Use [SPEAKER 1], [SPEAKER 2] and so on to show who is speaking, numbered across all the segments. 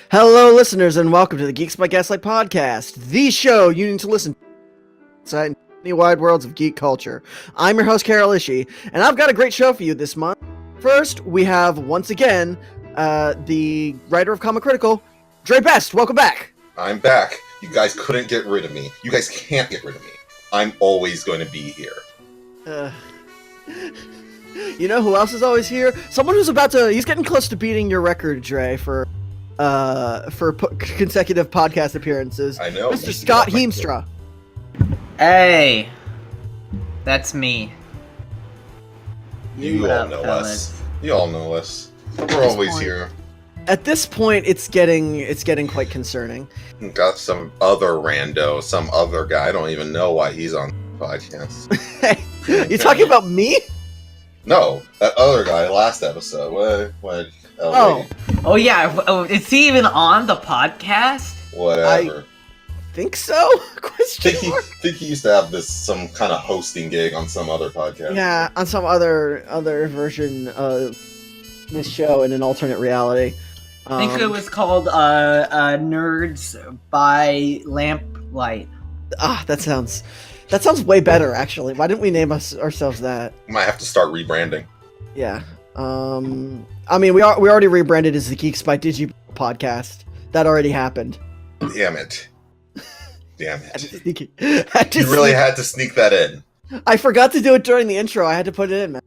[SPEAKER 1] Hello, listeners, and welcome to the Geeks by Gaslight Podcast, the show you need to listen to inside the wide worlds of geek culture. I'm your host, Carroll, and I've got a great show for you this month. First, we have, once again, the writer of Comic Critical, Jré Best. Welcome back.
[SPEAKER 2] I'm back. You guys couldn't get rid of me. You guys can't get rid of me. I'm always going to be here.
[SPEAKER 1] You know who else is always here? Someone who's he's getting close to beating your record, Jré, for consecutive podcast appearances.
[SPEAKER 2] I know.
[SPEAKER 1] Mr. Scott Heemstra.
[SPEAKER 3] Hey, that's me.
[SPEAKER 2] You all know us. You all know us. We're always here.
[SPEAKER 1] At this point, it's getting quite concerning.
[SPEAKER 2] Got some other rando, some other guy. I don't even know why he's on the podcast.
[SPEAKER 1] Hey, you talking about me?
[SPEAKER 2] No, that other guy last episode. What?
[SPEAKER 3] Oh yeah. Is he even on the podcast?
[SPEAKER 2] Whatever.
[SPEAKER 1] I think so.
[SPEAKER 2] Think he used to have some kind of hosting gig on some other podcast.
[SPEAKER 1] Yeah, on some other version of this show in an alternate reality.
[SPEAKER 3] I think it was called Nerds by Lamplight.
[SPEAKER 1] That sounds way better, actually. Why didn't we name ourselves that?
[SPEAKER 2] Might have to start rebranding.
[SPEAKER 1] Yeah. I mean, we already rebranded as the Geeks by Digi podcast. That already happened.
[SPEAKER 2] Damn it. You
[SPEAKER 1] You
[SPEAKER 2] really had to sneak that in.
[SPEAKER 1] I forgot to do it during the intro. I had to put it in, man.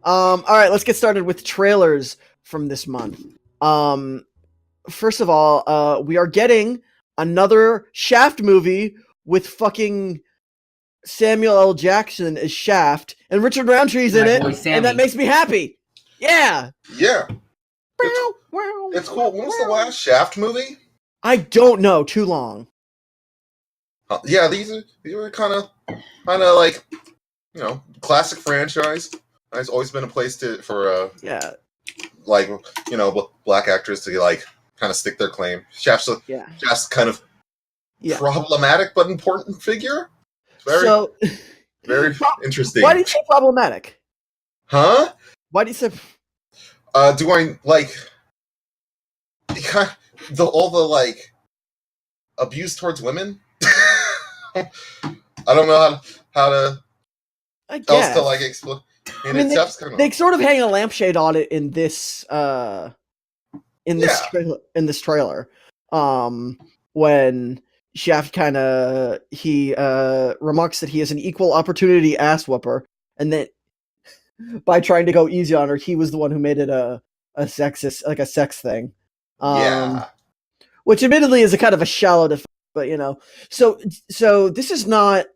[SPEAKER 1] All right, let's get started with trailers from this month. First of all, we are getting another Shaft movie with fucking Samuel L. Jackson as Shaft, and Richard Roundtree's in it, and that makes me happy. Yeah.
[SPEAKER 2] Yeah. It's cool. When was the last Shaft movie?
[SPEAKER 1] I don't know. Too long.
[SPEAKER 2] Yeah, these were kind of like, classic franchise. It's always been a place for black actors to like kind of stick their claim. Shaft's kind of problematic but important figure. Very interesting.
[SPEAKER 1] Why do you say problematic?
[SPEAKER 2] Huh?
[SPEAKER 1] Why do you say?
[SPEAKER 2] Do I like all the abuse towards women? I don't know how to.
[SPEAKER 1] I guess.
[SPEAKER 2] Else to explain.
[SPEAKER 1] I mean, they sort of hang a lampshade on it in this trailer. When Shaft he remarks that he is an equal opportunity ass whooper, and that by trying to go easy on her, he was the one who made it a sexist, like a sex thing. Which admittedly is a kind of a shallow defense, but so this is not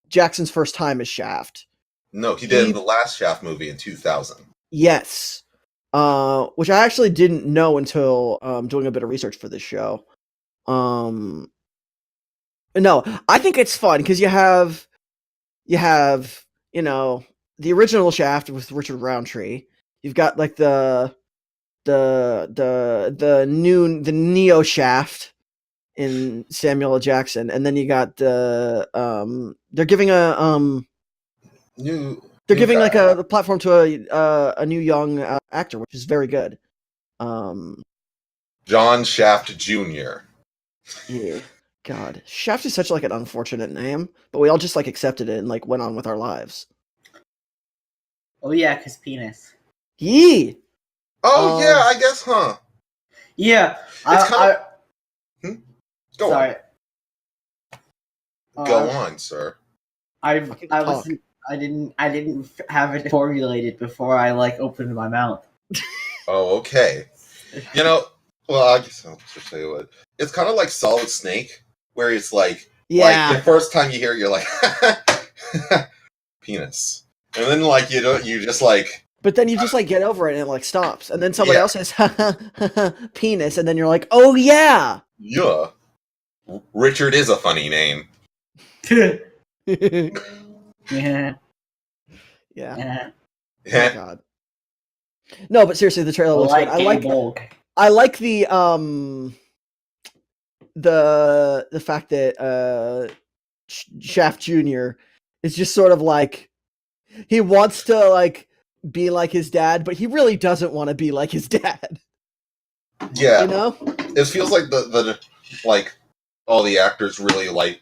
[SPEAKER 1] Jackson's first time as Shaft.
[SPEAKER 2] No, he did the last Shaft movie in 2000.
[SPEAKER 1] Yes. Which I actually didn't know until doing a bit of research for this show. No, I think it's fun because you have the original Shaft with Richard Roundtree. You've got like the Neo Shaft in Samuel L. Jackson, and then you got they're giving a platform to a new young actor, which is very good.
[SPEAKER 2] John Shaft Jr.
[SPEAKER 1] Yeah. God, Shaft is such an unfortunate name, but we all just accepted it and went on with our lives.
[SPEAKER 3] Oh yeah, 'cause penis.
[SPEAKER 1] Yee.
[SPEAKER 2] Oh yeah, I guess, huh?
[SPEAKER 3] Yeah.
[SPEAKER 2] Go
[SPEAKER 3] sorry.
[SPEAKER 2] on. Go on, sir.
[SPEAKER 3] I didn't have it formulated before I opened my mouth.
[SPEAKER 2] Oh, okay. Well, I guess I'll just tell you what. It's kind of like Solid Snake, where it's the first time you hear it, you're like, penis, and then you just
[SPEAKER 1] But then you just get over it and it stops, and then someone else says penis, and then you're like, oh yeah.
[SPEAKER 2] Yeah. Richard is a funny name.
[SPEAKER 3] Yeah.
[SPEAKER 1] Yeah. Oh, God. No, but seriously, the trailer looks good. I like the fact that Shaft Jr. is just sort of he wants to be like his dad, but he really doesn't want to be like his dad.
[SPEAKER 2] Yeah.
[SPEAKER 1] You know?
[SPEAKER 2] It feels like the like all the actors really like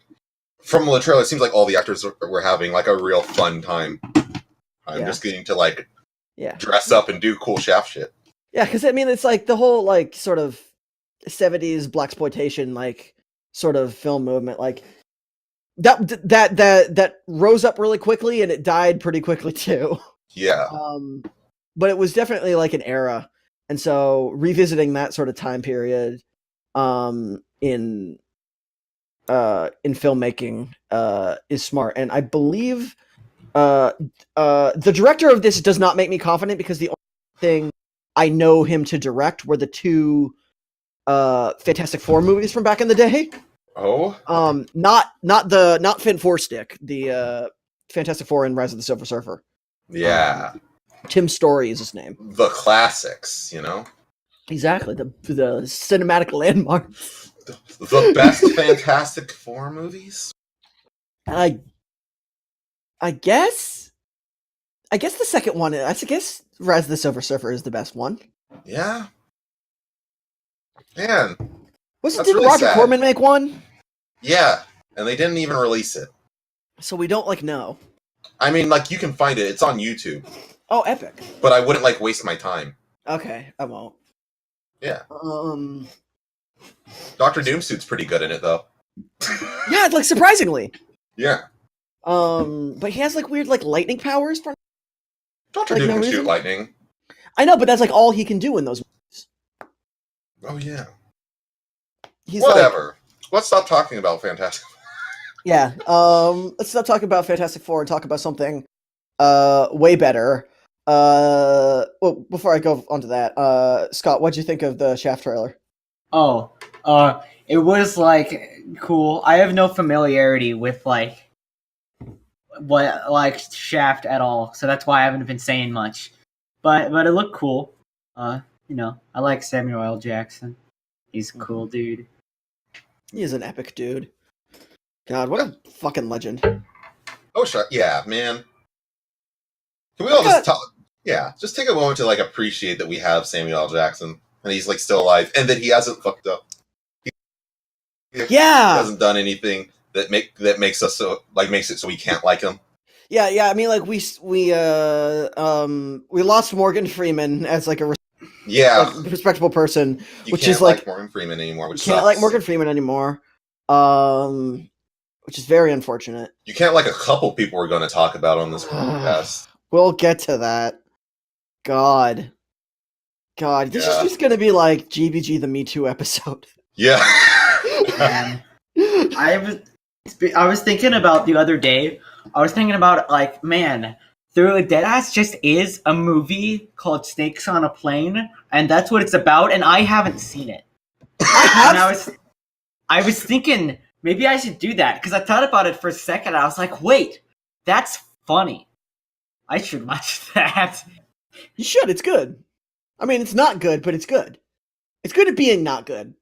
[SPEAKER 2] from the trailer. It seems like all the actors were having like a real fun time. I'm just getting to like dress up and do cool Shaft shit.
[SPEAKER 1] Yeah, because I mean, it's like the whole like sort of 70s blaxploitation like sort of film movement, like that rose up really quickly and it died pretty quickly too.
[SPEAKER 2] Yeah.
[SPEAKER 1] But it was definitely like an era, and so revisiting that sort of time period, in filmmaking, is smart, and I believe, the director of this does not make me confident because the only thing I know him to direct were the two Fantastic Four movies from back in the day.
[SPEAKER 2] Oh.
[SPEAKER 1] Not Fin Four Stick, the Fantastic Four and Rise of the Silver Surfer.
[SPEAKER 2] Yeah.
[SPEAKER 1] Tim Story is his name.
[SPEAKER 2] The classics, you know?
[SPEAKER 1] Exactly, the cinematic landmarks.
[SPEAKER 2] The best Fantastic Four movies?
[SPEAKER 1] I guess the second one, I guess Rise of the Silver Surfer is the best one.
[SPEAKER 2] Yeah. Man.
[SPEAKER 1] Didn't really Roger Corman make one?
[SPEAKER 2] Yeah, and they didn't even release it.
[SPEAKER 1] So we don't, like, know.
[SPEAKER 2] I mean, like, you can find it. It's on YouTube.
[SPEAKER 1] Oh, epic.
[SPEAKER 2] But I wouldn't, like, waste my time.
[SPEAKER 1] Okay, I won't.
[SPEAKER 2] Yeah. Dr. Doomsuit's pretty good in it, though.
[SPEAKER 1] Yeah, like, surprisingly.
[SPEAKER 2] Yeah.
[SPEAKER 1] But he has, like, weird, like, lightning powers.
[SPEAKER 2] Dr. Doom can shoot lightning.
[SPEAKER 1] I know, but that's, like, all he can do in those movies.
[SPEAKER 2] Oh, yeah.
[SPEAKER 1] He's
[SPEAKER 2] whatever. Let's stop talking about Fantastic Four.
[SPEAKER 1] Yeah. Let's stop talking about Fantastic Four and talk about something way better. Well, before I go on to that, Scott, what'd you think of the Shaft trailer?
[SPEAKER 3] Oh, it was like cool. I have no familiarity with like Shaft at all, so that's why I haven't been saying much. But it looked cool. You know, I like Samuel L. Jackson. He's a cool dude.
[SPEAKER 1] He is an epic dude. God, what a fucking legend.
[SPEAKER 2] Oh, sure. Yeah, man. Can we all just talk? Yeah, just take a moment to, like, appreciate that we have Samuel L. Jackson, and he's, like, still alive, and that he hasn't fucked up. He hasn't done anything that makes us so, like, makes it so we can't like him.
[SPEAKER 1] Yeah, I mean, like, we lost Morgan Freeman as, like, a respectable person, which is like
[SPEAKER 2] Morgan Freeman anymore. Which
[SPEAKER 1] can't
[SPEAKER 2] sucks.
[SPEAKER 1] like Morgan Freeman anymore, which is very unfortunate.
[SPEAKER 2] You can't like a couple people we're going to talk about on this podcast.
[SPEAKER 1] We'll get to that. God, this is just going to be like GBG the Me Too episode.
[SPEAKER 2] Yeah.
[SPEAKER 3] I was thinking about the other day. I was thinking about like, man. The Deadass just is a movie called Snakes on a Plane, and that's what it's about, and I haven't seen it. I was thinking, maybe I should do that, because I thought about it for a second, and I was like, wait, that's funny. I should watch that.
[SPEAKER 1] You should, it's good. I mean, it's not good, but it's good. It's good at being not good.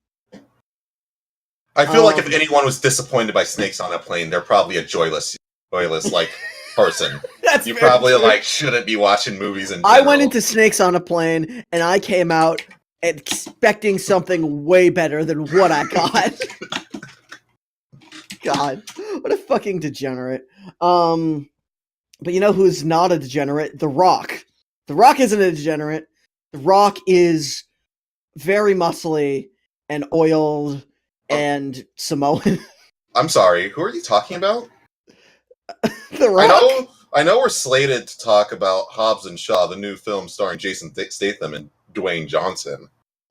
[SPEAKER 2] I feel like if anyone was disappointed by Snakes on a Plane, they're probably a joyless, like... person. You probably true. Like shouldn't be watching movies in general.
[SPEAKER 1] I went into Snakes on a Plane and I came out expecting something way better than what I got. God, what a fucking degenerate. But you know who's not a degenerate? The Rock. The Rock isn't a degenerate. The Rock is very muscly and oiled and Samoan.
[SPEAKER 2] I'm sorry, who are you talking about?
[SPEAKER 1] The Rock.
[SPEAKER 2] I know we're slated to talk about Hobbs and Shaw, the new film starring Jason Statham and Dwayne Johnson.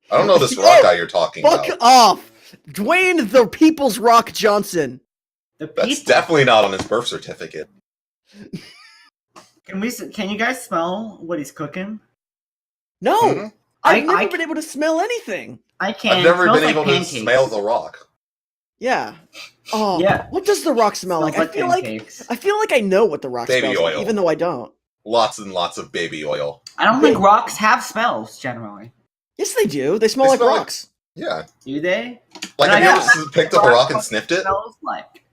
[SPEAKER 2] I don't know this Rock guy you're talking about.
[SPEAKER 1] Fuck off! Dwayne the People's Rock Johnson.
[SPEAKER 2] That's definitely not on his birth certificate.
[SPEAKER 3] Can you guys smell what he's cooking?
[SPEAKER 1] No! Mm-hmm. I've never been able to smell anything.
[SPEAKER 3] I can't.
[SPEAKER 2] I've never been able to smell The Rock.
[SPEAKER 1] Yeah. Oh, yeah. What does The Rock smell like? I feel like I know what The Rock smells like, even though I don't.
[SPEAKER 2] Lots and lots of baby oil.
[SPEAKER 3] I don't think rocks have smells, generally.
[SPEAKER 1] Yes, they do. They smell like rocks.
[SPEAKER 2] Yeah.
[SPEAKER 3] Do they?
[SPEAKER 2] Like, have you ever picked up a rock and sniffed it?
[SPEAKER 3] Smells like.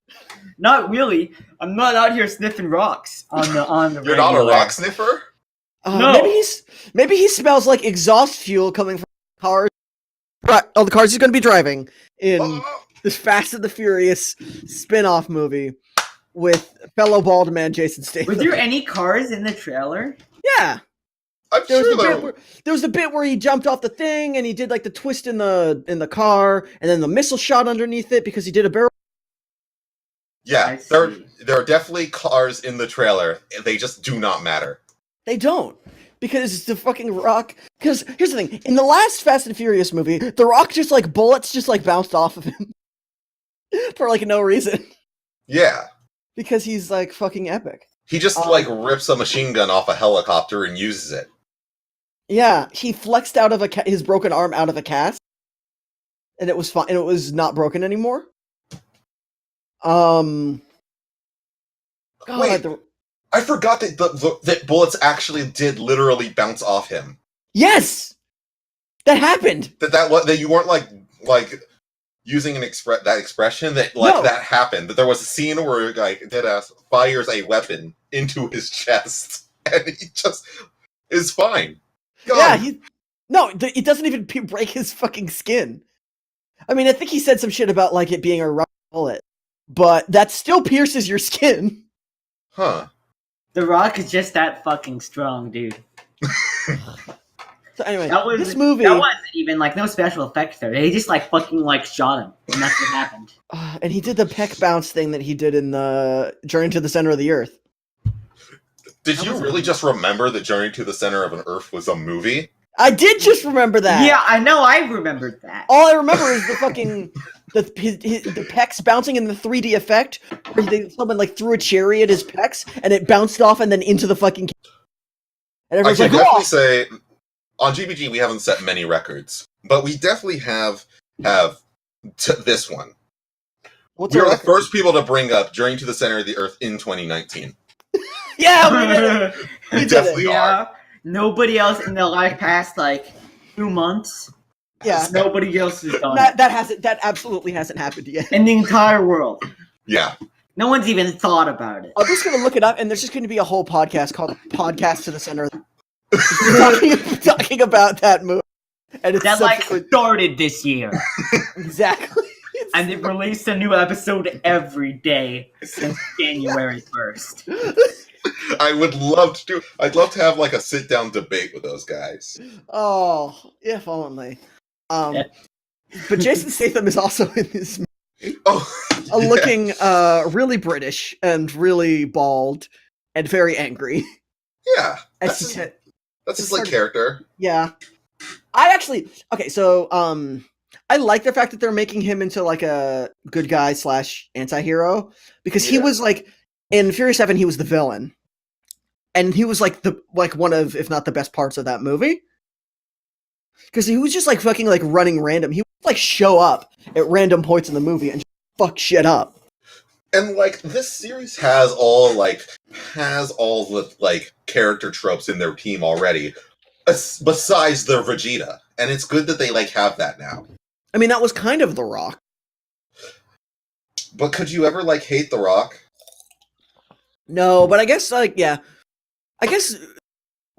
[SPEAKER 3] Not really. I'm not out here sniffing rocks on the
[SPEAKER 2] You're not a rock sniffer?
[SPEAKER 1] No. Maybe he smells like exhaust fuel coming from cars. all the cars he's going to be driving in
[SPEAKER 2] Oh,
[SPEAKER 1] this Fast and the Furious spin-off movie with fellow bald man Jason Statham.
[SPEAKER 3] Were there any cars in the trailer?
[SPEAKER 1] Yeah.
[SPEAKER 2] I'm
[SPEAKER 1] There was,
[SPEAKER 2] sure
[SPEAKER 1] there was a bit where he jumped off the thing and he did like the twist in the car, and then the missile shot underneath it because he did a barrel.
[SPEAKER 2] Yeah, there are definitely cars in the trailer. They just do not matter.
[SPEAKER 1] They don't, because the fucking Rock. Because here's the thing: in the last Fast and Furious movie, the Rock just like bullets just like bounced off of him for like no reason
[SPEAKER 2] Yeah.
[SPEAKER 1] because he's like fucking epic.
[SPEAKER 2] He just like rips a machine gun off a helicopter and uses it.
[SPEAKER 1] Yeah, he flexed out of his broken arm out of a cast, and it was fine. And it was not broken anymore. God,
[SPEAKER 2] Wait, I forgot that that bullets actually did literally bounce off him.
[SPEAKER 1] Yes, that happened.
[SPEAKER 2] That you weren't like using that expression that
[SPEAKER 1] No.
[SPEAKER 2] that happened. That there was a scene where like Deadass fires a weapon into his chest and he just is fine. God.
[SPEAKER 1] Yeah, it doesn't even break his fucking skin. I mean, I think he said some shit about like it being a rubber bullet, but that still pierces your skin.
[SPEAKER 2] Huh.
[SPEAKER 3] The Rock is just that fucking strong, dude.
[SPEAKER 1] So anyway,
[SPEAKER 3] That wasn't even like no special effects there. They just like fucking like shot him, and that's what happened.
[SPEAKER 1] And he did the peck bounce thing that he did in the Journey to the Center of the Earth.
[SPEAKER 2] Did you really just remember that Journey to the Center of an Earth was a movie?
[SPEAKER 1] I did just remember that.
[SPEAKER 3] Yeah, I know. I remembered that.
[SPEAKER 1] All I remember is the fucking the pecs bouncing in the 3D effect, where someone like threw a cherry at his pecs and it bounced off and then into the fucking. And
[SPEAKER 2] I
[SPEAKER 1] everyone's
[SPEAKER 2] can
[SPEAKER 1] like,
[SPEAKER 2] definitely
[SPEAKER 1] "Oh!"
[SPEAKER 2] say on GBG we haven't set many records, but we definitely have this one.
[SPEAKER 1] What's
[SPEAKER 2] We
[SPEAKER 1] our
[SPEAKER 2] are the
[SPEAKER 1] record?
[SPEAKER 2] first people to bring up Journey to the Center of the Earth in 2019.
[SPEAKER 1] Yeah, we did it.
[SPEAKER 2] We
[SPEAKER 1] did
[SPEAKER 2] definitely
[SPEAKER 1] it.
[SPEAKER 2] are.
[SPEAKER 3] Nobody else in the past like 2 months.
[SPEAKER 1] Yeah,
[SPEAKER 3] Nobody else has done it.
[SPEAKER 1] that absolutely hasn't happened yet.
[SPEAKER 3] In the entire world.
[SPEAKER 2] Yeah.
[SPEAKER 3] No one's even thought about it.
[SPEAKER 1] I'm just gonna look it up, and there's just gonna be a whole podcast called "Podcast to the Center," talking about that movie. And it's
[SPEAKER 3] That like started this year.
[SPEAKER 1] exactly.
[SPEAKER 3] And they've released a new episode every day since January 1st.
[SPEAKER 2] I'd love to have like a sit down debate with those guys.
[SPEAKER 1] Oh, if only.
[SPEAKER 3] Yeah.
[SPEAKER 1] But Jason Statham is also in this movie,
[SPEAKER 2] Oh, yeah.
[SPEAKER 1] looking really British and really bald and very angry.
[SPEAKER 2] Yeah.
[SPEAKER 1] As
[SPEAKER 2] That's
[SPEAKER 1] he said,
[SPEAKER 2] his like character.
[SPEAKER 1] yeah. I actually so I like the fact that they're making him into like a good guy / anti-hero, because he
[SPEAKER 2] Yeah.
[SPEAKER 1] was like in Fury 7 he was the villain. And he was like one of, if not the best parts of that movie. Because he was just like fucking like running random. He would like show up at random points in the movie and just fuck shit up.
[SPEAKER 2] And like this series has all the like character tropes in their team already, besides the Vegeta, and it's good that they like have that now.
[SPEAKER 1] I mean, that was kind of The Rock.
[SPEAKER 2] But could you ever like hate The Rock?
[SPEAKER 1] No, but I guess like yeah. I guess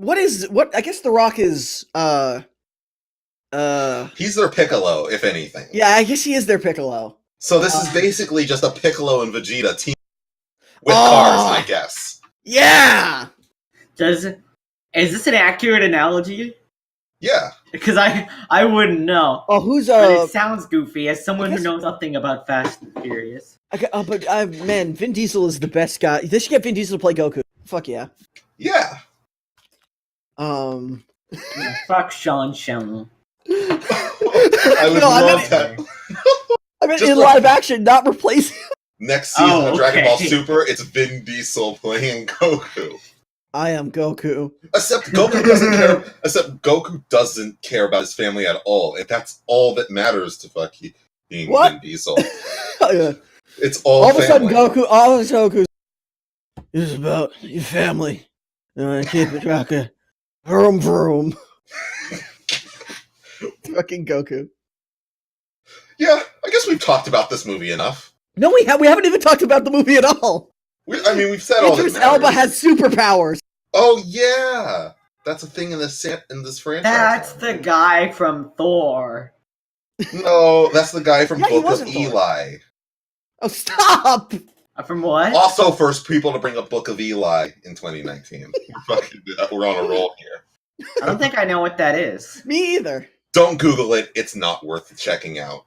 [SPEAKER 1] I guess The Rock is
[SPEAKER 2] He's their Piccolo, if anything.
[SPEAKER 1] yeah, I guess he is their Piccolo.
[SPEAKER 2] So this is basically just a Piccolo and Vegeta team with cars, I guess.
[SPEAKER 1] Yeah.
[SPEAKER 3] Is this an accurate analogy?
[SPEAKER 2] Yeah.
[SPEAKER 3] Because I wouldn't know.
[SPEAKER 1] Oh, who's
[SPEAKER 3] But it sounds goofy as someone who knows nothing about Fast and Furious.
[SPEAKER 1] man, Vin Diesel is the best guy. They should get Vin Diesel to play Goku. Fuck yeah.
[SPEAKER 2] Yeah.
[SPEAKER 3] Yeah, fuck Sean Shenmue.
[SPEAKER 2] I would love that.
[SPEAKER 1] I mean,
[SPEAKER 2] Just
[SPEAKER 1] in
[SPEAKER 2] like-
[SPEAKER 1] live action, not replace him.
[SPEAKER 2] Next season of Dragon Ball
[SPEAKER 3] okay.
[SPEAKER 2] Super, it's Vin Diesel playing Goku.
[SPEAKER 1] I am Goku.
[SPEAKER 2] Except Goku doesn't care about his family at all, and that's all that matters to fucking
[SPEAKER 1] What?
[SPEAKER 2] Vin Diesel.
[SPEAKER 1] Yeah.
[SPEAKER 2] It's all
[SPEAKER 1] All of a sudden,
[SPEAKER 2] family.
[SPEAKER 1] Goku is about your family. Keep it tracker. Vroom vroom. Fucking Goku.
[SPEAKER 2] Yeah, I guess we've talked about this movie enough.
[SPEAKER 1] No, we haven't even talked about the movie at all.
[SPEAKER 2] We've said all that
[SPEAKER 1] Idris
[SPEAKER 2] matters.
[SPEAKER 1] Elba has superpowers.
[SPEAKER 2] Oh yeah, that's a thing in this franchise.
[SPEAKER 3] That's the guy from Thor.
[SPEAKER 2] No, that's the guy from
[SPEAKER 1] Yeah, he
[SPEAKER 2] Book
[SPEAKER 1] was
[SPEAKER 2] of
[SPEAKER 1] in Thor.
[SPEAKER 2] Eli.
[SPEAKER 1] Oh, stop!
[SPEAKER 3] From what?
[SPEAKER 2] Also, first people to bring up Book of Eli in 2019. We're on a roll here.
[SPEAKER 3] I don't think I know what that is.
[SPEAKER 1] Me either.
[SPEAKER 2] Don't Google it. It's not worth checking out.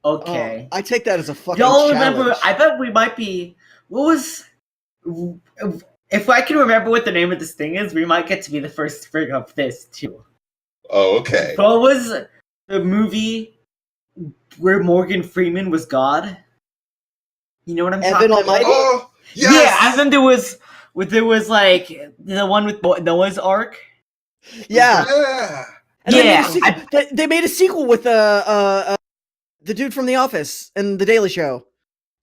[SPEAKER 3] Okay.
[SPEAKER 1] I take that as a fucking
[SPEAKER 3] Y'all
[SPEAKER 1] challenge.
[SPEAKER 3] remember? I bet we might be. What was? If I can remember what the name of this thing is, we might get to be the first to bring up this too.
[SPEAKER 2] Oh, okay.
[SPEAKER 3] What was the movie where Morgan Freeman was God? You know what I'm talking
[SPEAKER 1] Evan
[SPEAKER 3] about?
[SPEAKER 1] Almighty?
[SPEAKER 2] Oh, yes!
[SPEAKER 3] Yeah, and then there was like the one with Noah's Ark.
[SPEAKER 1] Yeah.
[SPEAKER 2] Yeah.
[SPEAKER 1] And
[SPEAKER 3] Yeah,
[SPEAKER 1] they made a sequel with the dude from The Office and The Daily Show.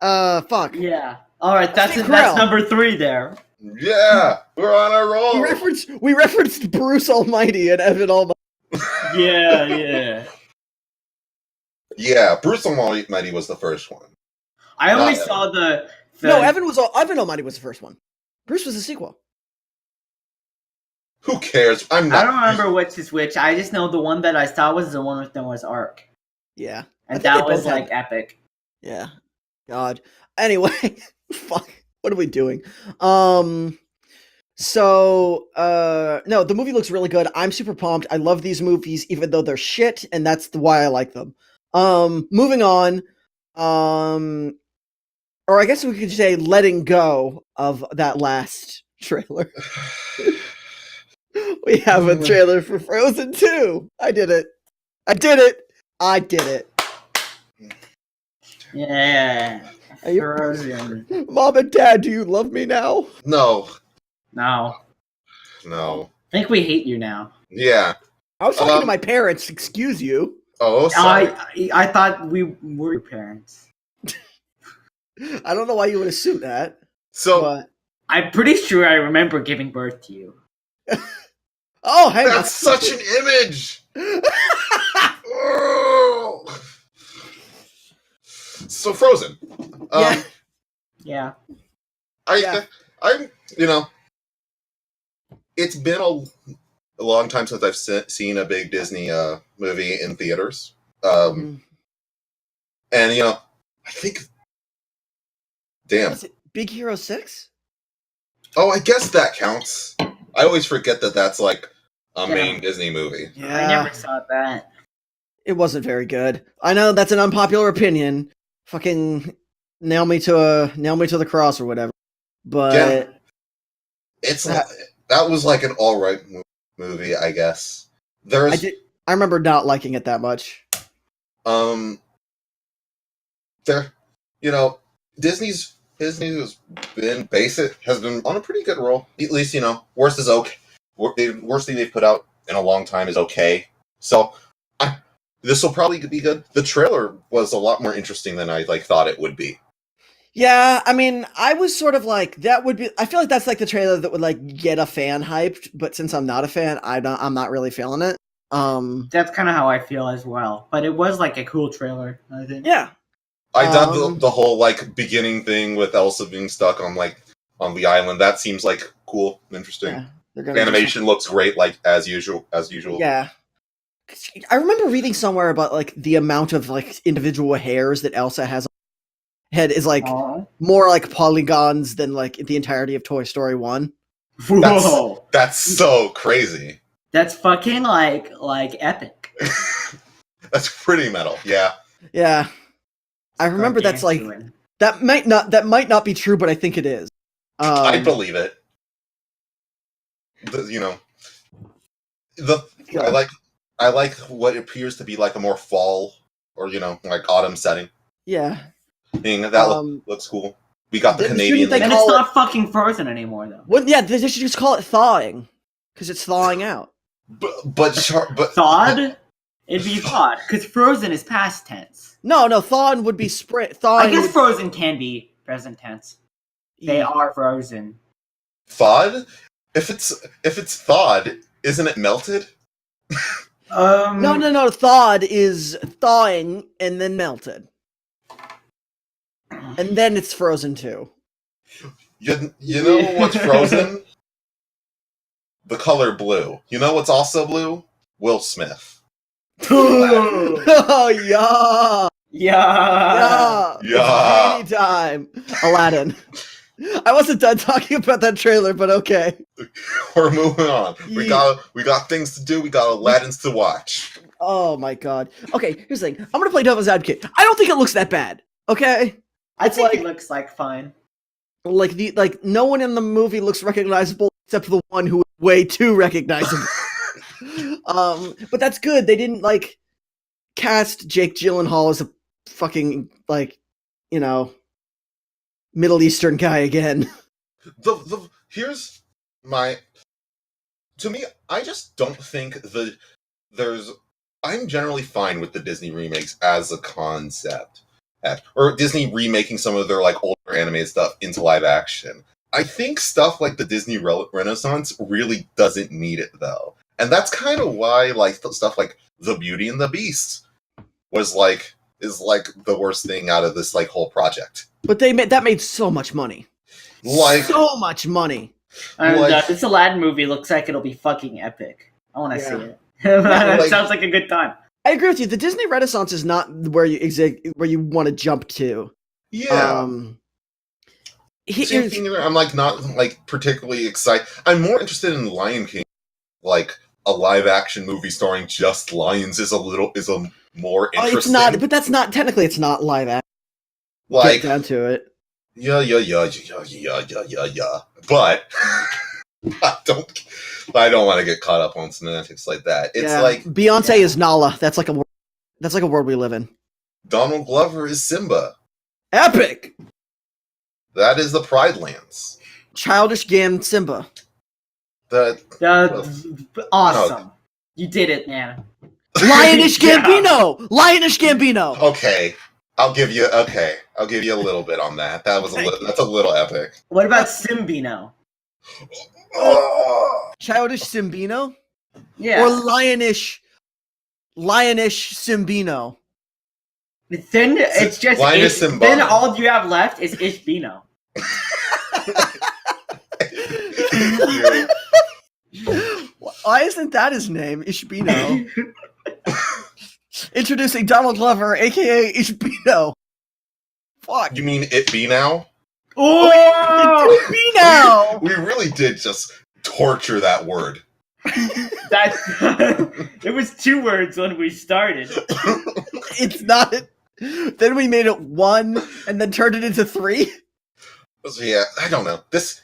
[SPEAKER 1] Fuck.
[SPEAKER 3] Yeah. All right, that's
[SPEAKER 1] Steve Carell.
[SPEAKER 3] number 3 there.
[SPEAKER 2] Yeah. We're on a roll.
[SPEAKER 1] We referenced Bruce Almighty and Evan Almighty.
[SPEAKER 3] Yeah.
[SPEAKER 2] Yeah, Bruce Almighty was the first one.
[SPEAKER 3] I only
[SPEAKER 2] Not
[SPEAKER 3] saw the
[SPEAKER 1] No, Evan Almighty was the first one. Bruce was the sequel.
[SPEAKER 2] Who cares?
[SPEAKER 3] I don't remember which is which. I just know the one that I saw was the one with Noah's Ark.
[SPEAKER 1] Yeah. I
[SPEAKER 3] And
[SPEAKER 1] think
[SPEAKER 3] that
[SPEAKER 1] they
[SPEAKER 3] was
[SPEAKER 1] both had-
[SPEAKER 3] like epic.
[SPEAKER 1] Yeah. God. Anyway, fuck. What are we doing? So, no, the movie looks really good. I'm super pumped. I love these movies, even though they're shit, and that's why I like them. Moving on. Or I guess we could say letting go of that last trailer. We have a trailer for Frozen 2. I did it.
[SPEAKER 3] Yeah.
[SPEAKER 1] Are you-
[SPEAKER 3] Frozen.
[SPEAKER 1] Mom and Dad, do you love me now?
[SPEAKER 2] No.
[SPEAKER 3] No.
[SPEAKER 2] No.
[SPEAKER 3] I think we hate you now.
[SPEAKER 2] Yeah.
[SPEAKER 1] I was talking to my parents, excuse you.
[SPEAKER 2] Oh, sorry.
[SPEAKER 3] I thought we were your parents.
[SPEAKER 1] I don't know why you would assume that.
[SPEAKER 2] So
[SPEAKER 1] But
[SPEAKER 3] I'm pretty sure I remember giving birth to you.
[SPEAKER 1] oh, hang on.
[SPEAKER 2] that's such an image. Oh. So Frozen.
[SPEAKER 1] Yeah.
[SPEAKER 3] Yeah.
[SPEAKER 2] I'm, it's been a long time since I've seen a big Disney movie in theaters. And, I think, damn.
[SPEAKER 1] Is it Big Hero 6?
[SPEAKER 2] Oh, I guess that counts. I always forget that that's like a
[SPEAKER 3] Yeah.
[SPEAKER 2] main Disney movie.
[SPEAKER 1] Yeah.
[SPEAKER 3] I never saw that.
[SPEAKER 1] It wasn't very good. I know that's an unpopular opinion. Fucking nail me to the cross or whatever. But
[SPEAKER 2] Yeah. It's that was like an all right movie, I guess.
[SPEAKER 1] I remember not liking it that much.
[SPEAKER 2] Disney has been on a pretty good roll. At least, worst is okay. The worst thing they've put out in a long time is okay. So this will probably be good. The trailer was a lot more interesting than I thought it would be.
[SPEAKER 1] Yeah, I mean, I was sort of like that would be. I feel like that's like the trailer that would get a fan hyped. But since I'm not a fan, I'm not really feeling it.
[SPEAKER 3] That's kind of how I feel as well. But it was like a cool trailer, I think.
[SPEAKER 1] Yeah.
[SPEAKER 2] I dug the whole beginning thing with Elsa being stuck on the island. That seems cool, and interesting.
[SPEAKER 1] Yeah,
[SPEAKER 2] The animation looks great, as usual.
[SPEAKER 1] Yeah. I remember reading somewhere about the amount of individual hairs that Elsa has on her head is more polygons than the entirety of Toy Story 1.
[SPEAKER 3] Whoa!
[SPEAKER 2] That's so crazy.
[SPEAKER 3] That's fucking epic.
[SPEAKER 2] That's pretty metal. Yeah.
[SPEAKER 1] Yeah. I remember that's that might not be true, but I think it is.
[SPEAKER 2] I believe it. I like what appears to be a more fall or autumn setting.
[SPEAKER 1] Yeah.
[SPEAKER 2] That looks cool. We got the Canadian.
[SPEAKER 3] And it's not fucking Frozen anymore, though.
[SPEAKER 1] Well, yeah, they should just call it thawing because it's thawing out.
[SPEAKER 2] But
[SPEAKER 3] thawed? It'd be thawed because Frozen is past tense.
[SPEAKER 1] No, thawing would be spring. Thawing.
[SPEAKER 3] I guess Frozen can be present tense. They are frozen.
[SPEAKER 2] Thawed? If it's thawed, isn't it melted?
[SPEAKER 1] No. Thawed is thawing and then melted, and then it's frozen too.
[SPEAKER 2] You know what's frozen? The color blue. You know what's also blue? Will Smith.
[SPEAKER 1] Oh yeah.
[SPEAKER 3] Yeah.
[SPEAKER 2] Yeah.
[SPEAKER 1] Anytime. Aladdin. I wasn't done talking about that trailer, but okay.
[SPEAKER 2] We're moving on. We
[SPEAKER 1] Yeah.
[SPEAKER 2] got things to do. We got Aladdin's to watch.
[SPEAKER 1] Oh my god. Okay, here's the thing. I'm gonna play devil's advocate. I don't think it looks that bad. Okay?
[SPEAKER 3] I
[SPEAKER 1] It's
[SPEAKER 3] think
[SPEAKER 1] like-
[SPEAKER 3] it looks like fine.
[SPEAKER 1] Like no one in the movie looks recognizable except for the one who is way too recognizable. But that's good. They didn't like cast Jake Gyllenhaal as a fucking Middle Eastern guy again.
[SPEAKER 2] Here's my. To me, I just don't think I'm generally fine with the Disney remakes as a concept, or Disney remaking some of their like older animated stuff into live action. I think stuff like the Disney Renaissance really doesn't need it though, and that's kind of why like stuff like The Beauty and the Beast is like the worst thing out of this like whole project.
[SPEAKER 1] But that made so much money.
[SPEAKER 2] Like
[SPEAKER 1] so much money.
[SPEAKER 3] And
[SPEAKER 2] Like-
[SPEAKER 3] this Aladdin movie looks like it'll be fucking epic. I want to see it.
[SPEAKER 2] like-
[SPEAKER 3] Sounds like a good time.
[SPEAKER 1] I agree with you. The Disney Renaissance is not where you want to jump to.
[SPEAKER 2] yeah. Same
[SPEAKER 1] Here's,
[SPEAKER 2] thing, I'm like not like particularly excited. I'm more interested in Lion King, like a live action movie starring just lions is a more interesting.
[SPEAKER 1] it's not, but that's not technically. It's not live action.
[SPEAKER 2] like
[SPEAKER 1] Get down to it.
[SPEAKER 2] yeah. But I don't want to get caught up on semantics like that. It's like
[SPEAKER 1] Beyonce is Nala. That's like a world we live in.
[SPEAKER 2] Donald Glover is Simba.
[SPEAKER 1] Epic.
[SPEAKER 2] That is the Pride Lands.
[SPEAKER 1] Childish Gam Simba.
[SPEAKER 3] Awesome. You did it, man.
[SPEAKER 1] Lionish
[SPEAKER 3] Yeah.
[SPEAKER 1] Gambino. Lionish Gambino.
[SPEAKER 2] Okay, I'll give you a little bit on that. That's a little epic.
[SPEAKER 3] What about Simbino?
[SPEAKER 2] Oh.
[SPEAKER 1] Childish Simbino.
[SPEAKER 3] Yeah.
[SPEAKER 1] Or Lionish Simbino.
[SPEAKER 3] Then it's just
[SPEAKER 2] Linus
[SPEAKER 3] Ish,
[SPEAKER 2] Simbano.
[SPEAKER 3] then all you have left is Ishbino.
[SPEAKER 1] Why isn't that his name? Ishbino. Introducing Donald Glover, aka Ishbino. Fuck.
[SPEAKER 2] You mean it be now?
[SPEAKER 3] Oh,
[SPEAKER 1] Ishbino.
[SPEAKER 2] We really did just torture that word.
[SPEAKER 3] that it was 2 words when we started.
[SPEAKER 1] It's not. Then we made it 1 and then turned it into 3.
[SPEAKER 2] So yeah, I don't know. This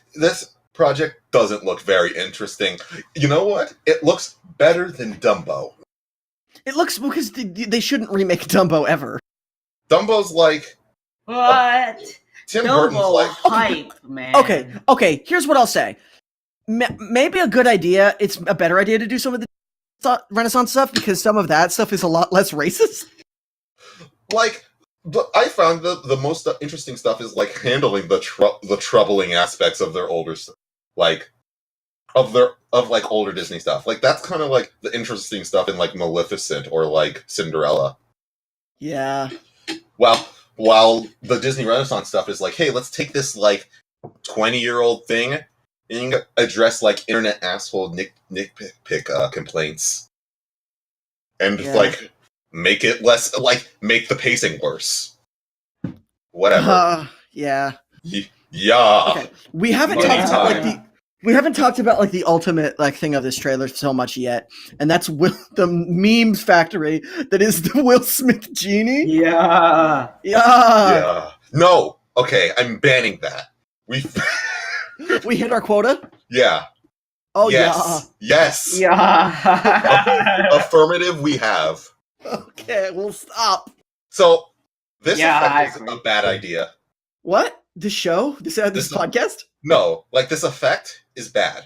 [SPEAKER 2] project doesn't look very interesting. You know what? It looks better than Dumbo.
[SPEAKER 1] It looks because they shouldn't remake Dumbo ever.
[SPEAKER 2] Dumbo's like
[SPEAKER 3] What?
[SPEAKER 2] Tim Burton's
[SPEAKER 3] Dumbo
[SPEAKER 2] like
[SPEAKER 3] hype, man.
[SPEAKER 1] Okay. Here's what I'll say. Maybe a good idea. It's a better idea to do some of the Renaissance stuff because some of that stuff is a lot less racist.
[SPEAKER 2] like. I found the most interesting stuff is like handling the troubling aspects of their older stuff, like of older Disney stuff. Like that's kind of like the interesting stuff in like Maleficent or like Cinderella.
[SPEAKER 1] Yeah.
[SPEAKER 2] While the Disney Renaissance stuff is like, hey, let's take this like 20-year-old thing and address like internet asshole nitpick complaints, and like make it less like make the pacing worse. Whatever.
[SPEAKER 1] Yeah.
[SPEAKER 2] Yeah.
[SPEAKER 1] Okay. We haven't talked about like the ultimate like thing of this trailer so much yet, and that's the memes factory that is the Will Smith genie.
[SPEAKER 3] Yeah.
[SPEAKER 2] Yeah. No. Okay, I'm banning that.
[SPEAKER 1] We hit our quota.
[SPEAKER 2] Yeah.
[SPEAKER 1] Oh
[SPEAKER 2] yes. Yes.
[SPEAKER 3] Yeah.
[SPEAKER 2] Affirmative. We have.
[SPEAKER 1] Okay, we'll stop.
[SPEAKER 2] So this
[SPEAKER 3] I
[SPEAKER 2] effect is
[SPEAKER 3] agree.
[SPEAKER 2] a bad idea.
[SPEAKER 1] What? This show? This podcast?
[SPEAKER 2] No, like this effect is bad.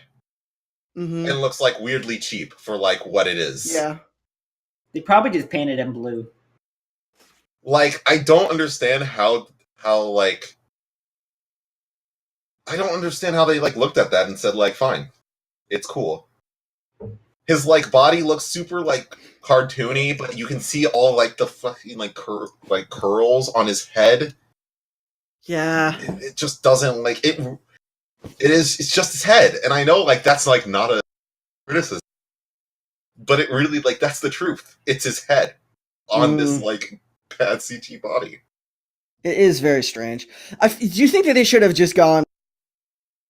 [SPEAKER 1] Mm-hmm.
[SPEAKER 2] It looks like weirdly cheap for like what it is.
[SPEAKER 1] Yeah.
[SPEAKER 3] They probably just painted him blue.
[SPEAKER 2] Like I don't understand how like I don't understand how they like looked at that and said like fine, it's cool. His like body looks super like cartoony, but you can see all like the fucking like curls on his head.
[SPEAKER 1] Yeah.
[SPEAKER 2] It just doesn't like it. It's just his head, and I know like that's like not a criticism, but it really, like, that's the truth. It's his head on this, like, bad CG body.
[SPEAKER 1] It is very strange. Do you think that they should have just gone,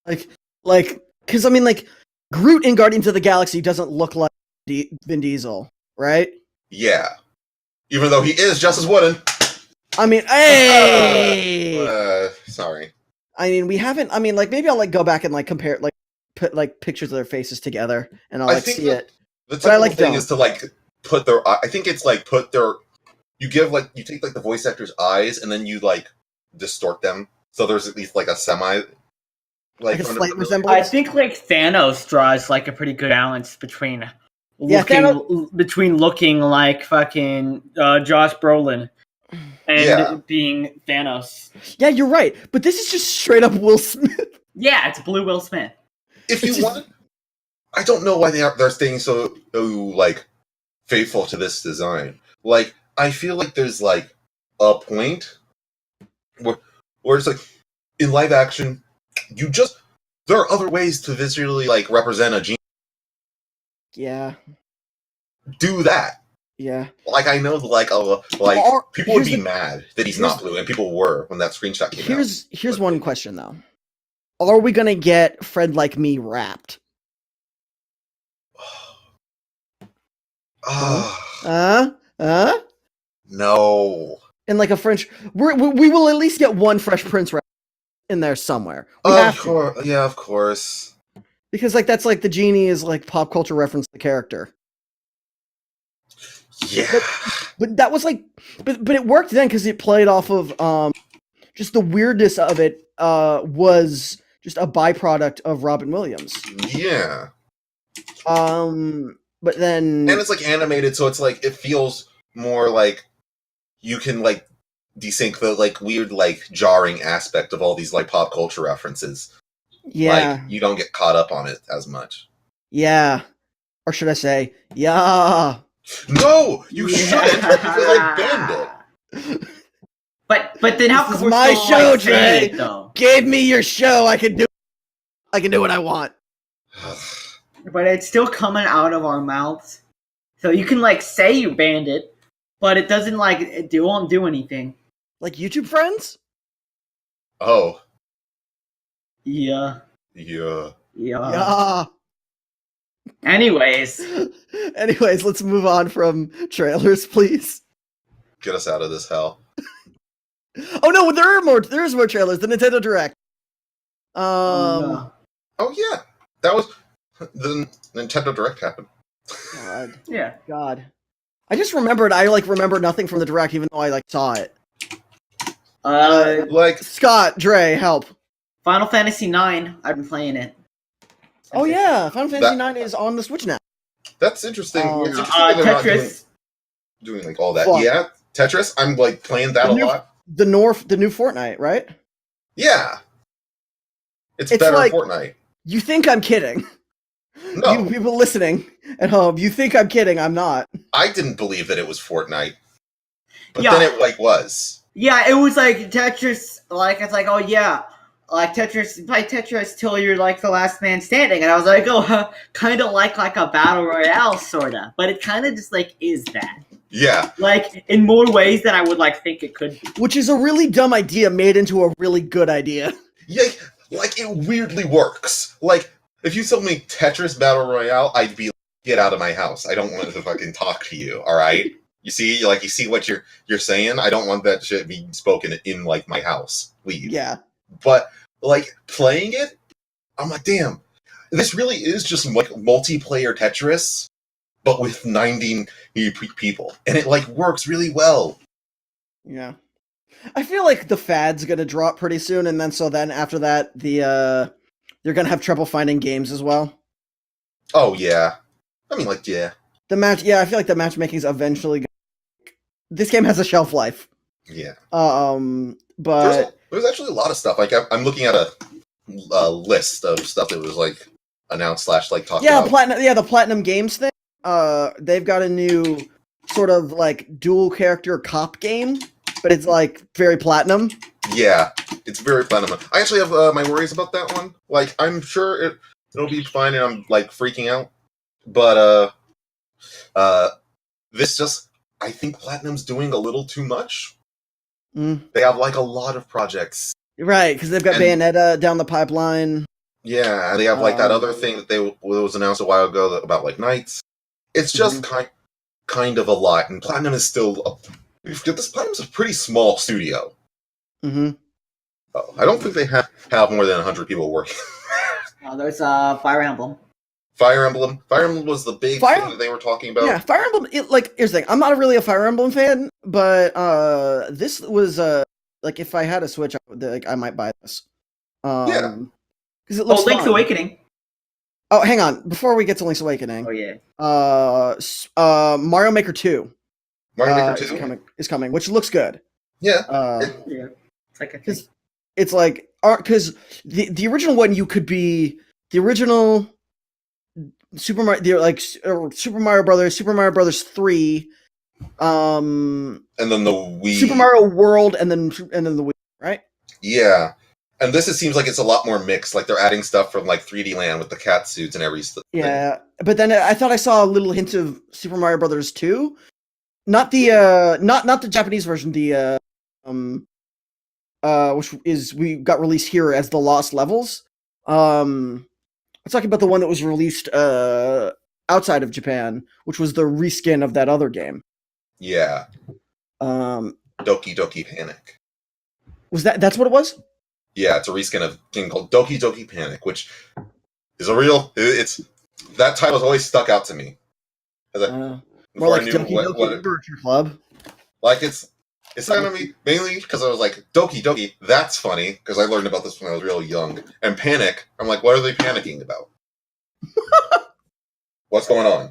[SPEAKER 1] because, I mean, like, Groot in Guardians of the Galaxy doesn't look like Vin Diesel, right?
[SPEAKER 2] Yeah. Even though he is just as wooden.
[SPEAKER 1] I mean, hey!
[SPEAKER 2] Sorry.
[SPEAKER 1] I mean, we haven't, I mean, like, maybe I'll, like, go back and, like, compare, like, put, like, pictures of their faces together, and I'll, like, see it.
[SPEAKER 2] The typical thing
[SPEAKER 1] don't.
[SPEAKER 2] is to, like, put their, I think it's, like, you take, like, the voice actor's eyes, and then you, like, distort them, so there's at least, like, a semi, like
[SPEAKER 1] a slight resemblance?
[SPEAKER 3] I think, like, Thanos draws, like, a pretty good balance between looking like fucking Josh Brolin and being Thanos.
[SPEAKER 1] Yeah, you're right. But this is just straight up Will Smith.
[SPEAKER 3] Yeah, it's blue Will Smith.
[SPEAKER 2] If you want, I don't know why they're staying so like faithful to this design. Like, I feel like there's like a point where it's like in live action, there are other ways to visually like represent a gene.
[SPEAKER 1] Yeah.
[SPEAKER 2] Do that.
[SPEAKER 1] Yeah.
[SPEAKER 2] Like, I know, like people would be mad that he's not blue, and people were when that screenshot came out.
[SPEAKER 1] Here's one question, though. Are we gonna get Fred Like Me wrapped?
[SPEAKER 2] No.
[SPEAKER 1] In like a French... we will at least get one Fresh Prince wrap in there somewhere.
[SPEAKER 2] Of course.
[SPEAKER 1] Because, like, that's like the genie is like pop culture reference to the character.
[SPEAKER 2] Yeah.
[SPEAKER 1] But that was like, but it worked then because it played off of just the weirdness of it was just a byproduct of Robin Williams.
[SPEAKER 2] Yeah.
[SPEAKER 1] But then,
[SPEAKER 2] and it's like animated, so it's like it feels more like you can like desync the like weird like jarring aspect of all these like pop culture references.
[SPEAKER 1] Yeah.
[SPEAKER 2] Like, you don't get caught up on it as much.
[SPEAKER 1] Yeah. Or should I say, yeah.
[SPEAKER 2] No, you shouldn't, because I banned it.
[SPEAKER 3] But then how
[SPEAKER 1] This
[SPEAKER 3] come
[SPEAKER 1] is my
[SPEAKER 3] still,
[SPEAKER 1] show,
[SPEAKER 3] like, saying
[SPEAKER 1] Jré.
[SPEAKER 3] it, though?
[SPEAKER 1] Give me your show. I can do what I want.
[SPEAKER 3] But it's still coming out of our mouths. So you can like say you banned it, but it doesn't like it won't do anything.
[SPEAKER 1] Like YouTube friends?
[SPEAKER 2] Oh.
[SPEAKER 3] Yeah.
[SPEAKER 1] Yeah.
[SPEAKER 3] Anyways,
[SPEAKER 1] let's move on from trailers, please.
[SPEAKER 2] Get us out of this hell.
[SPEAKER 1] Oh no, there is more trailers. The Nintendo Direct.
[SPEAKER 2] Oh yeah. That was the Nintendo Direct happened.
[SPEAKER 1] God.
[SPEAKER 3] Yeah.
[SPEAKER 1] God. I just remembered I remember nothing from the Direct even though I saw it. Scott, Jré, help.
[SPEAKER 3] Final Fantasy IX, I've been playing it.
[SPEAKER 1] Oh yeah, Final Fantasy IX is on the Switch now.
[SPEAKER 2] That's interesting. It's interesting that they're
[SPEAKER 3] Tetris.
[SPEAKER 2] not doing like all that.
[SPEAKER 1] Fuck.
[SPEAKER 2] Yeah, Tetris. I'm like playing that a lot.
[SPEAKER 1] The new Fortnite, right?
[SPEAKER 2] Yeah. It's
[SPEAKER 1] It's
[SPEAKER 2] better
[SPEAKER 1] like-
[SPEAKER 2] Fortnite.
[SPEAKER 1] You think I'm kidding?
[SPEAKER 2] No,
[SPEAKER 1] You people listening at home, you think I'm kidding? I'm not.
[SPEAKER 2] I didn't believe that it was Fortnite, but
[SPEAKER 3] Yeah.
[SPEAKER 2] then it like was.
[SPEAKER 3] Yeah, it was like Tetris. Like it's like, oh yeah, like Tetris. Play Tetris till you're like the last man standing, and I was like, oh, kind of like a battle royale, sorta. But it kind of just like is that.
[SPEAKER 2] Yeah.
[SPEAKER 3] Like in more ways than I would like think it could be.
[SPEAKER 1] Which is a really dumb idea made into a really good idea.
[SPEAKER 2] Yeah, like it weirdly works. Like if you told me Tetris Battle Royale, I'd be like, get out of my house. I don't want to fucking talk to you. All right. You see what you're saying. I don't want that shit being spoken in like my house. Leave.
[SPEAKER 1] Yeah.
[SPEAKER 2] But like playing it, I'm like, damn, this really is just like multiplayer Tetris, but with 90 people, and it like works really well.
[SPEAKER 1] Yeah. I feel like the fad's gonna drop pretty soon, and then after that, they're gonna have trouble finding games as well.
[SPEAKER 2] Oh yeah, I mean like yeah.
[SPEAKER 1] I feel like the matchmaking's eventually. This game has a shelf life.
[SPEAKER 2] Yeah.
[SPEAKER 1] But
[SPEAKER 2] there's actually a lot of stuff. Like I'm looking at a list of stuff that was like announced / like talked about.
[SPEAKER 1] The Platinum Games thing. They've got a new sort of like dual character cop game, but it's like very platinum.
[SPEAKER 2] Yeah, it's very platinum. I actually have my worries about that one. Like I'm sure it'll be fine, and I'm like freaking out. But This just, I think Platinum's doing a little too much.
[SPEAKER 1] Mm.
[SPEAKER 2] They have like a lot of projects.
[SPEAKER 1] Right, because they've got Bayonetta down the pipeline.
[SPEAKER 2] Yeah, and they have like that other thing that was announced a while ago about like Knights. It's just kind of a lot, and Platinum is still Platinum's a pretty small studio.
[SPEAKER 1] Mm-hmm.
[SPEAKER 2] I don't think they have more than 100 people working.
[SPEAKER 3] There's Fire Emblem.
[SPEAKER 2] Fire Emblem was the big thing that they were talking about.
[SPEAKER 1] Yeah, Fire Emblem. Here's the thing. I'm not really a Fire Emblem fan, but this was like if I had a Switch, I might buy this.
[SPEAKER 2] Yeah,
[SPEAKER 1] because it looks.
[SPEAKER 3] Link's Awakening.
[SPEAKER 1] Oh, hang on. Before we get to Link's Awakening.
[SPEAKER 3] Oh yeah.
[SPEAKER 1] Mario Maker 2.
[SPEAKER 2] Mario Maker 2
[SPEAKER 1] is coming, which looks good.
[SPEAKER 2] Yeah.
[SPEAKER 3] Yeah. It's like
[SPEAKER 1] because the original one you could be the original Super Mario, Super Mario Brothers 3,
[SPEAKER 2] and then the Wii,
[SPEAKER 1] Super Mario World, and then the Wii, right?
[SPEAKER 2] Yeah, and this it seems like it's a lot more mixed. Like they're adding stuff from like 3D Land with the cat suits and everything.
[SPEAKER 1] Yeah, but then I thought I saw a little hint of Super Mario Brothers 2, not the not the Japanese version, the which is we got released here as the Lost Levels. I'm talking about the one that was released outside of Japan, which was the reskin of that other game.
[SPEAKER 2] Yeah. Doki Doki Panic.
[SPEAKER 1] That's what it was?
[SPEAKER 2] Yeah, it's a reskin of a game called Doki Doki Panic, which is it's that title has always stuck out to me.
[SPEAKER 1] More like Doki Doki Literature Club.
[SPEAKER 2] Like it's not gonna be mainly because I was like Doki Doki. That's funny because I learned about this when I was real young. And Panic, I'm like, what are they panicking about? What's going on?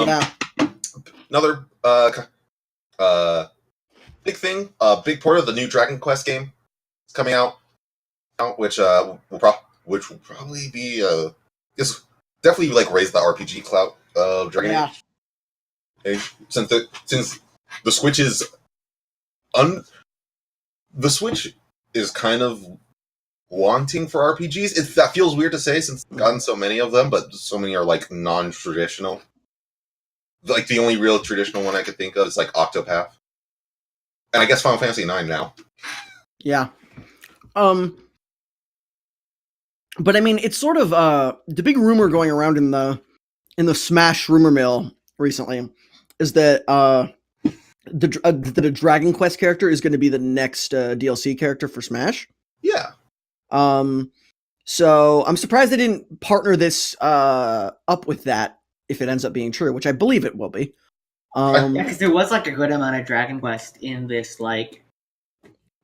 [SPEAKER 1] Yeah.
[SPEAKER 2] Another big thing, big port of the new Dragon Quest game is coming out, which will probably be is definitely like raise the RPG clout of Dragon Age. Since the Switch is the Switch is kind of wanting for RPGs. That feels weird to say since we've gotten so many of them, but so many are like non-traditional. Like the only real traditional one I could think of is like Octopath, and I guess Final Fantasy IX now.
[SPEAKER 1] Yeah. But I mean, it's sort of the big rumor going around in the Smash rumor mill recently is that the Dragon Quest character is going to be the next DLC character for Smash.
[SPEAKER 2] Yeah.
[SPEAKER 1] So I'm surprised they didn't partner this up with that if it ends up being true, which I believe it will be.
[SPEAKER 3] Yeah, because there was like a good amount of Dragon Quest in this like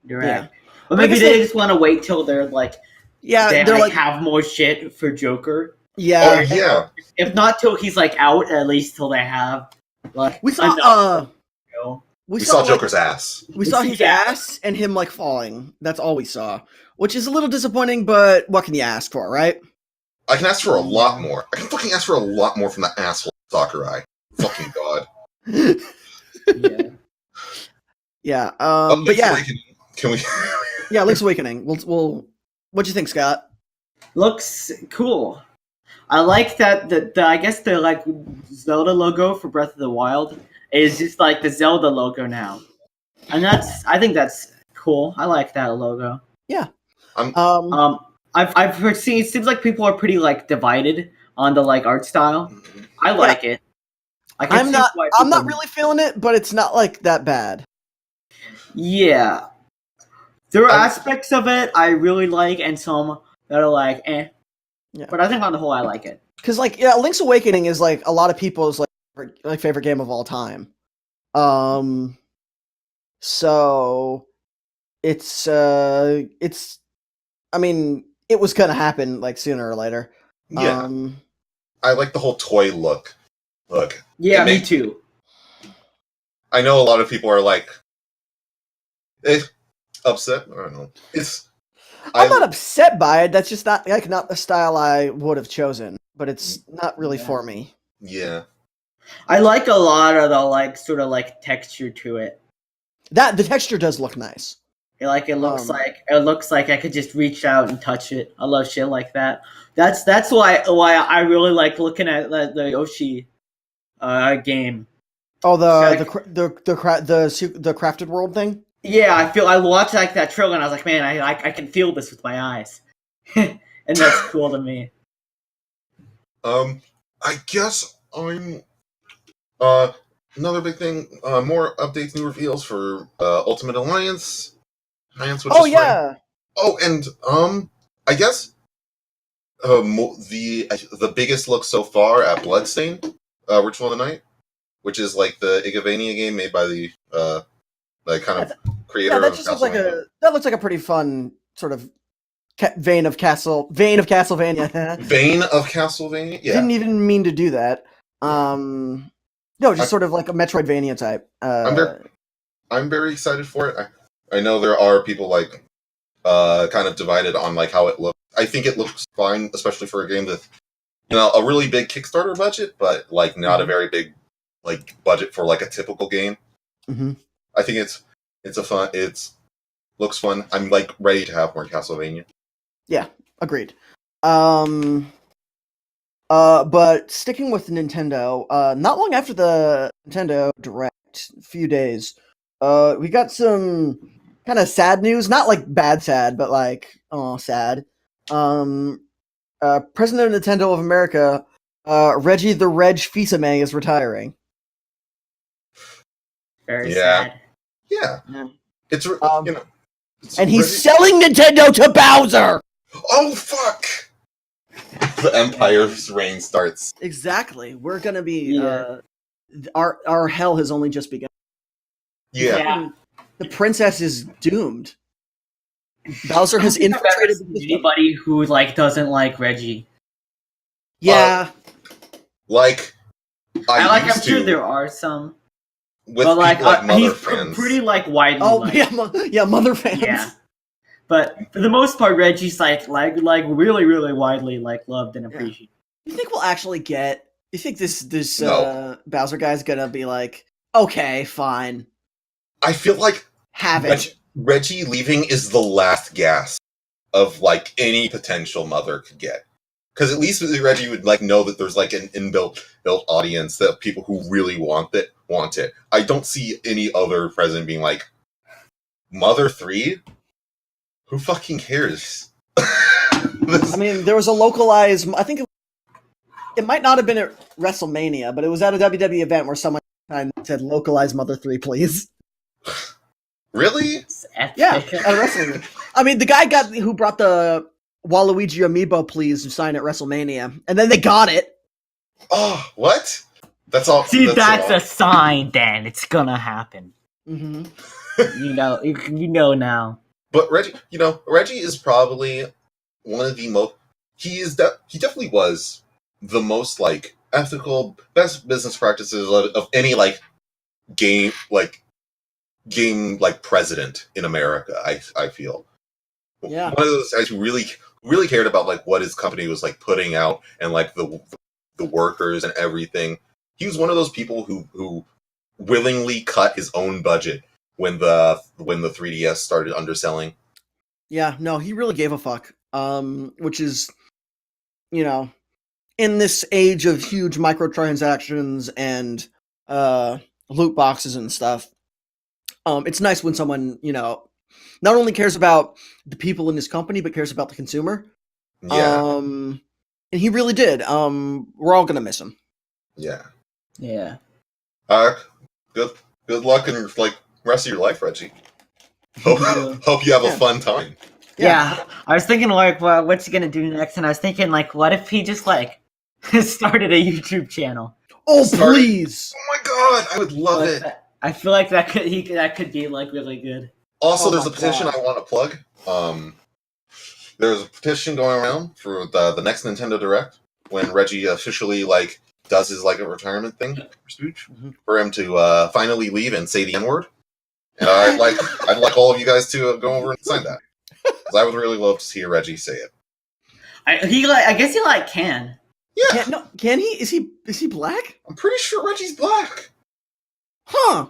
[SPEAKER 3] direct.
[SPEAKER 1] Yeah.
[SPEAKER 3] But maybe they just want to wait till they're like they're like have more shit for Joker.
[SPEAKER 1] Yeah.
[SPEAKER 2] Oh, yeah.
[SPEAKER 3] If not till he's like out, at least till they have like
[SPEAKER 1] we saw
[SPEAKER 2] Joker's ass.
[SPEAKER 1] We saw his ass and him like falling. That's all we saw, which is a little disappointing. But what can you ask for, right?
[SPEAKER 2] I can ask for a lot more. I can fucking ask for a lot more from that asshole Sakurai. Fucking god.
[SPEAKER 1] Yeah. But yeah.
[SPEAKER 2] Can we?
[SPEAKER 1] Yeah, Link's Awakening. We'll. What'd you think, Scott?
[SPEAKER 3] Looks cool. I like that. I guess the like Zelda logo for Breath of the Wild is just like the Zelda logo now, and I think that's cool. I like that logo.
[SPEAKER 1] Yeah.
[SPEAKER 3] I've heard it seems like people are pretty like divided on the like art style. I like it.
[SPEAKER 1] I'm not really feeling it, but it's not like that bad.
[SPEAKER 3] Yeah. There are aspects of it I really like and some that are like eh. Yeah. But I think on the whole I like it.
[SPEAKER 1] Cuz like Link's Awakening is like a lot of people's like favorite game of all time. So it's I mean, it was going to happen like sooner or later.
[SPEAKER 2] Yeah. I like the whole toy look.
[SPEAKER 3] Yeah, me too.
[SPEAKER 2] I know a lot of people are like upset. I don't know.
[SPEAKER 1] I'm not upset by it. That's just not the style I would have chosen. But it's not really for me.
[SPEAKER 2] Yeah.
[SPEAKER 3] I like a lot of the like sort of like texture to it.
[SPEAKER 1] The texture does look nice.
[SPEAKER 3] Like it looks like I could just reach out and touch it. I love shit like that. That's why I really like looking at the Yoshi game.
[SPEAKER 1] Oh, the crafted world thing.
[SPEAKER 3] Yeah, I watched like that trailer and I was like, man, I can feel this with my eyes, and that's cool to me.
[SPEAKER 2] I guess I'm another big thing. More updates, new reveals for Ultimate Alliance. Which is
[SPEAKER 1] yeah.
[SPEAKER 2] Oh, and I guess the biggest look so far at Bloodstained, Ritual of the Night, which is like the Igavania game made by the kind of creator.
[SPEAKER 1] Yeah, that just looks like a pretty fun sort of vein of Castlevania.
[SPEAKER 2] Vein of Castlevania. Yeah.
[SPEAKER 1] Didn't even mean to do that. No, just sort of like a Metroidvania type.
[SPEAKER 2] I'm very excited for it. I know there are people like kind of divided on like how it looks. I think it looks fine, especially for a game with a really big Kickstarter budget, but like not a very big like budget for like a typical game.
[SPEAKER 1] Mm-hmm.
[SPEAKER 2] I think it looks fun. I'm like ready to have more Castlevania.
[SPEAKER 1] Yeah, agreed. But sticking with Nintendo, not long after the Nintendo Direct, a few days, we got some kind of sad news. Not like bad sad, but like sad. President of Nintendo of America, Reggie the Reg Fils-Amie is retiring.
[SPEAKER 3] Very sad.
[SPEAKER 2] Yeah. It's
[SPEAKER 1] and he's selling Nintendo to Bowser.
[SPEAKER 2] Oh fuck! The Empire's reign starts.
[SPEAKER 1] Exactly. We're gonna be our hell has only just begun.
[SPEAKER 2] Yeah.
[SPEAKER 1] The princess is doomed. Bowser has infiltrated
[SPEAKER 3] anybody who like doesn't like Reggie.
[SPEAKER 1] Yeah.
[SPEAKER 3] I'm sure there are some.
[SPEAKER 2] With
[SPEAKER 3] but like,
[SPEAKER 2] Mother
[SPEAKER 3] he's
[SPEAKER 2] fans.
[SPEAKER 3] Pretty like widely.
[SPEAKER 1] Oh
[SPEAKER 3] liked.
[SPEAKER 1] yeah, Mother fans.
[SPEAKER 3] Yeah. But for the most part, Reggie's like really, really widely like loved and appreciated.
[SPEAKER 1] You think we'll actually get? You think this
[SPEAKER 2] No.
[SPEAKER 1] Bowser guy's gonna be like, okay, fine.
[SPEAKER 2] I feel like
[SPEAKER 1] have it.
[SPEAKER 2] Reggie leaving is the last gasp of like any potential mother could get. Because at least with Reggie would like know that there's like an built audience that people who really want it. I don't see any other president being like, Mother 3? Who fucking cares?
[SPEAKER 1] I mean, there was a localized. I think it might not have been at WrestleMania, but it was at a WWE event where someone said, "Localize Mother 3, please."
[SPEAKER 2] Really?
[SPEAKER 1] Yeah, at WrestleMania. I mean, the guy who brought the Waluigi amiibo, please, to sign at WrestleMania, and then they got it.
[SPEAKER 2] Oh, what? That's all.
[SPEAKER 3] See, that's a sign. Then it's gonna happen.
[SPEAKER 1] Mm-hmm.
[SPEAKER 3] you know now.
[SPEAKER 2] But Reggie is probably one of the most. He definitely was the most like ethical, best business practices of any like game president in America. I feel.
[SPEAKER 1] Yeah.
[SPEAKER 2] One of those guys who really cared about like what his company was like putting out and like the workers and everything. He was one of those people who willingly cut his own budget when the 3DS started underselling.
[SPEAKER 1] Yeah, no, he really gave a fuck. Which is, in this age of huge microtransactions and loot boxes and stuff, it's nice when someone, not only cares about the people in his company, but cares about the consumer.
[SPEAKER 2] Yeah.
[SPEAKER 1] And he really did. We're all gonna miss him.
[SPEAKER 2] Yeah.
[SPEAKER 3] Yeah.
[SPEAKER 2] Good luck in like rest of your life, Reggie. Hope you have a fun time.
[SPEAKER 3] Yeah. I was thinking like, well, what's he gonna do next? And I was thinking like, what if he just like started a YouTube channel?
[SPEAKER 1] Oh please!
[SPEAKER 2] Oh my god, I would love it.
[SPEAKER 3] I feel like that could be like really good.
[SPEAKER 2] Also, there's a petition I want to plug. There's a petition going around for the next Nintendo Direct when Reggie officially like does his like a retirement thing for him to finally leave and say the N-word. And I'd like all of you guys to go over and sign that. Because I would really love to hear Reggie say it.
[SPEAKER 3] I guess he can.
[SPEAKER 2] Yeah.
[SPEAKER 1] Can he? Is he black?
[SPEAKER 2] I'm pretty sure Reggie's black.
[SPEAKER 1] Huh.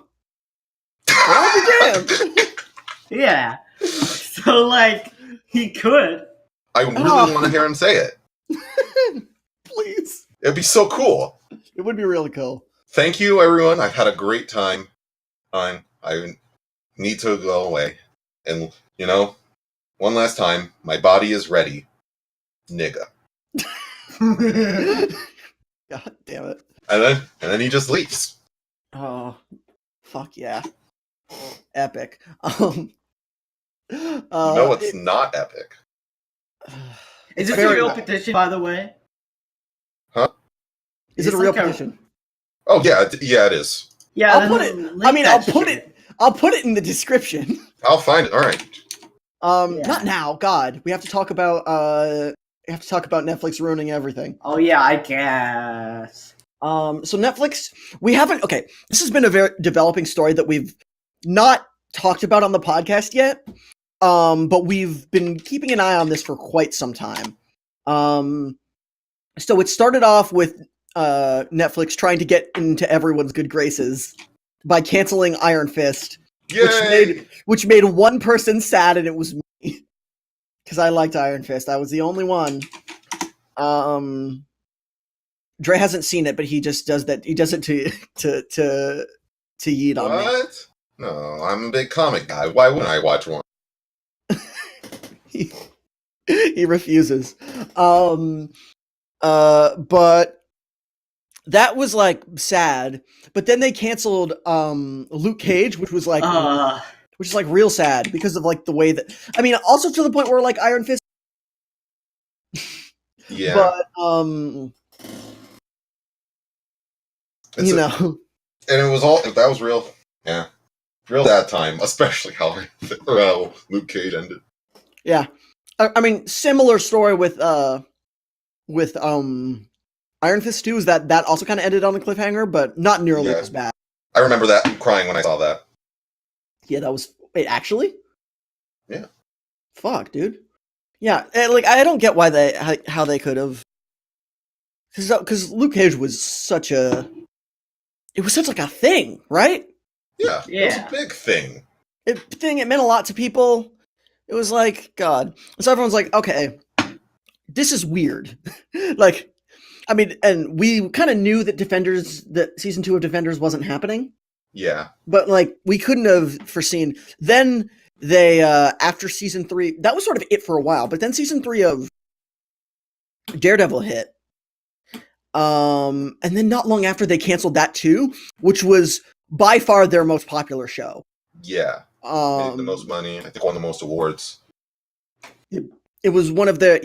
[SPEAKER 1] Well, I'll be damned.
[SPEAKER 3] Yeah. So, like, he could.
[SPEAKER 2] I really want to hear him say it.
[SPEAKER 1] Please.
[SPEAKER 2] It'd be so cool.
[SPEAKER 1] It would be really cool.
[SPEAKER 2] Thank you, everyone. I've had a great time. I need to go away. And, one last time, my body is ready. Nigga.
[SPEAKER 1] God damn it.
[SPEAKER 2] And then he just leaves.
[SPEAKER 1] Oh, fuck yeah. Epic.
[SPEAKER 2] No, it's not epic.
[SPEAKER 3] Is this a
[SPEAKER 1] very
[SPEAKER 3] real
[SPEAKER 1] bad.
[SPEAKER 3] petition, by the way?
[SPEAKER 2] Huh?
[SPEAKER 1] Is it a real petition?
[SPEAKER 2] Oh, yeah, it is.
[SPEAKER 3] Yeah,
[SPEAKER 1] I'll put it. I mean, I'll put it in the description.
[SPEAKER 2] I'll find it. All right.
[SPEAKER 3] Yeah.
[SPEAKER 1] Not now. God, we have to talk about Netflix ruining everything.
[SPEAKER 3] Oh yeah, I guess.
[SPEAKER 1] So Netflix, we haven't. Okay, this has been a very developing story that we've not talked about on the podcast yet. But we've been keeping an eye on this for quite some time. So it started off with Netflix trying to get into everyone's good graces by canceling Iron Fist, which made one person sad, and it was me, because I liked Iron Fist. I was the only one. Dre hasn't seen it, but he just does that. He does it to yeet on me.
[SPEAKER 2] What? No, I'm a big comic guy. Why wouldn't I watch one?
[SPEAKER 1] He refuses. But that was like sad. But then they canceled Luke Cage, which is like real sad because of like the way that, I mean, also to the point where like Iron Fist.
[SPEAKER 2] Yeah.
[SPEAKER 1] But and
[SPEAKER 2] it was all that was real. Yeah. Real sad time, especially how Luke Cage ended.
[SPEAKER 1] Yeah. I mean, similar story with Iron Fist 2 is that also kind of ended on a cliffhanger, but not nearly as bad.
[SPEAKER 2] I remember that crying when I saw that.
[SPEAKER 1] Yeah, that was... Wait, actually?
[SPEAKER 2] Yeah.
[SPEAKER 1] Fuck, dude. Yeah, like, I don't get how they could have... Because Luke Cage was such a... It was such like a thing, right?
[SPEAKER 2] Yeah. It was a big thing.
[SPEAKER 1] It meant a lot to people. It was like, God. So everyone's like, okay, this is weird. Like, I mean, and we kind of knew that season 2 of Defenders wasn't happening.
[SPEAKER 2] Yeah.
[SPEAKER 1] But, like, we couldn't have foreseen. Then they, after season 3, that was sort of it for a while, but then season 3 of Daredevil hit. And then not long after, they canceled that too, which was by far their most popular show.
[SPEAKER 2] Yeah. Made the most money. I think won the most awards.
[SPEAKER 1] It was one of the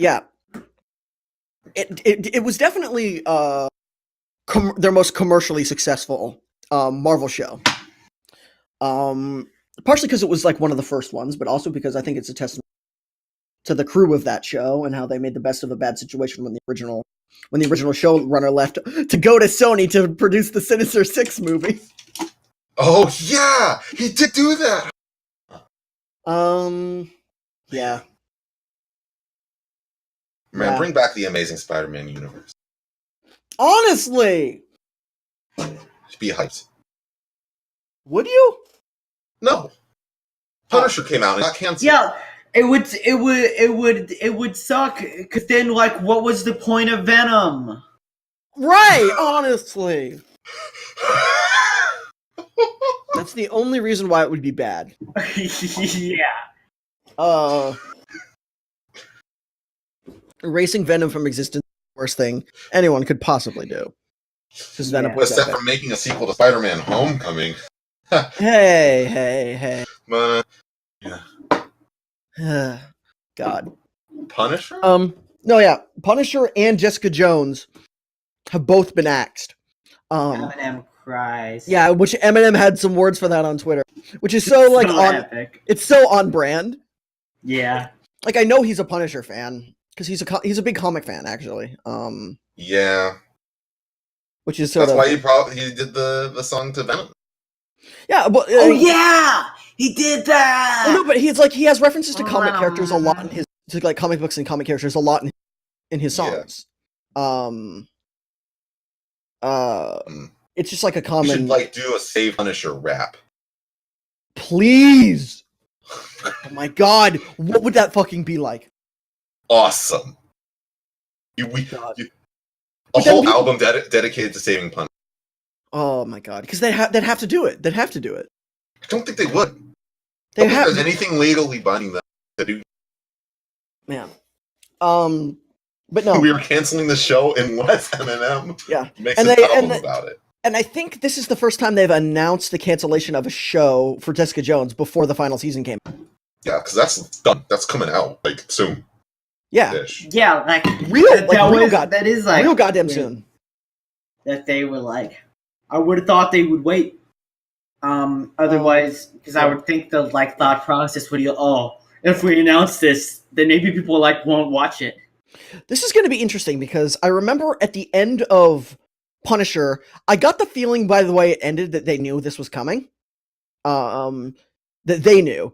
[SPEAKER 1] It was definitely their most commercially successful Marvel show. Partially because it was like one of the first ones, but also because I think it's a testament to the crew of that show and how they made the best of a bad situation when the original showrunner left to go to Sony to produce the Sinister Six movie.
[SPEAKER 2] Oh yeah, he did do that.
[SPEAKER 1] Yeah.
[SPEAKER 2] Man, bring back the Amazing Spider-Man universe.
[SPEAKER 1] Honestly,
[SPEAKER 2] Be hyped.
[SPEAKER 1] Would you?
[SPEAKER 2] No. Punisher came out and got canceled.
[SPEAKER 3] Yeah, it would suck because then, like, what was the point of Venom?
[SPEAKER 1] Right. Honestly, that's the only reason why it would be bad.
[SPEAKER 3] Yeah.
[SPEAKER 1] Erasing Venom from existence is the worst thing anyone could possibly do. Because Venom was
[SPEAKER 2] except for making a sequel to Spider-Man: Homecoming.
[SPEAKER 1] Hey.
[SPEAKER 2] But,
[SPEAKER 1] God.
[SPEAKER 2] Punisher?
[SPEAKER 1] No, yeah. Punisher and Jessica Jones have both been axed.
[SPEAKER 3] Eminem cries.
[SPEAKER 1] Yeah, which Eminem had some words for that on Twitter, which is so like
[SPEAKER 3] epic.
[SPEAKER 1] It's so on brand.
[SPEAKER 3] Yeah.
[SPEAKER 1] Like I know he's a Punisher fan because he's a big comic fan actually.
[SPEAKER 2] Yeah.
[SPEAKER 1] Which is sort
[SPEAKER 2] That's
[SPEAKER 1] of
[SPEAKER 2] why he did the song to Venom.
[SPEAKER 1] Yeah, but
[SPEAKER 3] yeah, he did that.
[SPEAKER 1] Oh, no, but he has references to comic characters a lot in his like comic books and comic characters a lot in his songs. It's just like a common.
[SPEAKER 2] You should like do a Save Punisher rap.
[SPEAKER 1] Please. Oh my god, what would that fucking be like?
[SPEAKER 2] Awesome.
[SPEAKER 1] God.
[SPEAKER 2] A whole album dedicated to saving Punisher.
[SPEAKER 1] Oh my god, because they'd have to do it. They'd have to do it.
[SPEAKER 2] I don't think they would.
[SPEAKER 1] They
[SPEAKER 2] I don't think
[SPEAKER 1] have
[SPEAKER 2] there's anything legally binding them to do.
[SPEAKER 1] Man. But no.
[SPEAKER 2] We were canceling the show unless Eminem makes an album about it.
[SPEAKER 1] And I think this is the first time they've announced the cancellation of a show for Jessica Jones before the final season came out.
[SPEAKER 2] Yeah, because that's done. That's coming out like soon.
[SPEAKER 1] Yeah.
[SPEAKER 2] Ish.
[SPEAKER 3] Yeah, like
[SPEAKER 1] that is like real goddamn soon.
[SPEAKER 3] That they were like, I would have thought they would wait. Otherwise, because I would think the thought process would be, if we announce this, then maybe people won't watch it.
[SPEAKER 1] This is going to be interesting because I remember at the end of Punisher, I got the feeling by the way it ended that they knew this was coming. That they knew.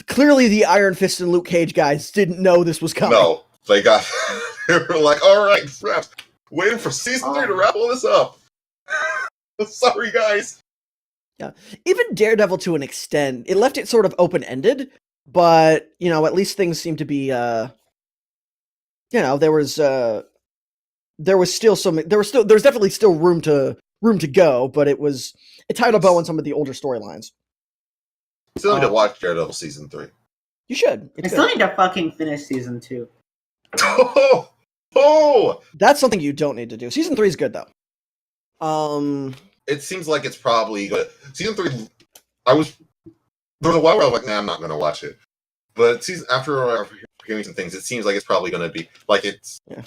[SPEAKER 1] Clearly, the Iron Fist and Luke Cage guys didn't know this was coming.
[SPEAKER 2] No, they were like, all right, crap, waiting for season 3 to wrap all this up. Sorry, guys.
[SPEAKER 1] Yeah, even Daredevil to an extent, it left it sort of open-ended, but at least things seem to be, there was definitely still room to go, but it tied a bow on some of the older storylines.
[SPEAKER 2] Still need to watch Daredevil season 3.
[SPEAKER 1] You should.
[SPEAKER 3] I still need to fucking finish season 2.
[SPEAKER 2] Oh!
[SPEAKER 1] That's something you don't need to do. Season 3 is good though.
[SPEAKER 2] It seems like it's probably good. Season 3, there was a while where I was like, nah, I'm not going to watch it. But after hearing some things, it seems like it's probably going to be it's the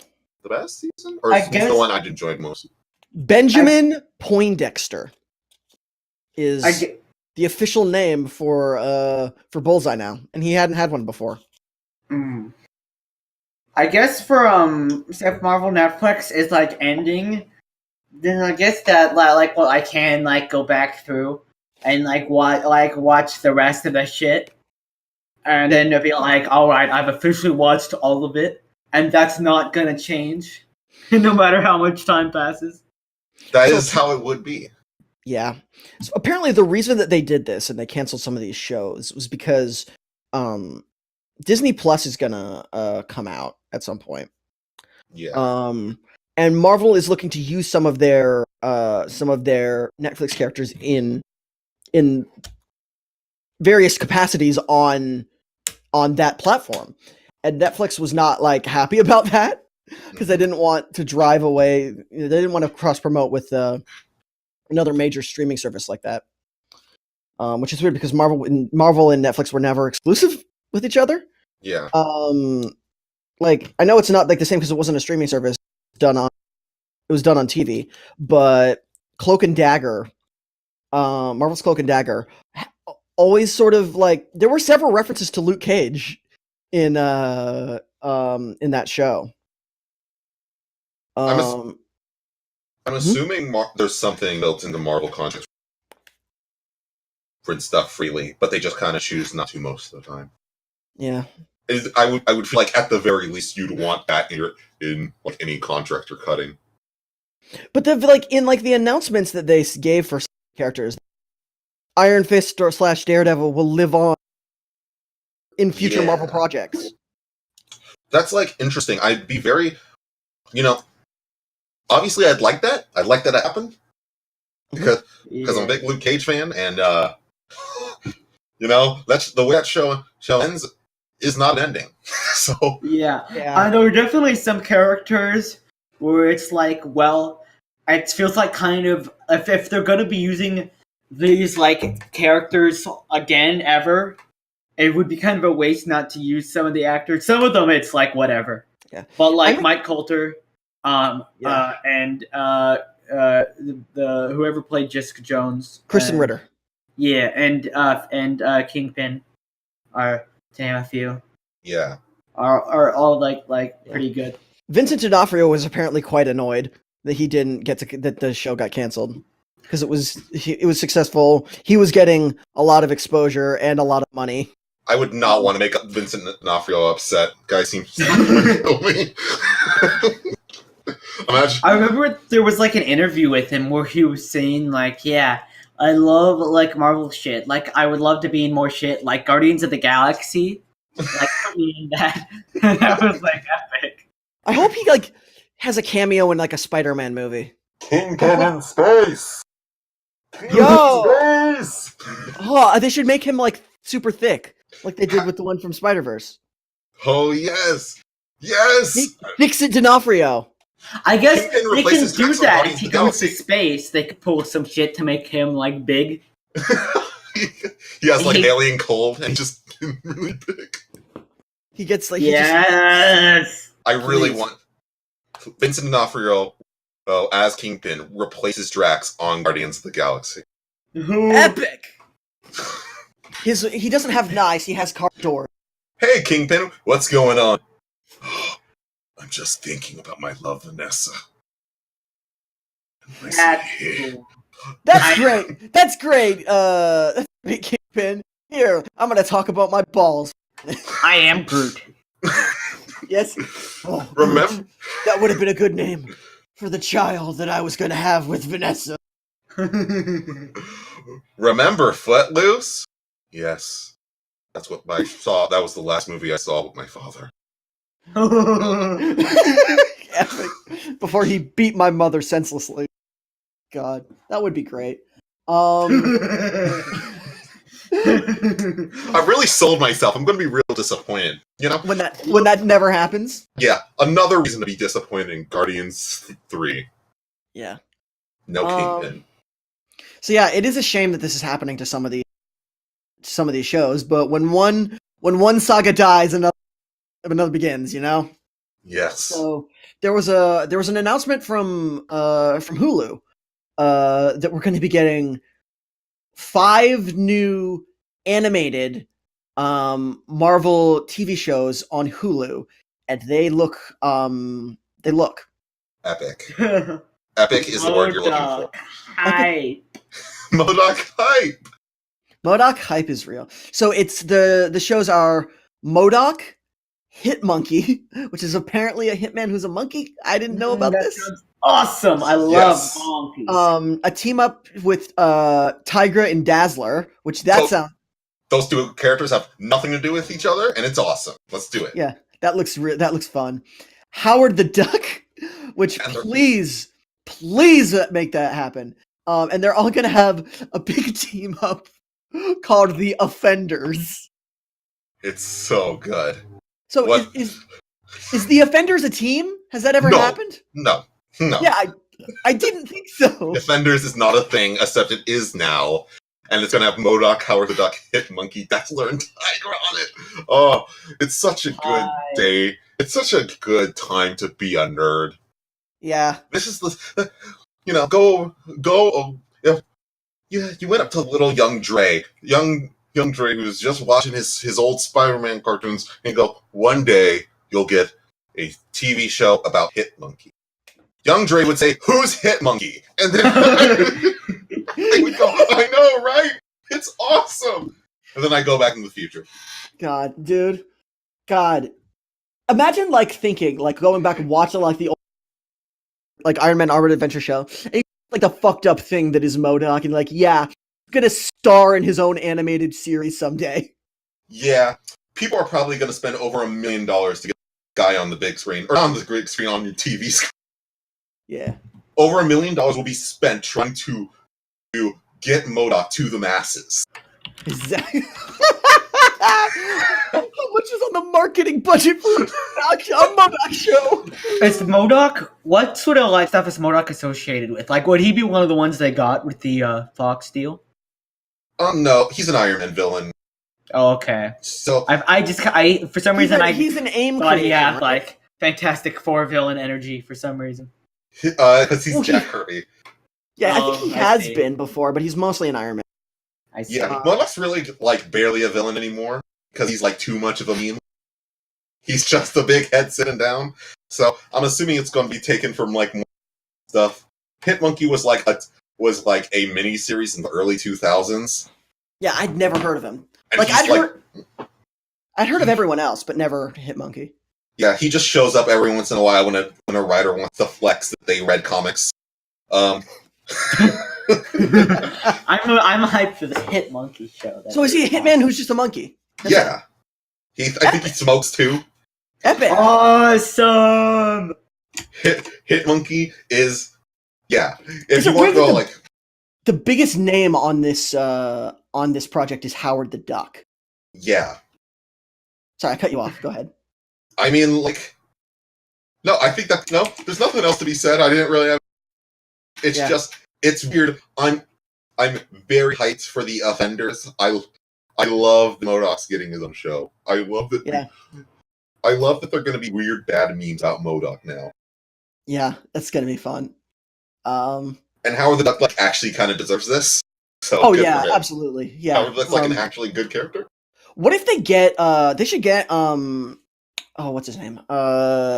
[SPEAKER 2] best season, or it's the one I enjoyed most.
[SPEAKER 1] Benjamin Poindexter is the official name for Bullseye now, and he hadn't had one before.
[SPEAKER 3] I guess for if Marvel Netflix is ending, then I guess that I can go back through and watch the rest of the shit, and then it'll be all right, I've officially watched all of it, and that's not gonna change, no matter how much time passes.
[SPEAKER 2] That is how it would be.
[SPEAKER 1] Yeah. So apparently the reason that they did this and they canceled some of these shows was because Disney Plus is gonna come out at some point.
[SPEAKER 2] Yeah.
[SPEAKER 1] And Marvel is looking to use some of their Netflix characters in various capacities on that platform. And Netflix was not happy about that because they didn't want to drive away. They didn't want to cross promote with another major streaming service like that. Which is weird because Marvel and Netflix were never exclusive with each other.
[SPEAKER 2] Yeah.
[SPEAKER 1] I know it's not the same because it wasn't a streaming service. It was done on TV, but Cloak and Dagger, Marvel's Cloak and Dagger, always sort of there were several references to Luke Cage in that show.
[SPEAKER 2] I'm assuming there's something built into Marvel contracts for stuff freely, but they just kind of choose not to most of the time.
[SPEAKER 1] Yeah.
[SPEAKER 2] I would feel at the very least you'd want that in any contract you're cutting.
[SPEAKER 1] But in the announcements that they gave for characters, Iron Fist / Daredevil will live on in future Marvel projects.
[SPEAKER 2] That's interesting. I'd be very, obviously I'd like that. I'd like that to happen because I'm a big Luke Cage fan, and that's the way that show ends. Is not ending. So
[SPEAKER 3] yeah. There are definitely some characters where it's it feels kind of if they're gonna be using these characters again ever, it would be kind of a waste not to use some of the actors. Some of them it's whatever. Yeah. But Mike Coulter, and the whoever played Jessica Jones,
[SPEAKER 1] Kristen Ritter.
[SPEAKER 3] Yeah, and Kingpin are. To name a few, are all pretty good.
[SPEAKER 1] Vincent D'Onofrio was apparently quite annoyed that he didn't that the show got canceled because it was successful. He was getting a lot of exposure and a lot of money.
[SPEAKER 2] I would not want to make Vincent D'Onofrio upset. Guy seems to kill me.
[SPEAKER 3] I remember there was an interview with him where he was saying I love like Marvel shit. Like I would love to be in more shit like Guardians of the Galaxy. Like in that. That was like epic.
[SPEAKER 1] I hope he like has a cameo in like a Spider-Man movie.
[SPEAKER 2] Kingpin in space.
[SPEAKER 1] Yo!
[SPEAKER 2] In space.
[SPEAKER 1] Oh, they should make him like super thick, like they did with the one from Spider-Verse.
[SPEAKER 2] Oh yes, yes.
[SPEAKER 1] Vincent D'Onofrio.
[SPEAKER 3] I guess
[SPEAKER 2] Kingpin
[SPEAKER 3] they can
[SPEAKER 2] replaces
[SPEAKER 3] do
[SPEAKER 2] Drax from
[SPEAKER 3] that
[SPEAKER 2] Guardians
[SPEAKER 3] if he
[SPEAKER 2] of the
[SPEAKER 3] goes to
[SPEAKER 2] Galaxy.
[SPEAKER 3] space. They could pull some shit to make him like big.
[SPEAKER 2] He has like alien cold and just really big.
[SPEAKER 1] He gets like
[SPEAKER 3] Yes.
[SPEAKER 2] I really
[SPEAKER 1] Please.
[SPEAKER 2] want Vincent D'Onofrio as Kingpin replaces Drax on Guardians of the Galaxy.
[SPEAKER 1] epic. He doesn't have knives. He has car doors.
[SPEAKER 2] Hey Kingpin, what's going on? I'm just thinking about my love, Vanessa. And I say,
[SPEAKER 3] That's
[SPEAKER 2] "Hey."
[SPEAKER 3] cool.
[SPEAKER 1] That's great. That's great. That's great, Kingpin. Here, I'm gonna talk about my balls.
[SPEAKER 3] I am Groot.
[SPEAKER 1] Yes. Oh,
[SPEAKER 2] Remember?
[SPEAKER 1] that would have been a good name for the child that I was gonna have with Vanessa.
[SPEAKER 2] Remember Footloose? Yes. That's what I saw. That was the last movie I saw with my father.
[SPEAKER 1] Epic. Before he beat my mother senselessly. God, that would be great.
[SPEAKER 2] I really sold myself. I'm going to be real disappointed. You know?
[SPEAKER 1] When that never happens.
[SPEAKER 2] Yeah, another reason to be disappointed in Guardians 3.
[SPEAKER 1] Yeah.
[SPEAKER 2] No Kingpin.
[SPEAKER 1] So yeah, it is a shame that this is happening to some of these shows, but when one saga dies, another begins, you know?
[SPEAKER 2] Yes.
[SPEAKER 1] So there was an announcement from Hulu that we're going to be getting 5 new animated Marvel TV shows on Hulu, and they look
[SPEAKER 2] Epic. Epic is the word you're looking for.
[SPEAKER 3] Hi.
[SPEAKER 2] MODOK hype!
[SPEAKER 1] MODOK hype is real. So it's the shows are MODOK, Hitmonkey, which is apparently a hitman who's a monkey. I didn't know about
[SPEAKER 3] That
[SPEAKER 1] this.
[SPEAKER 3] sounds awesome. I love
[SPEAKER 2] Yes.
[SPEAKER 3] monkeys.
[SPEAKER 1] A team up with Tigra and Dazzler, which sounds
[SPEAKER 2] Those two characters have nothing to do with each other, and it's awesome. Let's do it.
[SPEAKER 1] yeah, that looks fun. Howard the Duck, which
[SPEAKER 2] And they're-
[SPEAKER 1] please make that happen. And they're all gonna have a big team up called the Offenders.
[SPEAKER 2] It's so good.
[SPEAKER 1] So
[SPEAKER 2] What?
[SPEAKER 1] is the Offenders a team? Has that ever
[SPEAKER 2] No.
[SPEAKER 1] happened?
[SPEAKER 2] No.
[SPEAKER 1] Yeah, I didn't think so.
[SPEAKER 2] Defenders is not a thing, except it is now. And it's going to have MODOK, Howard the Duck, Hitmonkey, Dazzler, and Tiger on it. Oh, it's such a good
[SPEAKER 3] Hi.
[SPEAKER 2] day. It's such a good time to be a nerd.
[SPEAKER 1] Yeah.
[SPEAKER 2] This is the go. Yeah, you went up to little young Jré. Young Jré who was just watching his old Spider-Man cartoons, and go, one day you'll get a TV show about Hitmonkey. Young Jré would say, "Who's Hitmonkey?" And then I would go, "I know, right? It's awesome." And then I go back in the future.
[SPEAKER 1] God, dude. God. Imagine like thinking, like going back and watching like the old like Iron Man Armored Adventure show. And you, like the fucked up thing that is MODOK, and like, yeah, gonna star in his own animated series someday.
[SPEAKER 2] Yeah, people are probably going to spend over $1 million to get a guy on the big screen, or on the big screen on your TV screen.
[SPEAKER 1] Yeah.
[SPEAKER 2] Over $1 million will be spent trying to get MODOK to the masses.
[SPEAKER 1] Exactly. How much is on the marketing budget for a MODOK show?
[SPEAKER 3] Is MODOK? What sort of like stuff is MODOK associated with? Like, would he be one of the ones they got with the Fox deal?
[SPEAKER 2] No, he's an Iron Man villain.
[SPEAKER 3] Oh, okay.
[SPEAKER 2] So
[SPEAKER 3] I for some reason
[SPEAKER 1] He's an AIM
[SPEAKER 3] thought he
[SPEAKER 1] creator,
[SPEAKER 3] had
[SPEAKER 1] right?
[SPEAKER 3] like Fantastic Four villain energy for some reason.
[SPEAKER 2] because he's
[SPEAKER 1] Well,
[SPEAKER 2] Jack Kirby.
[SPEAKER 1] Yeah, I think he
[SPEAKER 3] I
[SPEAKER 1] has
[SPEAKER 3] see.
[SPEAKER 1] been before, but he's mostly an Iron Man.
[SPEAKER 3] I see.
[SPEAKER 2] Yeah, MODOK's really like barely a villain anymore because he's like too much of a meme. He's just a big head sitting down. So I'm assuming it's going to be taken from like more stuff. Hitmonkey was like a mini series in the early 2000s.
[SPEAKER 1] Yeah, I'd never heard of him.
[SPEAKER 2] And
[SPEAKER 1] Like
[SPEAKER 2] he's
[SPEAKER 1] I'd heard of everyone else, but never Hitmonkey.
[SPEAKER 2] Yeah, he just shows up every once in a while when a writer wants to flex that they read comics.
[SPEAKER 3] I'm hyped for the Hit Monkey show.
[SPEAKER 1] So is he a hitman who's just a monkey?
[SPEAKER 2] Yeah. I think he smokes too.
[SPEAKER 1] Epic.
[SPEAKER 3] Awesome.
[SPEAKER 2] Hit Monkey is If
[SPEAKER 1] Is
[SPEAKER 2] you
[SPEAKER 1] it
[SPEAKER 2] want to
[SPEAKER 1] weird
[SPEAKER 2] go
[SPEAKER 1] that the biggest name on this project is Howard the Duck?
[SPEAKER 2] yeah.
[SPEAKER 1] Sorry, I cut you off. Go ahead.
[SPEAKER 2] I mean, like, no, I think that there's nothing else to be said. I didn't really have. It's just it's weird. I'm very hyped for the offenders. I love the MODOK's getting his own show. I love that.
[SPEAKER 1] Yeah.
[SPEAKER 2] I love that they're going to be weird bad memes about MODOK now.
[SPEAKER 1] Yeah, that's gonna be fun.
[SPEAKER 2] And Howard the Duck like actually kind of deserves this. So
[SPEAKER 1] Oh
[SPEAKER 2] good
[SPEAKER 1] yeah,
[SPEAKER 2] for him.
[SPEAKER 1] absolutely. Yeah.
[SPEAKER 2] Howard looks like an actually good character.
[SPEAKER 1] What if they get they should get what's his name?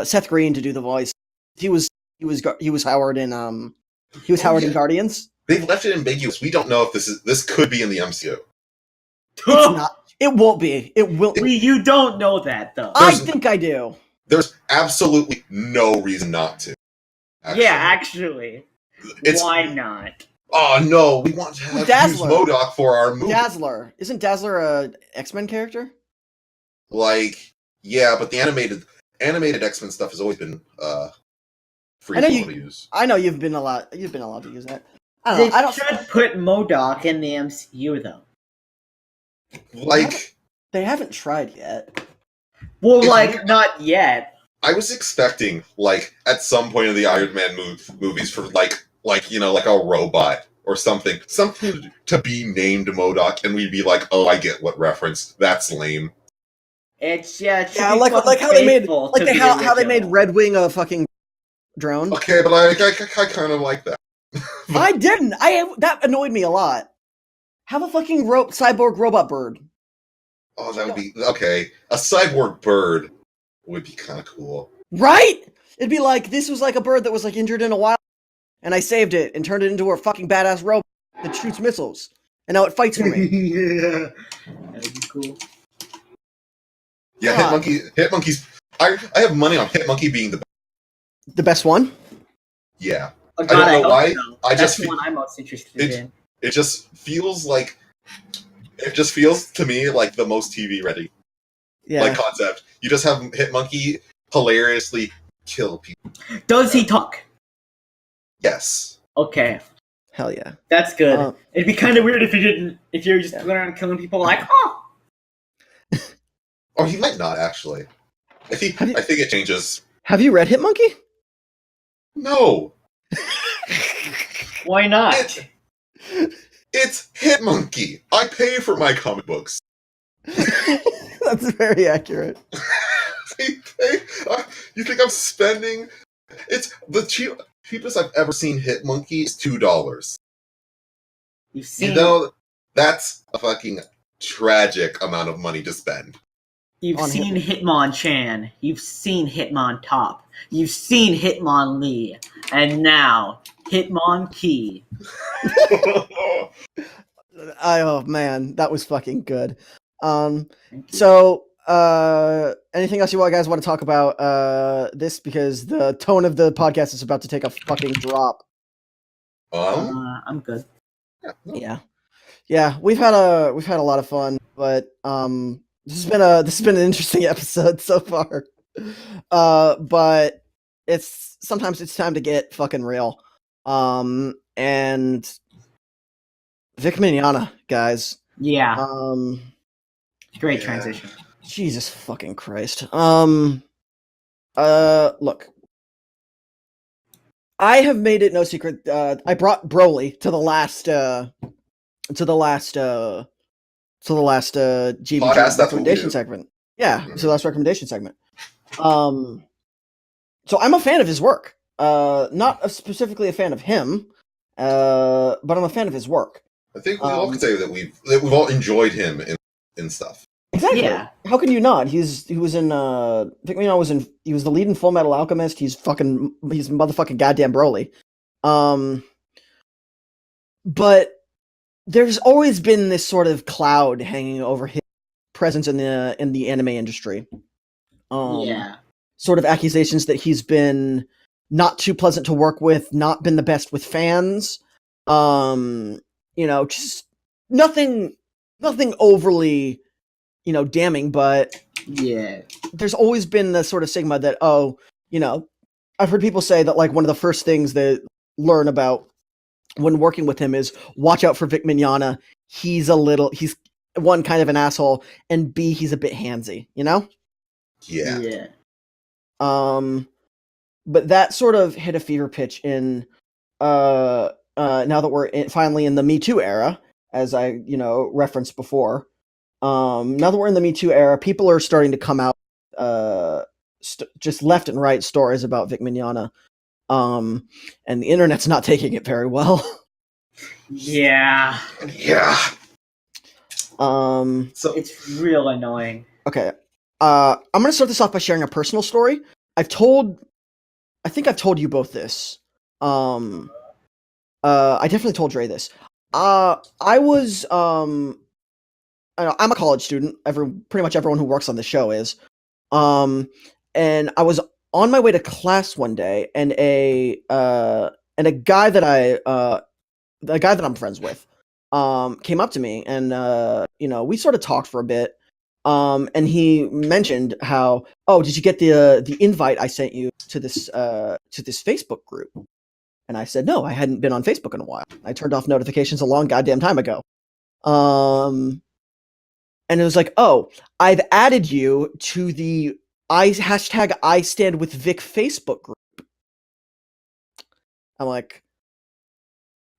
[SPEAKER 1] Seth Green to do the voice. He was Howard in Howard in Guardians.
[SPEAKER 2] They've left it ambiguous. We don't know if this could be in the MCU.
[SPEAKER 1] It's not. It won't be. It will.
[SPEAKER 3] You don't know that though.
[SPEAKER 1] I think I do.
[SPEAKER 2] There's absolutely no reason not to.
[SPEAKER 3] Yeah, actually. Why not?
[SPEAKER 2] Oh no, we want to have use MODOK for our movie.
[SPEAKER 1] Dazzler. Isn't Dazzler a X-Men character?
[SPEAKER 2] Like, yeah, but the animated X-Men stuff has always been free to use.
[SPEAKER 1] I know you've been allowed to use that.
[SPEAKER 3] They should put MODOK in the MCU though.
[SPEAKER 2] Like
[SPEAKER 1] they haven't tried yet.
[SPEAKER 3] Well, like not yet.
[SPEAKER 2] I was expecting like at some point in the Iron Man movies for like a robot or something to be named MODOK, and we'd be like, oh, I get what reference. That's lame.
[SPEAKER 3] It's
[SPEAKER 1] like how they made how they made Red Wing a fucking drone.
[SPEAKER 2] Okay, but I kind of like that.
[SPEAKER 1] I didn't. That annoyed me a lot. Have a fucking cyborg robot bird.
[SPEAKER 2] Oh, that would be okay. A cyborg bird would be kind of cool,
[SPEAKER 1] right? It'd be like this was like a bird that was like injured in a wild, and I saved it and turned it into a fucking badass robot that shoots missiles, and now it fights for me.
[SPEAKER 3] Yeah, that'd be cool.
[SPEAKER 2] Yeah, Hit Monkey's. I have money on Hit Monkey being
[SPEAKER 1] the best one.
[SPEAKER 2] Yeah.
[SPEAKER 3] Oh, God,
[SPEAKER 2] I don't know why.
[SPEAKER 3] So.
[SPEAKER 2] That's
[SPEAKER 3] the one I'm most interested in.
[SPEAKER 2] It just feels to me like the most TV ready.
[SPEAKER 1] Yeah.
[SPEAKER 2] Like concept. You just have Hit Monkey hilariously kill people.
[SPEAKER 3] Does he talk?
[SPEAKER 2] Yes.
[SPEAKER 3] Okay.
[SPEAKER 1] Hell yeah.
[SPEAKER 3] That's good. It'd be kind of weird if you didn't. If you're just going around killing people like, oh.
[SPEAKER 2] Or he might not actually. I think it changes.
[SPEAKER 1] Have you read Hit Monkey?
[SPEAKER 2] No.
[SPEAKER 3] Why not?
[SPEAKER 2] It's Hit Monkey. I pay for my comic books.
[SPEAKER 1] That's very accurate.
[SPEAKER 2] You think I'm spending? It's the cheapest I've ever seen Hit Monkey is $2.
[SPEAKER 3] You've seen?
[SPEAKER 2] You know, that's a fucking tragic amount of money to spend.
[SPEAKER 3] You've seen Hitmonchan. You've seen Hitmontop. You've seen Hitmonlee. And now, Hitmonkey.
[SPEAKER 1] Oh man, that was fucking good. So anything else you guys want to talk about this, because the tone of the podcast is about to take a fucking drop.
[SPEAKER 3] I'm good.
[SPEAKER 1] Yeah. We've had a lot of fun, but this has been an interesting episode so far. But sometimes it's time to get fucking real. And Vic Mignogna, guys.
[SPEAKER 3] Yeah. Great transition.
[SPEAKER 1] Jesus fucking Christ. Look. I have made it no secret. I brought Broly to the last GBG recommendation segment. Yeah, to the last recommendation segment. So I'm a fan of his work. Not specifically a fan of him, but I'm a fan of his work.
[SPEAKER 2] I think we all can say that we've all enjoyed him in stuff.
[SPEAKER 1] Exactly. Yeah. How can you not? He was in Vic Mignogna he was the lead in Full Metal Alchemist. He's motherfucking goddamn Broly. But there's always been this sort of cloud hanging over his presence in the anime industry. Sort of accusations that he's been not too pleasant to work with, not been the best with fans, Just nothing overly, damning, but
[SPEAKER 3] Yeah.
[SPEAKER 1] there's always been the sort of stigma that, I've heard people say that like one of the first things they learn about when working with him is watch out for Vic Mignogna. He's one, kind of an asshole, and B, he's a bit handsy,
[SPEAKER 2] Yeah.
[SPEAKER 3] Yeah.
[SPEAKER 1] But that sort of hit a fever pitch in now that we're finally in the Me Too era, as I referenced before. Now that we're in the Me Too era, people are starting to come out just left and right stories about Vic Mignogna, and the internet's not taking it very well.
[SPEAKER 3] Yeah.
[SPEAKER 2] Yeah.
[SPEAKER 3] So it's real annoying.
[SPEAKER 1] Okay. I'm gonna start this off by sharing a personal story. I think I've told you both this. I definitely told Jré this. I was I'm a college student. Pretty much everyone who works on the show is. And I was on my way to class one day, and a guy that I'm friends with, came up to me, and we sort of talked for a bit. And he mentioned how, oh, did you get the invite I sent you to this Facebook group? And I said, no, I hadn't been on Facebook in a while. I turned off notifications a long goddamn time ago. And it was like, oh, I've added you to the I stand with Vic Facebook group. I'm like,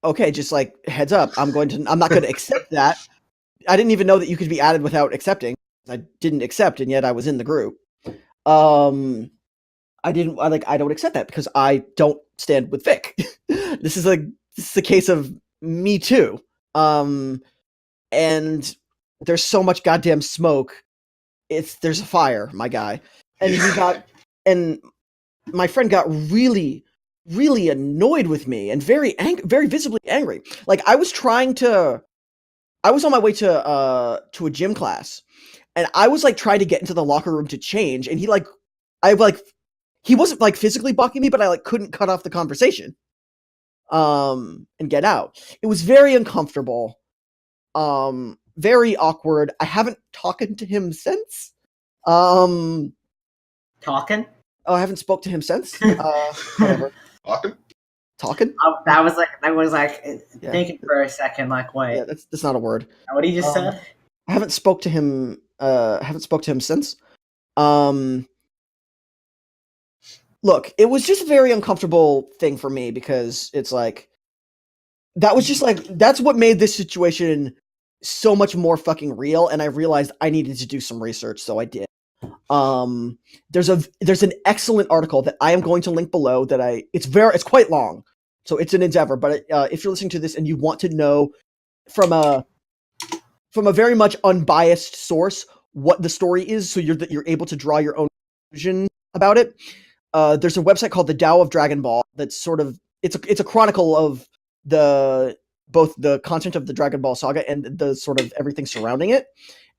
[SPEAKER 1] okay, just like heads up, I'm not going to accept that. I didn't even know that you could be added without accepting. I didn't accept, and yet I was in the group. I don't accept that because I don't stand with Vic. This is a case of Me Too. And there's so much goddamn smoke. There's a fire, my guy. And my friend got really, really annoyed with me and very visibly angry. Like I was on my way to a gym class, and I was like trying to get into the locker room to change, and he wasn't like physically blocking me, but I like couldn't cut off the conversation and get out. It was very uncomfortable, very awkward. I haven't talked to him since.
[SPEAKER 3] Talking?
[SPEAKER 1] Oh, I haven't spoke to him since. Whatever. Talking?
[SPEAKER 3] That was like
[SPEAKER 1] Yeah.
[SPEAKER 3] thinking for a second, like, wait.
[SPEAKER 1] Yeah, that's not a word.
[SPEAKER 3] What he just said?
[SPEAKER 1] I haven't spoke to him since. Look, it was just a very uncomfortable thing for me because it's like that's what made this situation so much more fucking real, and I realized I needed to do some research, so I did. There's an excellent article that I am going to link below it's quite long, so it's an endeavor, but if you're listening to this and you want to know from a very much unbiased source what the story is, so you're able to draw your own conclusion about it, there's a website called the Tao of Dragon Ball that's sort of it's a chronicle of both the content of the Dragon Ball saga and the sort of everything surrounding it.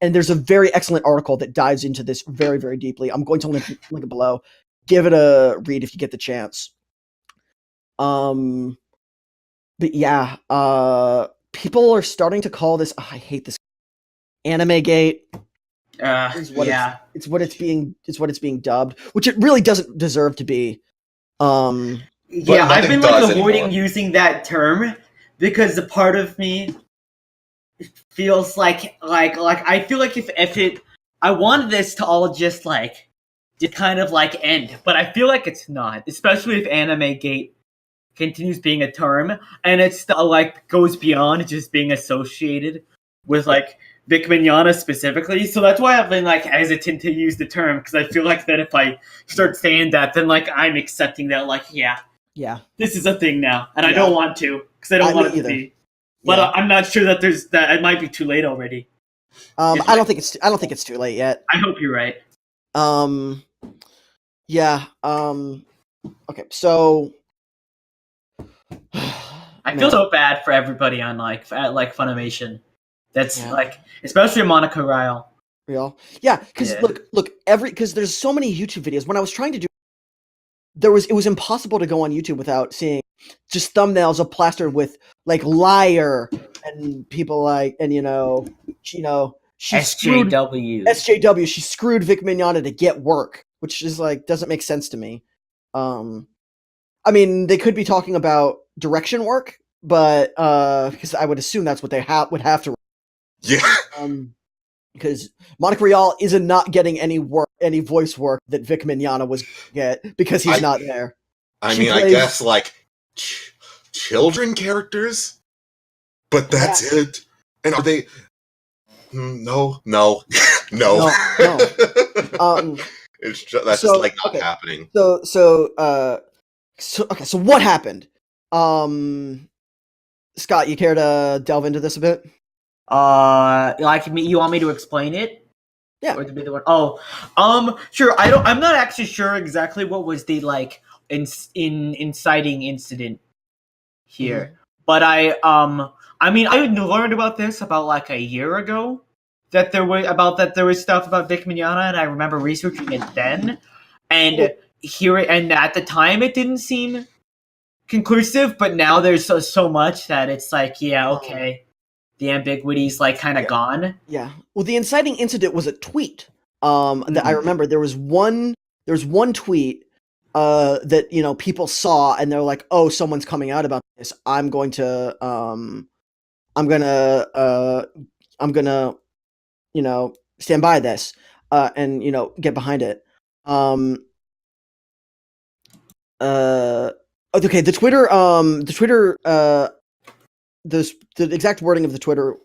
[SPEAKER 1] And there's a very excellent article that dives into this very, very deeply. I'm going to link it below. Give it a read if you get the chance. But yeah, people are starting to call this. Oh, I hate this. Anime Gate. It's what it's being dubbed, which it really doesn't deserve to be.
[SPEAKER 3] Yeah, I've been like avoiding using that term because the part of me feels like I feel like if I wanted this to all just kind of like end, but I feel like it's not, especially if Anime Gate continues being a term and it's like goes beyond just being associated with like Vic Mignogna specifically. So that's why I've been like hesitant to use the term, because I feel like that if I start saying that, then like I'm accepting that like yeah, this is a thing now, and I don't want to, because I don't want it to be. But I'm not sure that it might be too late already.
[SPEAKER 1] I don't think it's too late yet.
[SPEAKER 3] I hope you're right.
[SPEAKER 1] Yeah. Okay, so
[SPEAKER 3] I feel so bad for everybody on like Funimation. That's like, especially Monica Ryle.
[SPEAKER 1] Real. Yeah, because look, because there's so many YouTube videos. When I was trying to do it was impossible to go on YouTube without seeing just thumbnails of plastered with like liar and people like, and she screwed
[SPEAKER 3] SJW.
[SPEAKER 1] she screwed Vic Mignogna to get work, which is like doesn't make sense to me. I mean, they could be talking about direction work, but because I would assume that's what they would have to.
[SPEAKER 2] Yeah.
[SPEAKER 1] Because Monica Rial is not getting any voice work that Vic Mignogna was get because he's not there.
[SPEAKER 2] I guess like children characters, but that's it. And are they? No. It's just, that's just like not happening.
[SPEAKER 1] So what happened? Scott, you care to delve into this a bit?
[SPEAKER 3] Like you want me to explain it?
[SPEAKER 1] Yeah.
[SPEAKER 3] Or to be the one? Oh, sure. I'm not actually sure exactly what was the like inciting incident here, but I learned about this about like a year ago. That there was stuff about Vic Mignogna, and I remember researching it then, and at the time it didn't seem conclusive, but now there's so much that it's like, yeah, okay, the ambiguity's like kind of gone.
[SPEAKER 1] Yeah. Well, the inciting incident was a tweet. That I remember there was one tweet that people saw, and they're like, oh, someone's coming out about this. I'm gonna stand by this, and get behind it. Okay, the exact wording of the Twitter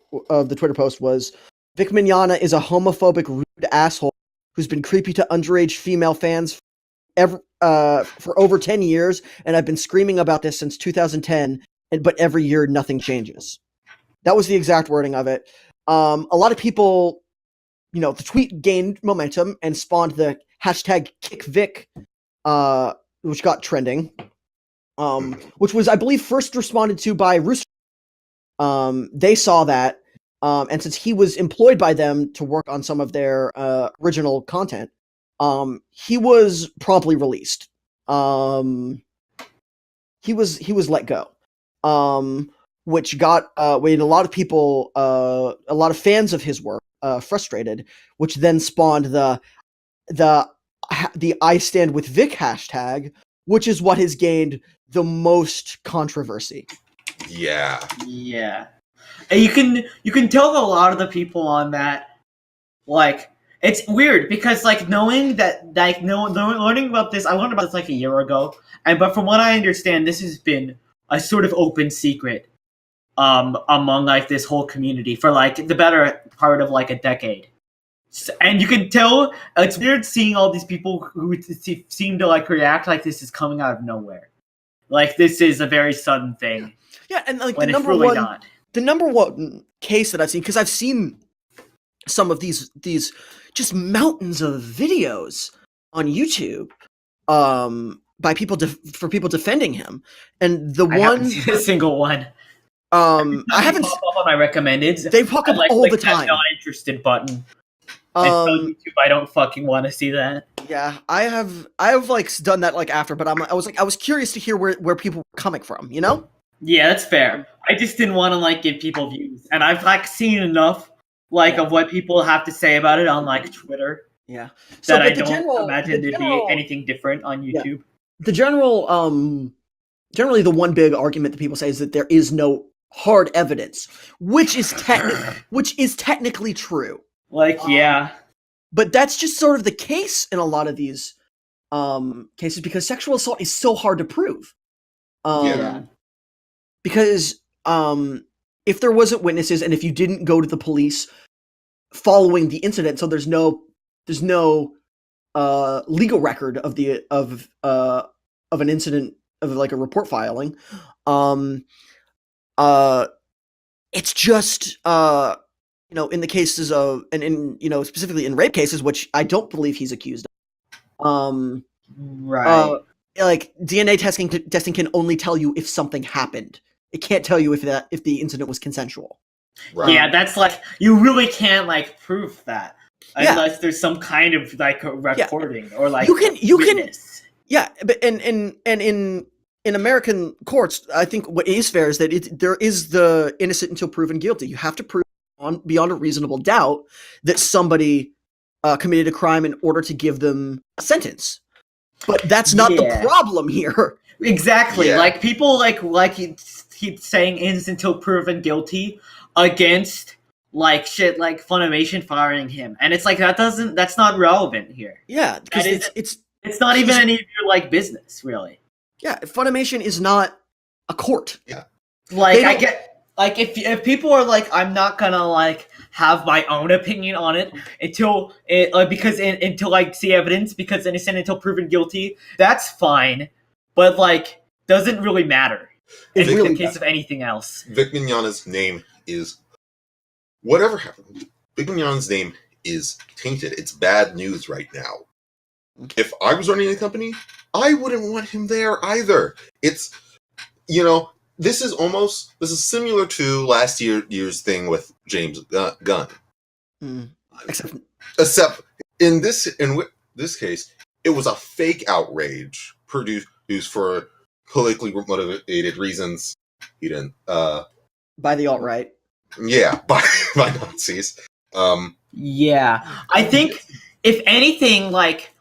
[SPEAKER 1] post was, Vic Mignogna is a homophobic, rude asshole who's been creepy to underage female fans for over 10 years, and I've been screaming about this since 2010, but every year nothing changes. That was the exact wording of it. A lot of people, the tweet gained momentum and spawned the hashtag #KickVic, which got trending, which was, I believe, first responded to by Rooster. They saw that, and since he was employed by them to work on some of their original content, he was promptly released. He was let go. Which got made a lot of people, a lot of fans of his work, frustrated, which then spawned the I Stand With Vic hashtag, which is what has gained the most controversy.
[SPEAKER 2] Yeah.
[SPEAKER 3] And you can tell a lot of the people on that, like, it's weird because like learning about this, I learned about this like a year ago, but from what I understand, this has been a sort of open secret among like this whole community for like the better part of like a decade. And you can tell it's weird seeing all these people who seem to like react like this is coming out of nowhere. Like this is a very sudden thing.
[SPEAKER 1] Yeah, and like
[SPEAKER 3] when
[SPEAKER 1] the number one case that I've seen, because I've seen some of these just mountains of videos on YouTube by people for people defending him, and I haven't
[SPEAKER 3] seen a single one.
[SPEAKER 1] I haven't
[SPEAKER 3] pop up on my recommended.
[SPEAKER 1] They pop up all the time.
[SPEAKER 3] Not interested button. On YouTube, I don't fucking want to see that.
[SPEAKER 1] Yeah, I have like done that like after, but I was curious to hear where people were coming from,
[SPEAKER 3] Yeah, that's fair. I just didn't want to like give people views, and I've like seen enough of what people have to say about it on like Twitter.
[SPEAKER 1] Yeah,
[SPEAKER 3] that I don't imagine there'd be anything different on YouTube.
[SPEAKER 1] Yeah. The generally the one big argument that people say is that there is no hard evidence, which is technically true.
[SPEAKER 3] Like, yeah.
[SPEAKER 1] But that's just sort of the case in a lot of these cases because sexual assault is so hard to prove. Because if there wasn't witnesses and if you didn't go to the police following the incident, so there's no legal record of an incident of like a report filing, it's just in the cases of and in specifically in rape cases, which I don't believe he's accused of.
[SPEAKER 3] Right.
[SPEAKER 1] Like DNA testing can only tell you if something happened. It can't tell you if the incident was consensual.
[SPEAKER 2] Right.
[SPEAKER 3] Yeah, that's like you really can't like prove that unless there's some kind of like a recording or like
[SPEAKER 1] you can Yeah, but in American courts, I think what is fair is that there is the innocent until proven guilty. You have to prove beyond a reasonable doubt that somebody committed a crime in order to give them a sentence. But that's not the problem here.
[SPEAKER 3] Exactly. Like people like he keep saying innocent until proven guilty against like shit like Funimation firing him, and it's like that's not relevant here.
[SPEAKER 1] Yeah, because
[SPEAKER 3] it's not even any of your like business really.
[SPEAKER 1] Yeah, Funimation is not a court.
[SPEAKER 2] Yeah,
[SPEAKER 3] like I get like if people are like I'm not gonna like have my own opinion on it until until I see evidence because innocent until proven guilty, that's fine, but like doesn't really matter in the case of anything else.
[SPEAKER 2] Vic Mignogna's name is whatever happened. Vic Mignogna's name is tainted. It's bad news right now. If I was running a company, I wouldn't want him there either. It's, you know, this is similar to last year's thing with James Gunn. Except in this case, it was a fake outrage produced for politically motivated reasons. He didn't
[SPEAKER 1] by the alt-right.
[SPEAKER 2] Yeah, by Nazis.
[SPEAKER 3] Yeah, I think if anything, like.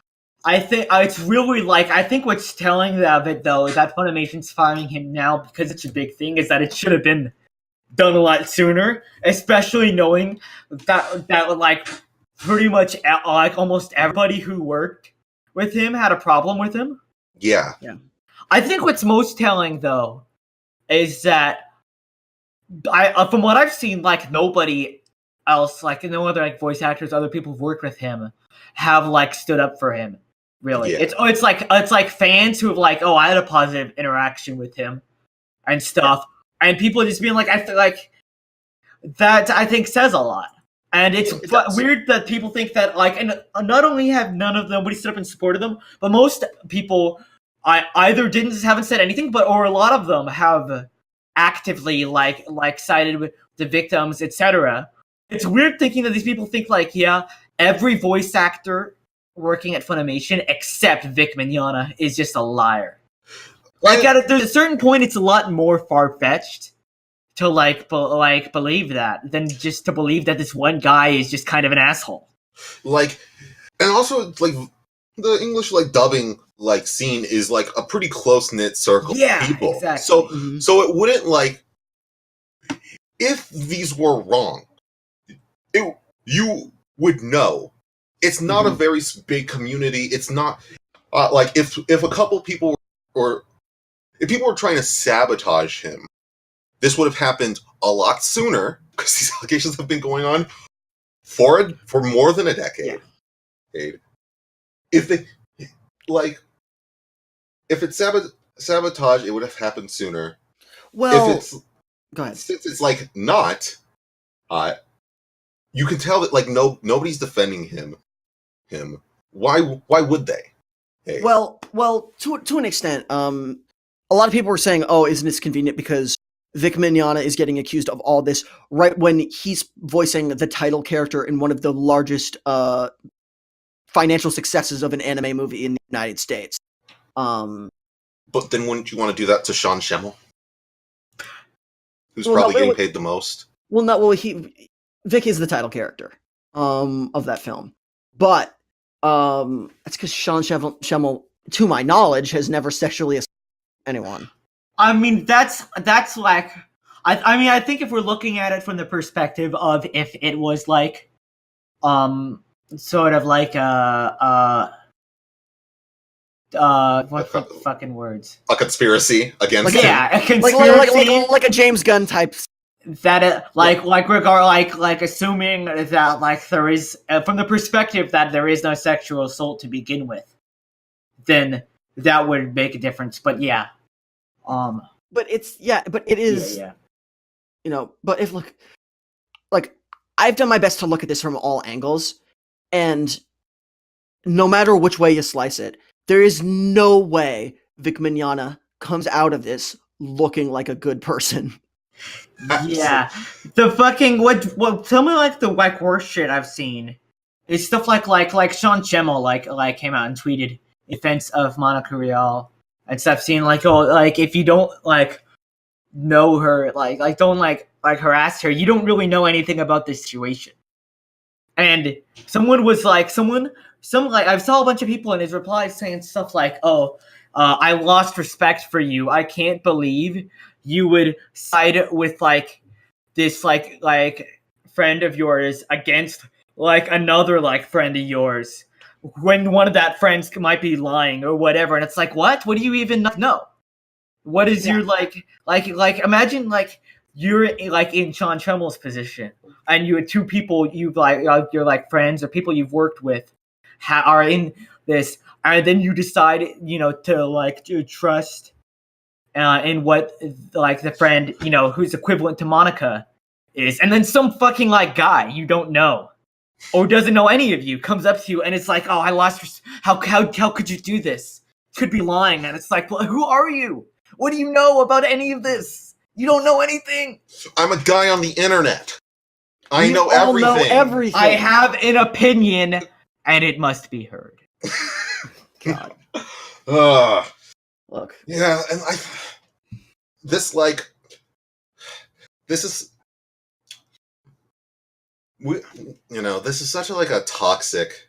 [SPEAKER 3] I think it's really like I think what's telling of it though is that Funimation's firing him now because it's a big thing is that it should have been done a lot sooner, especially knowing that like pretty much like almost everybody who worked with him had a problem with him.
[SPEAKER 2] Yeah.
[SPEAKER 3] I think what's most telling though is that from what I've seen, like nobody else, like no other like voice actors, other people who've worked with him have like stood up for him. Really, it's like fans who have like, oh, I had a positive interaction with him and stuff, and people just being like, I feel like that I think says a lot, and it's weird that people think that like, and not only have nobody stood up and supported them, but most people either haven't said anything, or a lot of them have actively like sided with the victims, etc. It's weird thinking that these people think like, yeah, every voice actor working at Funimation except Vic Mignogna is just a liar. Like there's a certain point, it's a lot more far-fetched to like believe that than just to believe that this one guy is just kind of an asshole. Like,
[SPEAKER 2] and also like the English like dubbing like scene is like a pretty close-knit circle of people. Exactly. So it wouldn't like if these were wrong, you would know. It's not a very big community. It's not like if a couple people if people were trying to sabotage him, this would have happened a lot sooner because these allegations have been going on for more than a decade. Yeah. If it's sabotage, it would have happened sooner.
[SPEAKER 1] Well,
[SPEAKER 2] if it's go ahead. Since it's like not, you can tell that like nobody's defending him. Why would they? Hey.
[SPEAKER 1] Well, to an extent, a lot of people were saying, "Oh, isn't this convenient?" Because Vic Mignogna is getting accused of all this right when he's voicing the title character in one of the largest financial successes of an anime movie in the United States.
[SPEAKER 2] But then wouldn't you want to do that to Sean Schemmel, who's probably getting paid the most?
[SPEAKER 1] Vic is the title character of that film. But that's because Sean Schemmel, to my knowledge, has never sexually assaulted anyone.
[SPEAKER 3] I mean, that's like, I mean, I think if we're looking at it from the perspective of if it was like, sort of like what fucking words?
[SPEAKER 2] A conspiracy against him.
[SPEAKER 3] Yeah, a conspiracy,
[SPEAKER 1] like a James Gunn type.
[SPEAKER 3] That assuming that like there is from the perspective that there is no sexual assault to begin with, then that would make a difference. But yeah,
[SPEAKER 1] but it is, you know. But if like I've done my best to look at this from all angles, and no matter which way you slice it, there is no way Vic Mignogna comes out of this looking like a good person.
[SPEAKER 3] Yeah, the fucking what? Tell me like the worst shit I've seen is stuff like Sean Schemmel like came out and tweeted offense of Monica Rial and stuff. Seeing like, oh, like if you don't like know her, like don't like harass her, you don't really know anything about this situation. And someone was like, I saw a bunch of people in his replies saying stuff like, oh, I lost respect for you. I can't believe you would side with like this like friend of yours against like another like friend of yours when one of that friends might be lying or whatever. And it's like, what do you even know? What is your like imagine like you're like in Sean Tremmel's position and you had two people you've like you're like friends or people you've worked with are in this, and then you decide to trust in what like the friend who's equivalent to Monica is, and then some fucking like guy you don't know or doesn't know any of you comes up to you and it's like, oh, I lost how could you do this? Could be lying. And it's like, well, who are you? What do you know about any of this? You don't know anything.
[SPEAKER 2] I'm a guy on the internet. I
[SPEAKER 1] We
[SPEAKER 2] know
[SPEAKER 1] all
[SPEAKER 2] everything.
[SPEAKER 1] know everything.
[SPEAKER 3] I have an opinion and it must be heard.
[SPEAKER 1] God. Look.
[SPEAKER 2] Yeah, and this is this is such a toxic,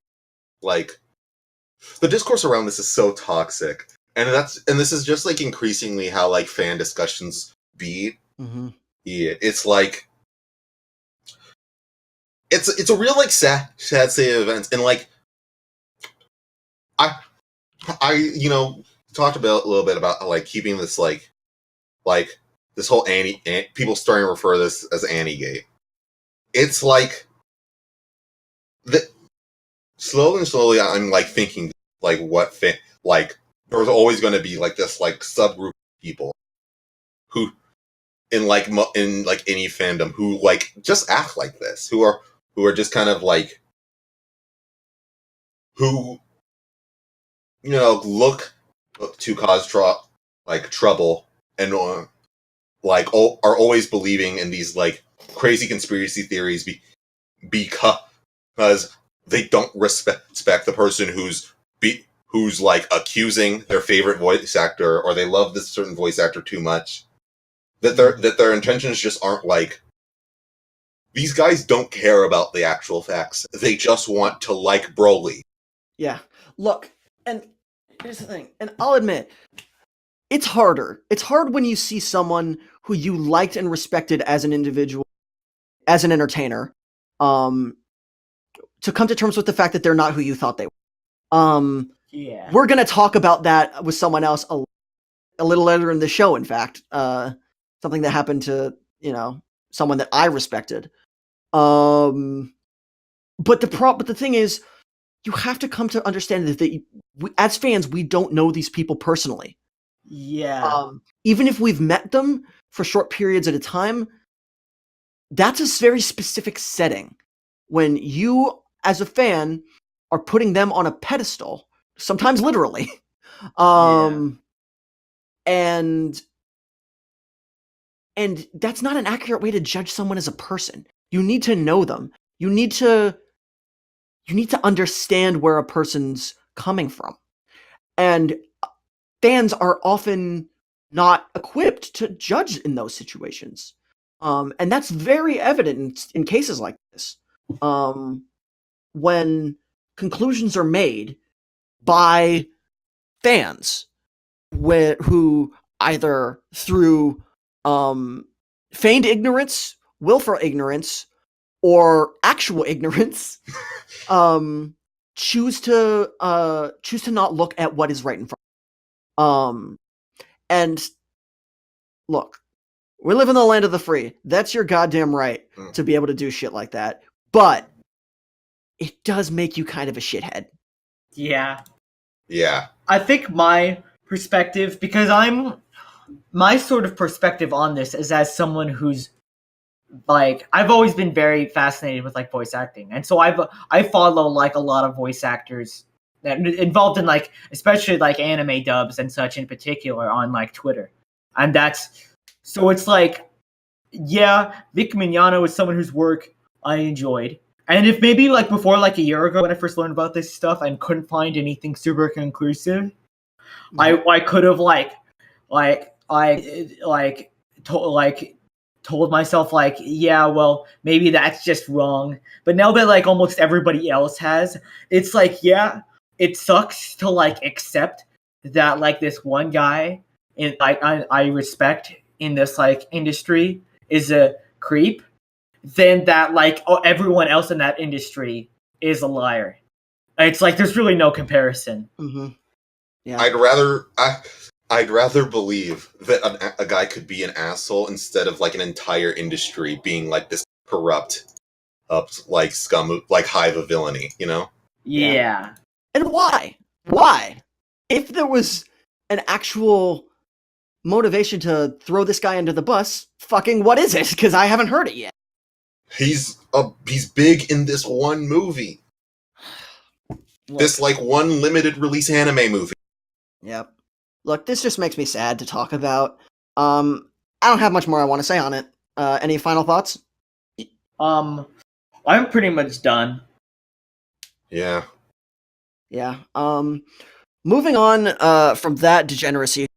[SPEAKER 2] like, the discourse around this is so toxic, and this is just like increasingly how like fan discussions be.
[SPEAKER 1] Mm-hmm.
[SPEAKER 2] Yeah, it's like it's a real like sad state of events, and like I talked about a little bit about like keeping this like this whole people starting to refer to this as Annie-gate. It's like slowly I'm like thinking like there's always going to be like this like subgroup of people who in any fandom who like just act like this, who are just kind of like who look to cause trouble and are always believing in these like crazy conspiracy theories because they don't respect the person who's like accusing their favorite voice actor, or they love this certain voice actor too much, that their intentions just aren't like, these guys don't care about the actual facts. They just want to like Broly.
[SPEAKER 1] Yeah. Look, and here's the thing, and I'll admit, it's harder. It's hard when you see someone who you liked and respected as an individual, as an entertainer, to come to terms with the fact that they're not who you thought they were.
[SPEAKER 3] Yeah.
[SPEAKER 1] We're going to talk about that with someone else a little later in the show, in fact. Something that happened to, someone that I respected. But the thing is, you have to come to understand that as fans, we don't know these people personally.
[SPEAKER 3] Yeah.
[SPEAKER 1] Even if we've met them for short periods at a time, that's a very specific setting. When you, as a fan, are putting them on a pedestal, sometimes literally, and that's not an accurate way to judge someone as a person. You need to know them. You need to understand where a person's coming from. And fans are often not equipped to judge in those situations. And that's very evident in cases like this. When conclusions are made by fans who either through feigned ignorance, willful ignorance, or actual ignorance, choose to not look at what is right in front. And look, we live in the land of the free. That's your goddamn right to be able to do shit like that. But it does make you kind of a shithead.
[SPEAKER 3] Yeah.
[SPEAKER 2] Yeah.
[SPEAKER 3] I think my perspective, because my sort of perspective on this is as someone who's like, I've always been very fascinated with like voice acting. And so I follow like a lot of voice actors that involved in like, especially like anime dubs and such in particular on like Twitter. And so it's like, yeah, Vic Mignogna was someone whose work I enjoyed. And if maybe like before like a year ago when I first learned about this stuff and couldn't find anything super conclusive, I could have told myself like, yeah, well, maybe that's just wrong. But now that like almost everybody else has, it's like, yeah, it sucks to like accept that like this one guy in I respect in this like industry is a creep, then that like everyone else in that industry is a liar. It's like there's really no comparison.
[SPEAKER 1] Mm-hmm. Yeah.
[SPEAKER 2] I'd rather believe that a guy could be an asshole instead of like an entire industry being like this corrupt, like scum, like hive of villainy. You know?
[SPEAKER 3] Yeah.
[SPEAKER 1] And why? Why? If there was an actual motivation to throw this guy under the bus, fucking what is it? Because I haven't heard it yet.
[SPEAKER 2] He's big in this one movie.
[SPEAKER 1] Look,
[SPEAKER 2] this like one limited release anime movie.
[SPEAKER 1] Yep. Look, this just makes me sad to talk about. I don't have much more I want to say on it. Any final thoughts?
[SPEAKER 3] I'm pretty much done.
[SPEAKER 2] Yeah.
[SPEAKER 1] Yeah. Moving on from that degeneracy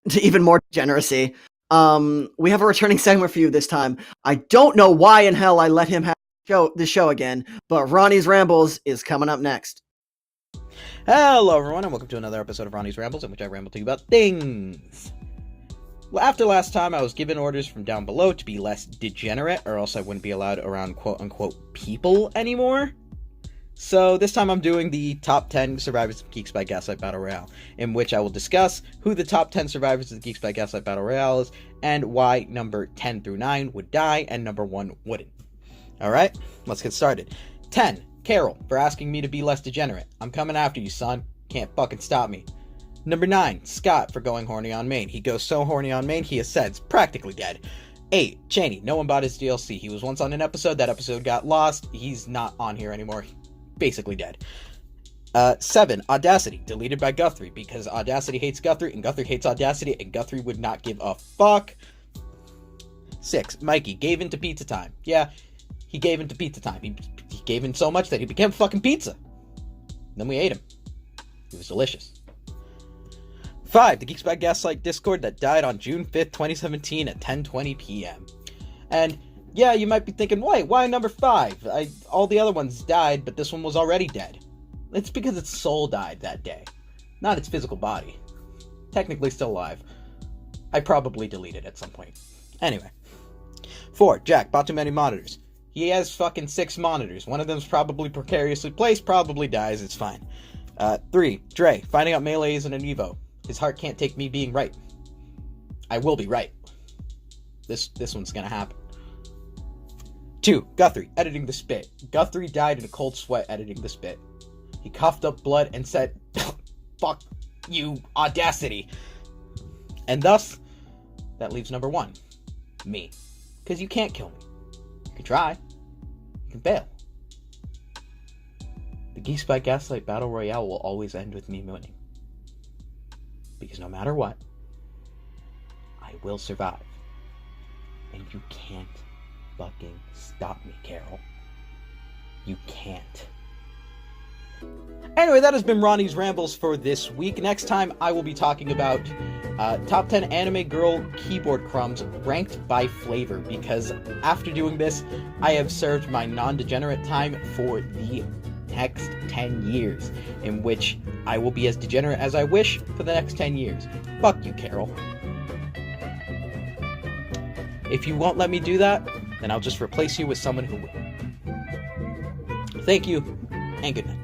[SPEAKER 1] to even more degeneracy, we have a returning segment for you this time. I don't know why in hell I let him have the show again, but Ronny's Rambles is coming up next.
[SPEAKER 4] Hello everyone, and welcome to another episode of Ronny's Rambles, in which I ramble to you about things. Well, after last time, I was given orders from down below to be less degenerate, or else I wouldn't be allowed around quote-unquote people anymore. So this time I'm doing the top 10 survivors of Geeks by Gaslight Battle Royale, in which I will discuss who the top 10 survivors of the Geeks by Gaslight Battle Royale is, and why number 10 through 9 would die, and number 1 wouldn't. Alright, let's get started. 10. Carroll, for asking me to be less degenerate. I'm coming after you, son. Can't fucking stop me. Number 9. Scott, for going horny on main. He goes so horny on main, he is said practically dead. 8. Cheney, no one bought his DLC. He was once on an episode, that episode got lost. He's not on here anymore. Basically dead. 7. Audacity, deleted by Guthrie, because Audacity hates Guthrie, and Guthrie hates Audacity, and Guthrie would not give a fuck. 6. Mikey, gave in to pizza time. Yeah, he gave in to pizza time. He gave in so much that he became fucking pizza. Then we ate him. It was delicious. 5. The Geeks by Gaslight Discord that died on June 5th, 2017 at 10:20 p.m. And yeah, you might be thinking, why number 5? All the other ones died, but this one was already dead. It's because its soul died that day, not its physical body. Technically still alive. I probably deleted at some point. Anyway. 4. Jack bought too many monitors. He has fucking 6 monitors. One of them's probably precariously placed, probably dies, it's fine. 3. Jré, finding out Melee isn't an Evo. His heart can't take me being right. I will be right. This one's gonna happen. 2. Guthrie, editing the spit. Guthrie died in a cold sweat editing the spit. He coughed up blood and said, fuck you, Audacity. And thus, that leaves number 1. Me. Because you can't kill me. You can try. You can fail. The Geeks by Gaslight Battle Royale will always end with me winning. Because no matter what, I will survive. And you can't fucking stop me, Carroll. You can't. Anyway, that has been Ronny's Rambles for this week. Next time, I will be talking about top 10 anime girl keyboard crumbs ranked by flavor, because after doing this, I have served my non-degenerate time for the next 10 years, in which I will be as degenerate as I wish for the next 10 years. Fuck you, Carroll. If you won't let me do that, then I'll just replace you with someone who will. Thank you, and good night.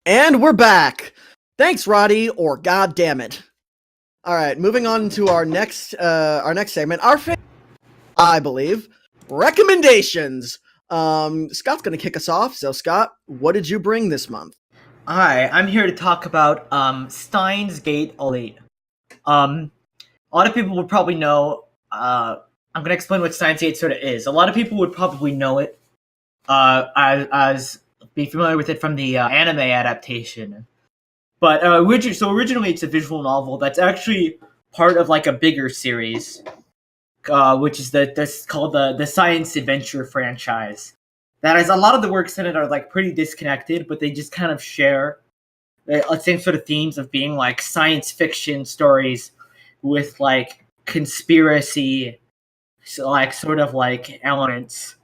[SPEAKER 1] And we're back. Thanks, Roddy, or god damn it. All right, moving on to our next segment, I believe, recommendations. Scott's gonna kick us off. So, Scott, what did you bring this month?
[SPEAKER 3] Hi, I'm here to talk about Steins Gate Elite. A lot of people would probably know I'm gonna explain what Steins Gate sort of is. A lot of people would probably know it, as be familiar with it from the anime adaptation. But originally it's a visual novel that's actually part of like a bigger series, which is that's called the Science Adventure franchise. That is, a lot of the works in it are like pretty disconnected, but they just kind of share the same sort of themes of being like science fiction stories with like conspiracy, like sort of like elements.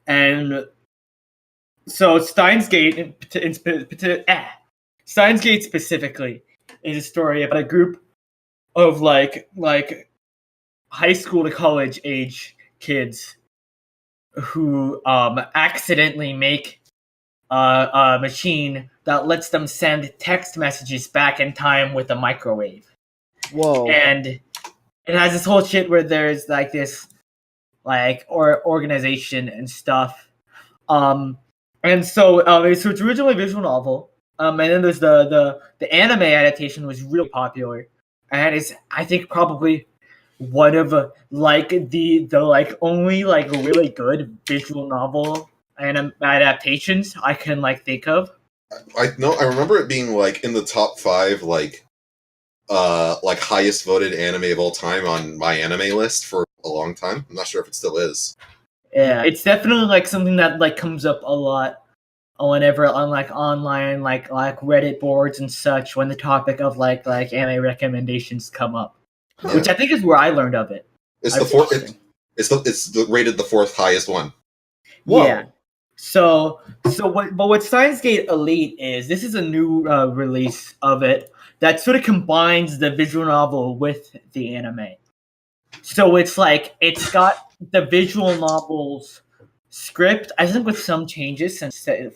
[SPEAKER 3] And so Steins Gate specifically is a story about a group of like high school to college age kids who accidentally make a machine that lets them send text messages back in time with a microwave.
[SPEAKER 1] Whoa.
[SPEAKER 3] And it has this whole shit where there's like this like organization and stuff. And so it's originally a visual novel. And then there's the anime adaptation was real popular. And is I think probably one of like the like only like really good visual novel adaptations I can like think of.
[SPEAKER 2] I remember it being like in the top 5 like highest voted anime of all time on my anime list for a long time. I'm not sure if it still is.
[SPEAKER 3] Yeah, it's definitely like something that like comes up a lot whenever on like online like Reddit boards and such when the topic of like anime recommendations come up.
[SPEAKER 2] Yeah.
[SPEAKER 3] Which I think is where I learned of it.
[SPEAKER 2] It's the fourth. It's rated the 4th highest one.
[SPEAKER 1] Whoa.
[SPEAKER 3] Yeah. So what Steins Gate Elite is, this is a new release of it that sort of combines the visual novel with the anime. So it's like it's got the visual novel's script, I think with some changes since they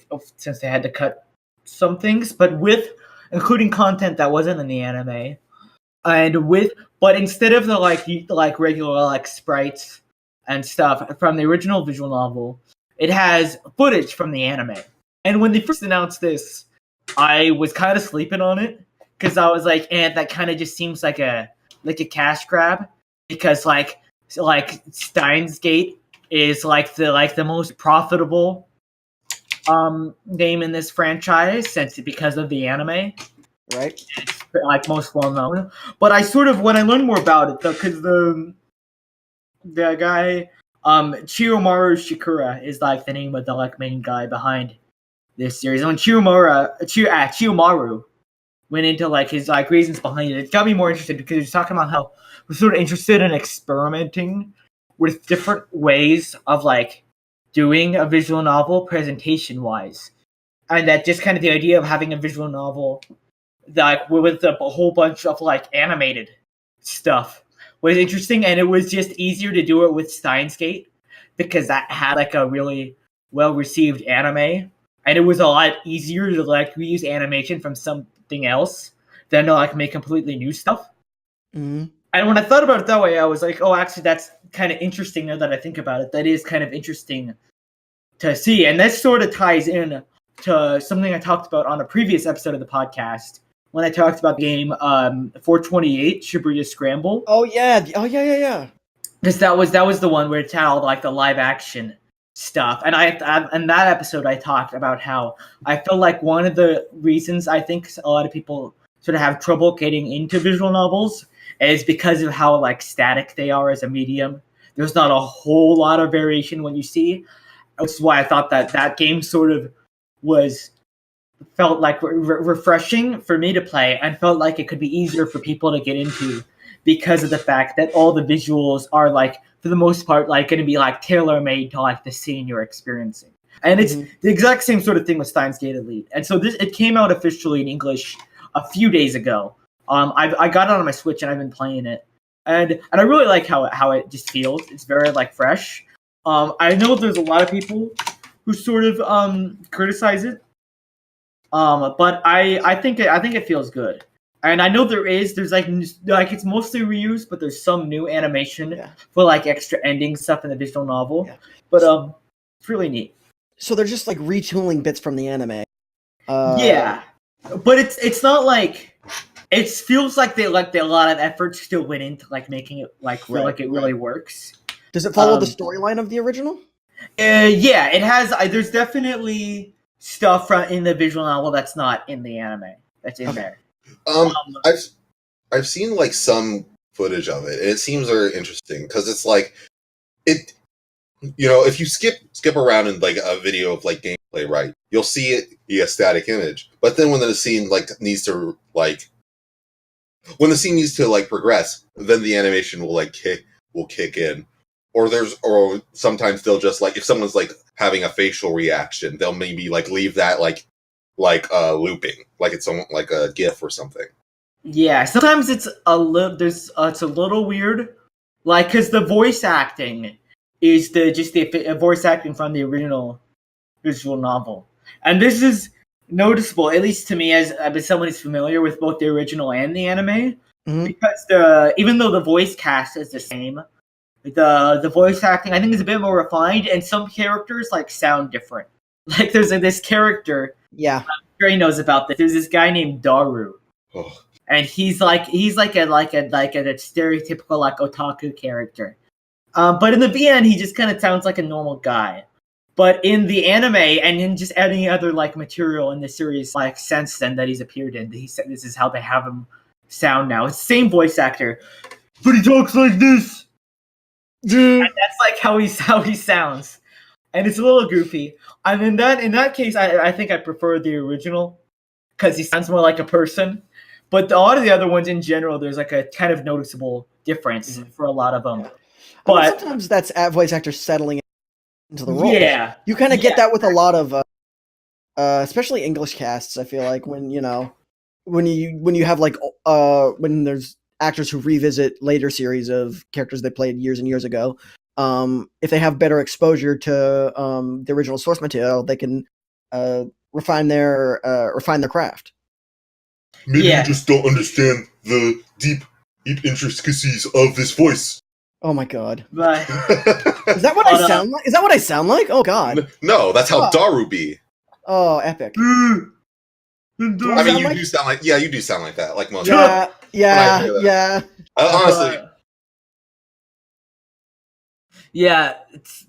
[SPEAKER 3] had to cut some things, but with including content that wasn't in the anime. But instead of the like regular like sprites and stuff from the original visual novel, it has footage from the anime. And when they first announced this, I was kind of sleeping on it because I was like, that kind of just seems like a cash grab because like Steins Gate is like the most profitable name in this franchise because of the anime.
[SPEAKER 1] Right.
[SPEAKER 3] It's like most well known. But I sort of when I learned more about it though, because the guy Chiyomaru Shikura is like the name of the like main guy behind this series. And when Chiyomaru went into like his like reasons behind it, it got me more interested because he was talking about how we're sort of interested in experimenting with different ways of like doing a visual novel presentation wise. And that just kind of the idea of having a visual novel like with a whole bunch of like animated stuff was interesting, and it was just easier to do it with Steins Gate because that had like a really well received anime, and it was a lot easier to like reuse animation from something else than to like make completely new stuff.
[SPEAKER 1] Mm-hmm.
[SPEAKER 3] And when I thought about it that way, I was like, oh, actually, that's kind of interesting now that I think about it. That is kind of interesting to see, and that sort of ties in to something I talked about on a previous episode of the podcast when I talked about the game 428 Shibuya Scramble.
[SPEAKER 1] Oh yeah.
[SPEAKER 3] Because that was the one where it had all like the live action stuff, and I in that episode I talked about how I feel like one of the reasons I think a lot of people sort of have trouble getting into visual novels is because of how like static they are as a medium. There's not a whole lot of variation when you see. Which is why I thought that game sort of felt like refreshing for me to play and felt like it could be easier for people to get into because of the fact that all the visuals are like for the most part like going to be like tailor-made to like the scene you're experiencing. And it's the exact same sort of thing with Steins Gate Elite. And so it came out officially in English a few days ago. I got it on my Switch and I've been playing it. And I really like how it just feels. It's very like fresh. I know there's a lot of people who sort of criticize it. But I think it feels good. And I know there's like it's mostly reused, but there's some new animation for like extra ending stuff in the visual novel. Yeah. But it's really neat.
[SPEAKER 1] So they're just like retooling bits from the anime.
[SPEAKER 3] Yeah. But it's not like It feels like a lot of effort still went into like making it like feel like it really works.
[SPEAKER 1] Does it follow the storyline of the original?
[SPEAKER 3] Yeah, it has. There's definitely stuff in the visual novel that's not in the anime. That's in there.
[SPEAKER 2] I've seen like some footage of it, and it seems very interesting because it's like it. If you skip around in like a video of like gameplay, right, you'll see it be a static image. But then when the scene needs to progress, then the animation will kick in. Or sometimes they'll just if someone's having a facial reaction, they'll maybe leave that looping, like it's like a GIF or something.
[SPEAKER 3] Yeah, sometimes it's a little weird, because the voice acting is the voice acting from the original visual novel, and this is noticeable, at least to me, as someone who's familiar with both the original and the anime, because even though the voice cast is the same. The voice acting, I think, is a bit more refined, and some characters sound different. There's this character.
[SPEAKER 1] Yeah,
[SPEAKER 3] Jré knows about this. There's this guy named Daru, and he's a stereotypical otaku character. But in the VN, he just kind of sounds like a normal guy. But in the anime and in just any other material in the series, since then that he's appeared in, he said this is how they have him sound now. It's the same voice actor, but he talks like this. And that's how he sounds, and it's a little goofy. And in that case, I think I prefer the original because he sounds more like a person. But a lot of the other ones in general, there's a kind of noticeable difference for a lot of them. But
[SPEAKER 1] sometimes that's voice actors settling into the role.
[SPEAKER 3] Yeah,
[SPEAKER 1] you kind of get that with a lot of, especially English casts. I feel like when you have when there's actors who revisit later series of characters they played years and years ago, if they have better exposure to the original source material, they can refine their craft.
[SPEAKER 2] Maybe you just don't understand the deep intricacies of this voice.
[SPEAKER 1] Oh my god!
[SPEAKER 3] Right.
[SPEAKER 1] Is that what I sound like? Is that what I sound like? Oh god!
[SPEAKER 2] No, that's how Daru be.
[SPEAKER 1] Oh, epic!
[SPEAKER 2] I mean, you do sound like you do sound like that, like most.
[SPEAKER 1] Yeah.
[SPEAKER 2] Honestly.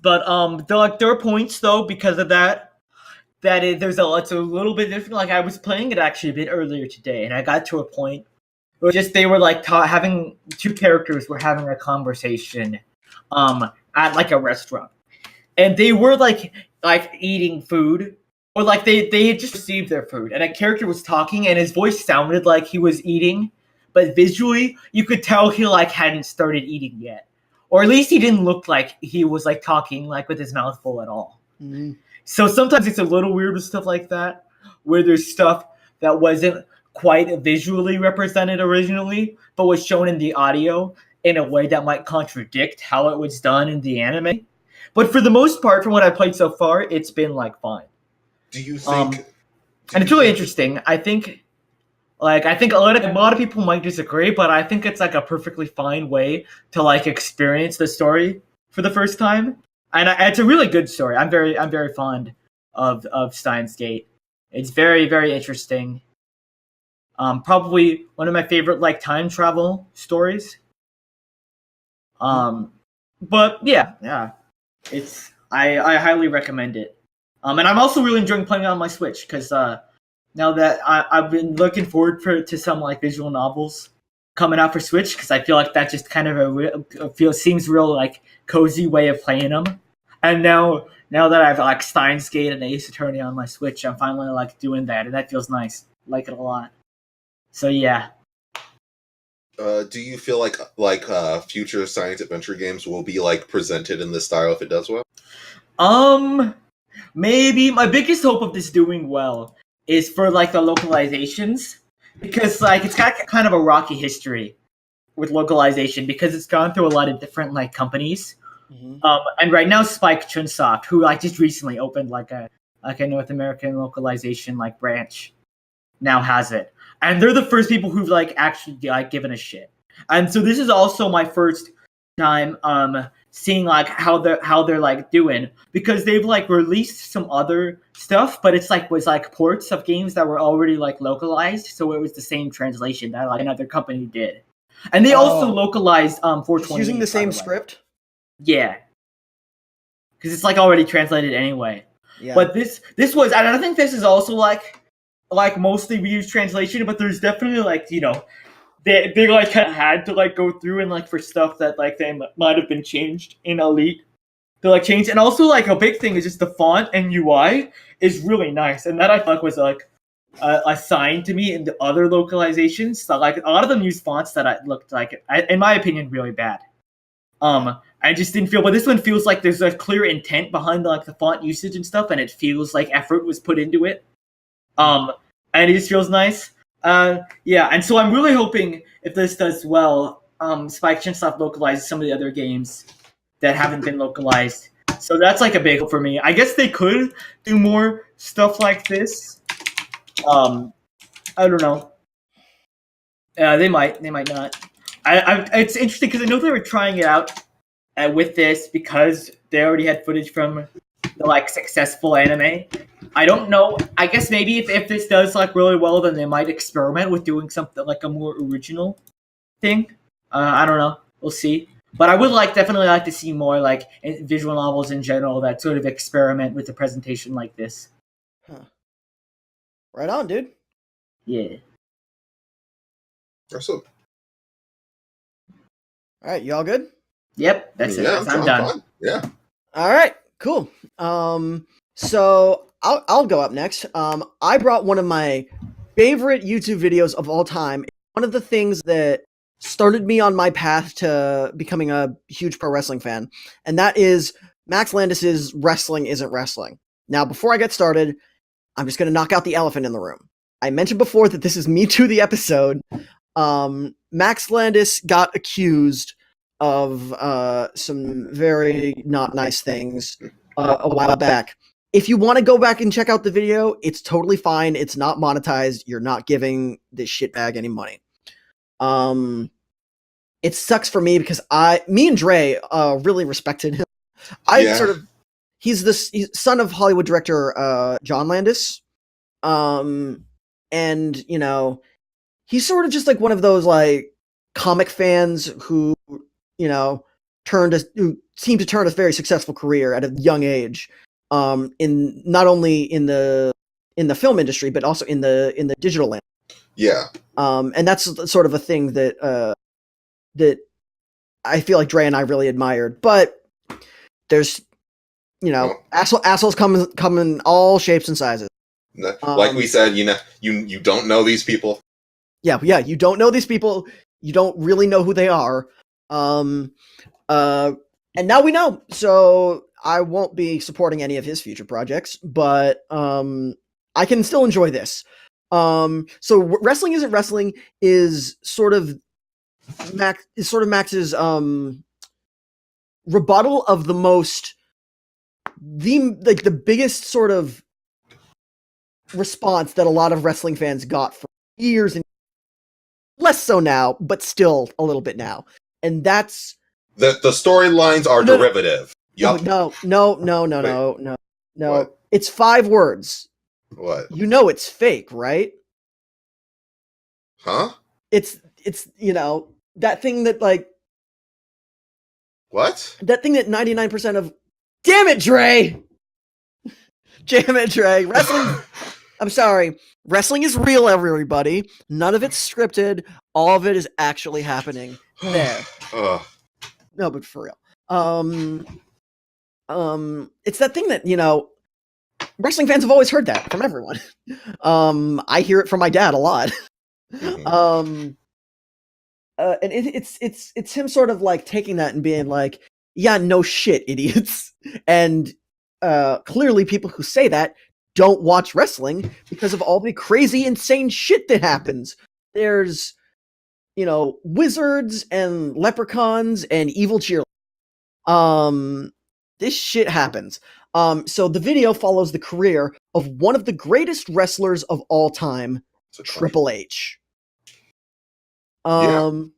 [SPEAKER 3] But there are points though because of that it's a little bit different. I was playing it actually a bit earlier today, and I got to a point where they were having two characters were having a conversation, at a restaurant, and they were eating food. Or they had just received their food, and a character was talking, and his voice sounded like he was eating, but visually you could tell he hadn't started eating yet, or at least he didn't look like he was talking with his mouth full at all.
[SPEAKER 1] Mm-hmm.
[SPEAKER 3] So sometimes it's a little weird with stuff like that, where there's stuff that wasn't quite visually represented originally, but was shown in the audio in a way that might contradict how it was done in the anime. But for the most part, from what I've played so far, it's been fine.
[SPEAKER 2] Do you think?
[SPEAKER 3] And it's really interesting. I think a lot of people might disagree, but I think it's a perfectly fine way to experience the story for the first time, and it's a really good story. I'm very fond of Steins Gate. It's very, very interesting. Probably one of my favorite time travel stories. But yeah, it's I highly recommend it. And I'm also really enjoying playing it on my Switch because now that I've been looking forward to some like visual novels coming out for Switch, because I feel like that just kind of seems real like cozy way of playing them. And now that I've like Steins Gate and Ace Attorney on my Switch, I'm finally like doing that, and that feels nice. I like it a lot. So yeah.
[SPEAKER 2] Do you feel like future science adventure games will be like presented in this style if it does well?
[SPEAKER 3] Maybe my biggest hope of this doing well is for like the localizations, because like it's got kind of a rocky history with localization because it's gone through a lot of different like companies. Mm-hmm. And right now Spike Chunsoft, who like just recently opened like a North American localization like branch, now has it. And they're the first people who've like actually like given a shit. And so this is also my first time seeing like how they're like doing, because they've like released some other stuff, but it's like was like ports of games that were already like localized, so it was the same translation that like another company did, and they also localized 420
[SPEAKER 1] using the same script.
[SPEAKER 3] Yeah, because it's like already translated anyway.
[SPEAKER 1] Yeah,
[SPEAKER 3] but this was, and I think this is also like mostly reused translation, but there's definitely like, you know, they like kind of had to like go through and like for stuff that like they might have been changed in Elite, they like changed. And also like a big thing is just the font and UI is really nice, and that I thought was like assigned to me in the other localizations. So like a lot of them use fonts that I looked like, in my opinion, really bad. I just didn't feel, but this one feels like there's a clear intent behind like the font usage and stuff, and it feels like effort was put into it. And it just feels nice. Yeah, and so I'm really hoping if this does well, Spike Chunsoft localizes some of the other games that haven't been localized. So that's like a big hope for me. I guess they could do more stuff like this. I don't know. They might not. It's interesting because I know they were trying it out with this because they already had footage from the like successful anime. I don't know. I guess maybe if this does like really well, then they might experiment with doing something like a more original thing. I don't know. We'll see. But I would definitely like to see more like visual novels in general that sort of experiment with a presentation like this.
[SPEAKER 1] Huh. Right on, dude.
[SPEAKER 3] Yeah.
[SPEAKER 2] Awesome.
[SPEAKER 1] All right, you all good?
[SPEAKER 3] Yep, that's it. I'm done.
[SPEAKER 2] Fine. Yeah.
[SPEAKER 1] All right, cool. So I'll go up next. I brought one of my favorite YouTube videos of all time. One of the things that started me on my path to becoming a huge pro wrestling fan, and that is Max Landis's Wrestling Isn't Wrestling. Now, before I get started, I'm just going to knock out the elephant in the room. I mentioned before that this is Me Too the episode. Max Landis got accused of some very not nice things a while back. If you want to go back and check out the video, it's totally fine. It's not monetized. You're not giving this shitbag any money. It sucks for me because me and Jré really respected him. He's the son of Hollywood director John Landis. And you know, he's sort of just like one of those like comic fans who, you know, who seemed to turn a very successful career at a young age, in not only in the film industry but also in the digital land.
[SPEAKER 2] Yeah.
[SPEAKER 1] And that's sort of a thing that that I feel like Jré and I really admired. But there's, you know, assholes come in all shapes and sizes.
[SPEAKER 2] Like we said, you know, you don't know these people.
[SPEAKER 1] Yeah, you don't know these people. You don't really know who they are. And now we know. So I won't be supporting any of his future projects, but I can still enjoy this. So Wrestling Isn't Wrestling is sort of Max's rebuttal of the biggest sort of response that a lot of wrestling fans got for years, and less so now, but still a little bit now. And that's
[SPEAKER 2] the storylines are derivative. Yep.
[SPEAKER 1] No.
[SPEAKER 2] What?
[SPEAKER 1] It's 5 words.
[SPEAKER 2] What?
[SPEAKER 1] You know it's fake, right?
[SPEAKER 2] Huh?
[SPEAKER 1] It's you know, that thing that like
[SPEAKER 2] what?
[SPEAKER 1] That thing that 99% of Damn it, Jré! Wrestling I'm sorry. Wrestling is real, everybody. None of it's scripted. All of it is actually happening there. No, but for real. It's that thing that, you know, wrestling fans have always heard that from everyone. I hear it from my dad a lot. And it's him sort of like taking that and being like, yeah, no shit, idiots. And clearly people who say that don't watch wrestling because of all the crazy, insane shit that happens. There's, you know, wizards and leprechauns and evil cheerleaders. This shit happens. So the video follows the career of one of the greatest wrestlers of all time, Triple H. And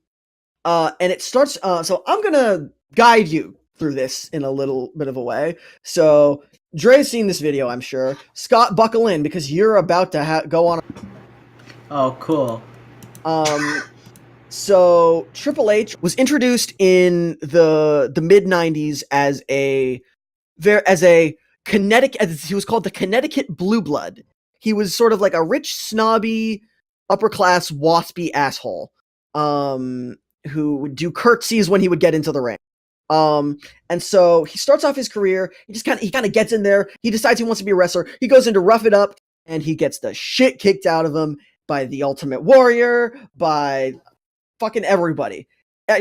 [SPEAKER 1] it starts, so I'm gonna guide you through this in a little bit of a way. So Dre's seen this video, I'm sure. Scott, buckle in because you're about to go on.
[SPEAKER 3] Oh, cool.
[SPEAKER 1] So Triple H was introduced in the mid '90s as he was called the Connecticut Blue Blood. He was sort of like a rich, snobby, upper class, waspy asshole, who would do curtsies when he would get into the ring. And so he starts off his career. He kind of gets in there. He decides he wants to be a wrestler. He goes in to rough it up, and he gets the shit kicked out of him by the Ultimate Warrior, by fucking everybody.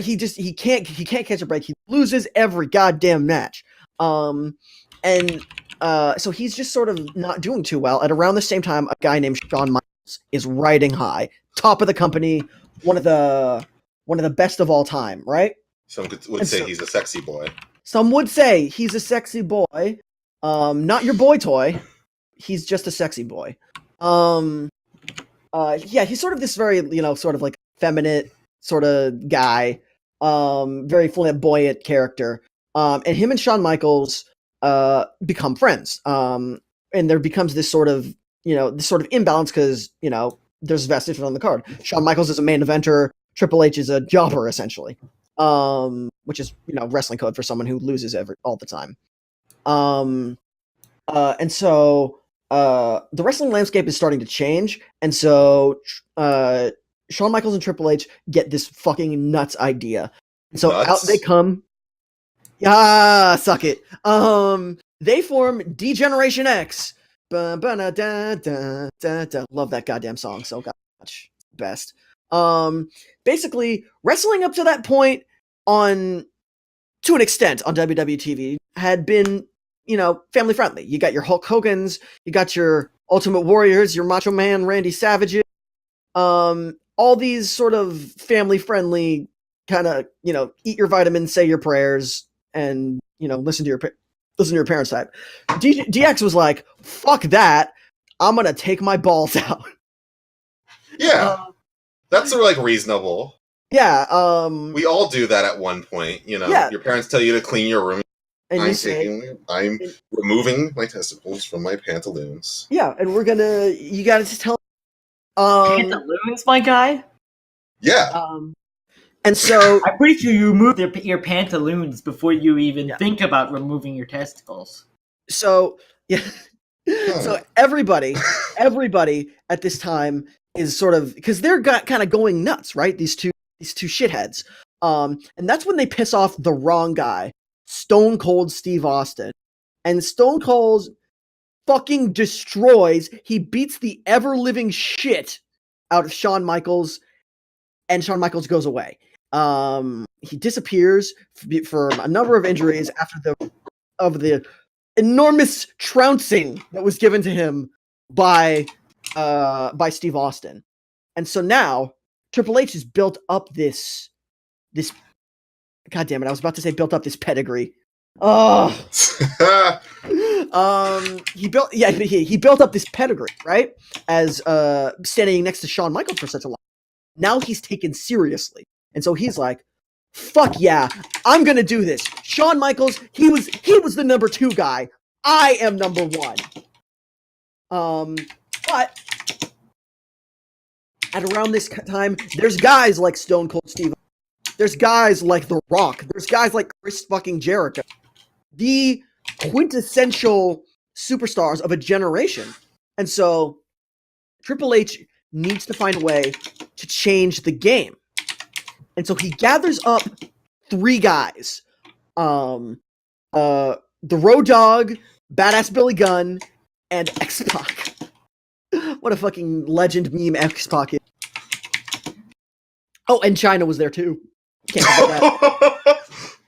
[SPEAKER 1] He can't catch a break. He loses every goddamn match. So he's just sort of not doing too well. At around the same time, a guy named Shawn Michaels is riding high, top of the company, one of the best of all time, right?
[SPEAKER 2] Some would say he's a sexy boy.
[SPEAKER 1] Some would say he's a sexy boy. Not your boy toy. He's just a sexy boy. He's sort of this very, sort of like feminine sort of guy. Very flamboyant character. And him and Shawn Michaels become friends. And there becomes this sort of imbalance because, there's vestige on the card. Shawn Michaels is a main eventer. Triple H is a jobber, essentially. Which is, wrestling code for someone who loses all the time. And so the wrestling landscape is starting to change. And so Shawn Michaels and Triple H get this fucking nuts idea. And so out they come. Yeah, suck it. They form D-Generation X. Love that goddamn song so much. Best. Basically, wrestling up to that point to an extent on WWE TV had been, family friendly. You got your Hulk Hogan's, you got your Ultimate Warriors, your Macho Man Randy Savages, all these sort of family friendly kind of, eat your vitamins, say your prayers, and listen to your parents type. DX was like, fuck that, I'm gonna take my balls out.
[SPEAKER 2] Yeah, that's sort of like reasonable.
[SPEAKER 1] Yeah,
[SPEAKER 2] we all do that at one point.
[SPEAKER 1] Yeah.
[SPEAKER 2] Your parents tell you to clean your room.
[SPEAKER 1] And
[SPEAKER 2] I'm removing my testicles from my pantaloons.
[SPEAKER 1] Yeah, and you gotta just tell.
[SPEAKER 3] Pantaloons, my guy.
[SPEAKER 2] Yeah.
[SPEAKER 1] And so
[SPEAKER 3] I'm pretty sure you remove your pantaloons before you even think about removing your testicles.
[SPEAKER 1] So yeah, so everybody at this time is sort of, because they're kind of going nuts, right? These two shitheads, and that's when they piss off the wrong guy, Stone Cold Steve Austin, and Stone Cold fucking destroys. He beats the ever living shit out of Shawn Michaels, and Shawn Michaels goes away. He disappears for a number of injuries after the enormous trouncing that was given to him by Steve Austin. And so now Triple H has built up this God damn it, I was about to say built up this pedigree. Oh. He built up this pedigree, right? As standing next to Shawn Michaels for such a long time. Now he's taken seriously. And so he's like, fuck yeah, I'm gonna do this. Shawn Michaels, he was the number 2 guy. I am number 1. But at around this time, there's guys like Stone Cold Steve. There's guys like The Rock. There's guys like Chris fucking Jericho. The quintessential superstars of a generation. And so Triple H needs to find a way to change the game. And so he gathers up 3 guys. The Road Dogg, Badass Billy Gunn, and X-Pac. What a fucking legend meme X-Pac is. Oh, and China was there too. Can't forget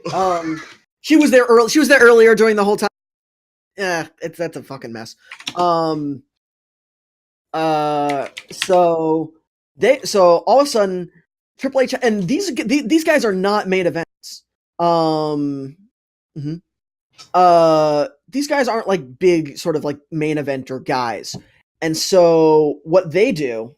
[SPEAKER 1] that. She was there early. She was there earlier during the whole time. Yeah, that's a fucking mess. So all of a sudden, Triple H and these guys are not main events. These guys aren't like big sort of like main eventer guys. And so what they do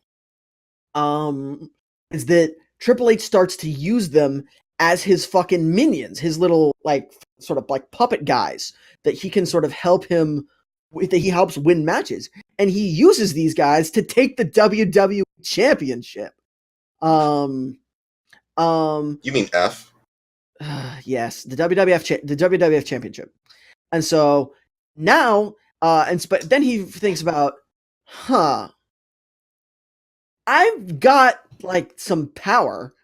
[SPEAKER 1] is that Triple H starts to use them as his fucking minions, his little like sort of like puppet guys that he can sort of help him with, that he helps win matches. And he uses these guys to take the WWE championship.
[SPEAKER 2] You mean F?
[SPEAKER 1] Yes, the WWF championship. And so now, but then he thinks about, I've got like some power.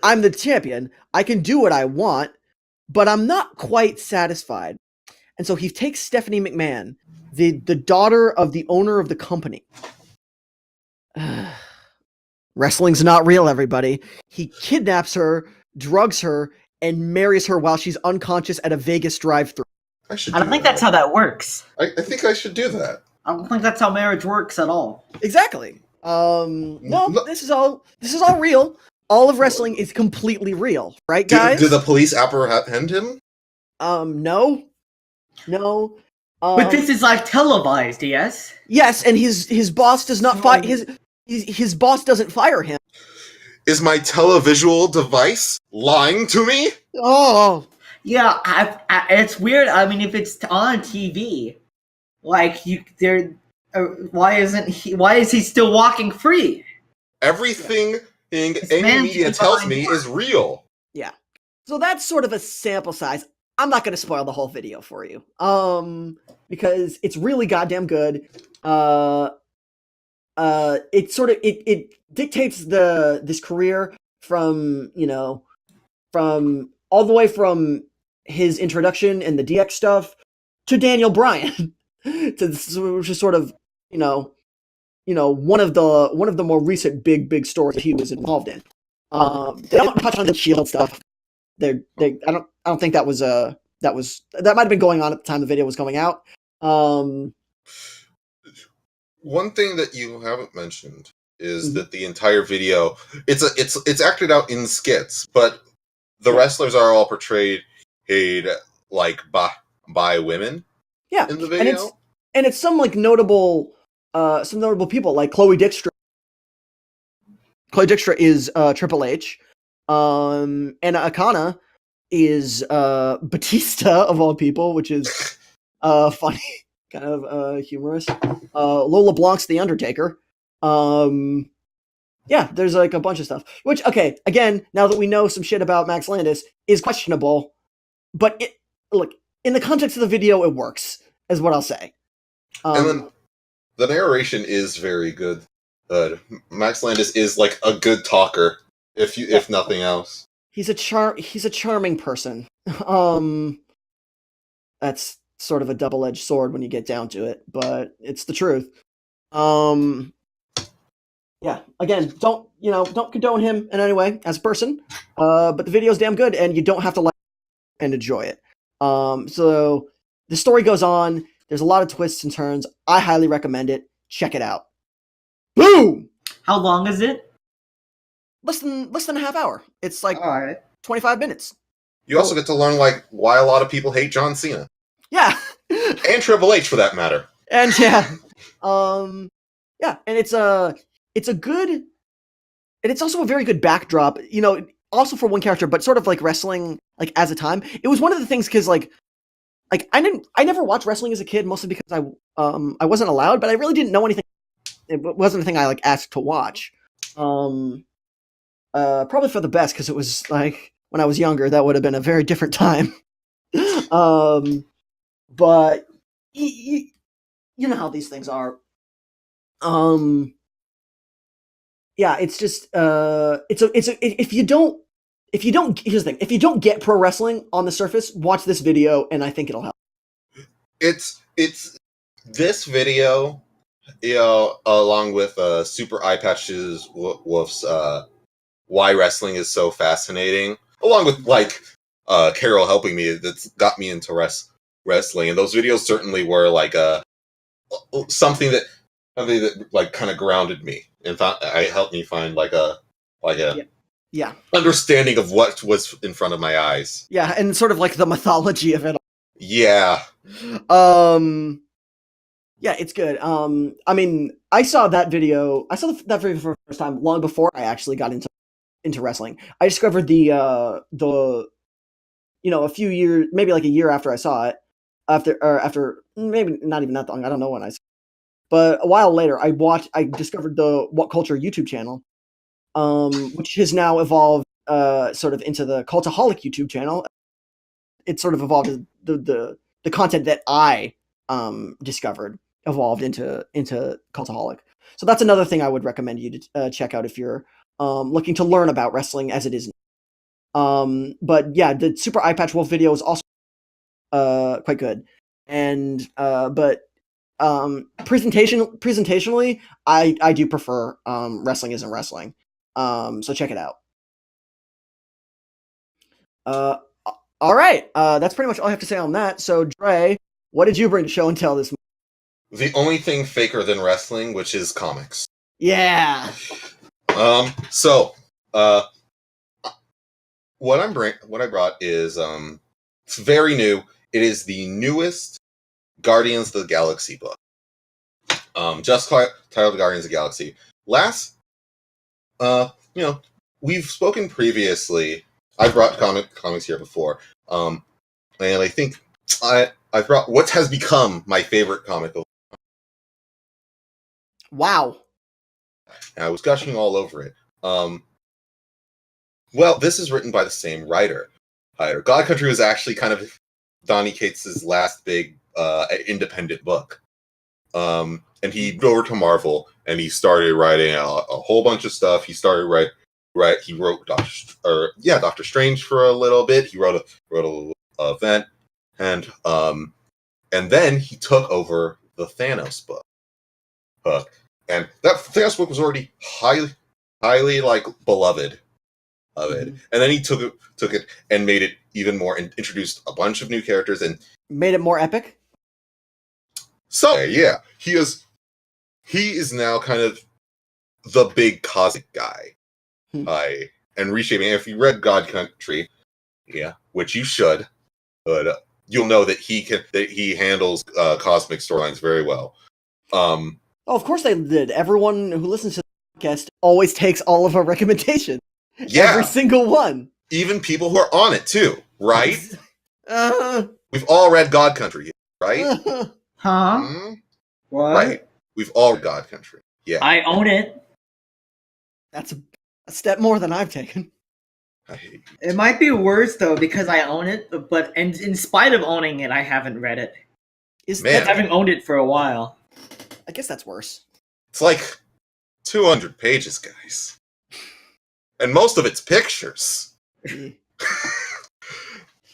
[SPEAKER 1] I'm the champion. I can do what I want, but I'm not quite satisfied. And so he takes Stephanie McMahon, the daughter of the owner of the company. Wrestling's not real, everybody. He kidnaps her, drugs her, and marries her while she's unconscious at a Vegas drive-thru.
[SPEAKER 3] I don't think that's how that works.
[SPEAKER 2] I think I should do that.
[SPEAKER 3] I don't think that's how marriage works at all.
[SPEAKER 1] Exactly. No, this is all real. All of wrestling is completely real, right, guys?
[SPEAKER 2] Do the police apprehend him?
[SPEAKER 1] No.
[SPEAKER 3] But this is like televised, yes?
[SPEAKER 1] Yes, and his boss does not fire his boss doesn't fire him.
[SPEAKER 2] Is my televisual device lying to me?
[SPEAKER 1] Oh.
[SPEAKER 3] Yeah, it's weird. I mean, if it's on TV, like why is he still walking free?
[SPEAKER 2] Everything any media tells me is real.
[SPEAKER 1] Yeah. So that's sort of a sample size. I'm not going to spoil the whole video for you. Because it's really goddamn good. It dictates this career from all the way from his introduction and the DX stuff to Daniel Bryan, which is sort of one of the more recent big stories that he was involved in. They don't touch on the Shield stuff. I don't think that might have been going on at the time the video was coming out.
[SPEAKER 2] One thing that you haven't mentioned is that the entire video it's acted out in skits, but the wrestlers are all portrayed like by women.
[SPEAKER 1] Yeah,
[SPEAKER 2] in the video,
[SPEAKER 1] and it's some like notable people like Chloe Dykstra. Chloe Dykstra is Triple H. Anna Akana is Batista of all people, which is funny, kind of humorous. Lola Blanc's The Undertaker. Yeah, there's like a bunch of stuff. Which, okay, again, now that we know some shit about Max Landis, is questionable. But look, in the context of the video, it works, is what I'll say.
[SPEAKER 2] And then the narration is very good. Max Landis is like a good talker, if nothing else. He's a
[SPEAKER 1] charming person. That's sort of a double-edged sword when you get down to it, but it's the truth. Yeah, again, don't condone him in any way as a person, but the video's damn good, and you don't have to like and enjoy it. So the story goes on. There's a lot of twists and turns. I highly recommend it. Check it out. Boom!
[SPEAKER 3] How long is it?
[SPEAKER 1] Less than a half hour. It's like 25 minutes.
[SPEAKER 2] You also get to learn like why a lot of people hate John Cena.
[SPEAKER 1] Yeah.
[SPEAKER 2] And Triple H for that matter.
[SPEAKER 1] And yeah. Yeah, and it's a good, and it's also a very good backdrop, also for one character, but sort of like wrestling like as a time. It was one of the things because like I never watched wrestling as a kid, mostly because I wasn't allowed, but I really didn't know anything. It wasn't a thing I like asked to watch. Probably for the best, because it was like when I was younger, that would have been a very different time. But you know how these things are. Yeah, it's just if you don't here's the thing, if you don't get pro wrestling on the surface, watch this video and I think it'll help.
[SPEAKER 2] It's this video, along with Super Eye Patches Wolf's Why Wrestling is So Fascinating, along with like Carroll helping me, that's got me into wrestling, and those videos certainly were like something that like kind of grounded me and helped me find like a understanding of what was in front of my eyes.
[SPEAKER 1] Yeah, and sort of like the mythology of it all.
[SPEAKER 2] Yeah.
[SPEAKER 1] Yeah, it's good. I mean, I saw that video for the first time long before I actually got into wrestling. I discovered the a few years, maybe like a year after I saw it, after maybe not even that long. I don't know when I saw it. But a while later, I discovered the What Culture YouTube channel, which has now evolved sort of into the Cultaholic YouTube channel. It sort of evolved as the content that I discovered evolved into Cultaholic. So that's another thing I would recommend you to check out if you're looking to learn about wrestling as it is. But yeah, the Super Eye Patch Wolf video is also quite good. And but presentationally, I do prefer Wrestling Isn't Wrestling. So check it out. All right, that's pretty much all I have to say on that. So Dre, what did you bring to show and tell this month?
[SPEAKER 2] The only thing faker than wrestling, which is comics.
[SPEAKER 1] Yeah.
[SPEAKER 2] So, what I brought is it's very new. It is the newest Guardians of the Galaxy book. Just titled Guardians of the Galaxy. We've spoken previously. I brought comics here before. And I think I brought what has become my favorite comic.
[SPEAKER 1] Wow.
[SPEAKER 2] And I was gushing all over it. Well, this is written by the same writer. God Country was actually kind of Donny Cates' last big independent book. And he went over to Marvel and he started writing a whole bunch of stuff. He started he wrote Doctor Strange for a little bit. He wrote a event, and then he took over the Thanos book. And that Thanos book was already highly like beloved of it. And then he took it and made it even more and introduced a bunch of new characters and
[SPEAKER 1] made it more epic.
[SPEAKER 2] So yeah, he is now kind of the big cosmic guy. And reshaping. If you read God Country, yeah, which you should, but you'll know that he handles cosmic storylines very well.
[SPEAKER 1] Oh, of course they did. Everyone who listens to the podcast always takes all of our recommendations.
[SPEAKER 2] Yeah,
[SPEAKER 1] every single one.
[SPEAKER 2] Even people who are on it too, right? We've all read God Country, right?
[SPEAKER 3] Huh?
[SPEAKER 2] Mm-hmm.
[SPEAKER 3] What?
[SPEAKER 2] Right. We've all read God Country. Yeah.
[SPEAKER 3] I own it.
[SPEAKER 1] That's a step more than I've taken.
[SPEAKER 2] I hate you.
[SPEAKER 3] It might be worse though because I own it, but in spite of owning it, I haven't read it.
[SPEAKER 2] Man.
[SPEAKER 3] Having owned it for a while.
[SPEAKER 1] I guess that's worse.
[SPEAKER 2] It's like 200 pages, guys. And most of it's pictures.
[SPEAKER 1] As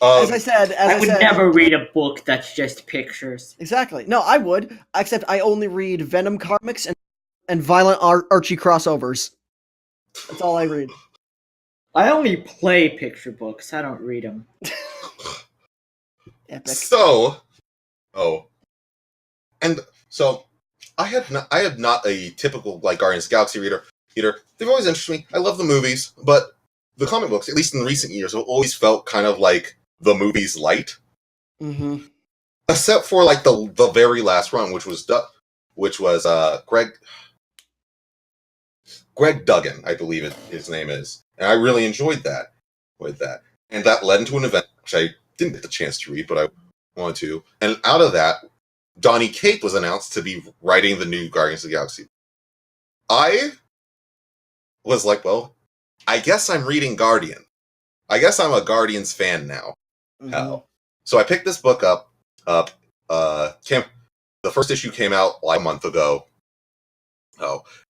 [SPEAKER 1] I said,
[SPEAKER 3] I would never read a book that's just pictures.
[SPEAKER 1] Exactly. No, I would, except I only read Venom comics and violent Archie crossovers. That's all I read.
[SPEAKER 3] I only play picture books. I don't read them.
[SPEAKER 1] Epic.
[SPEAKER 2] So I had not a typical like Guardians of the Galaxy reader. They've always interested me. I love the movies, but the comic books, at least in recent years, have always felt kind of like the movies light.
[SPEAKER 1] Mm-hmm.
[SPEAKER 2] Except for like the very last run, which was Greg Duggan, I believe his name is, and I really enjoyed that and that led into an event which I didn't get the chance to read, but I wanted to. And out of that, Donny Cates was announced to be writing the new Guardians of the Galaxy. I was like, well, I guess I'm reading Guardian. I guess I'm a Guardians fan now.
[SPEAKER 1] Mm-hmm.
[SPEAKER 2] So I picked this book up. The first issue came out like a month ago.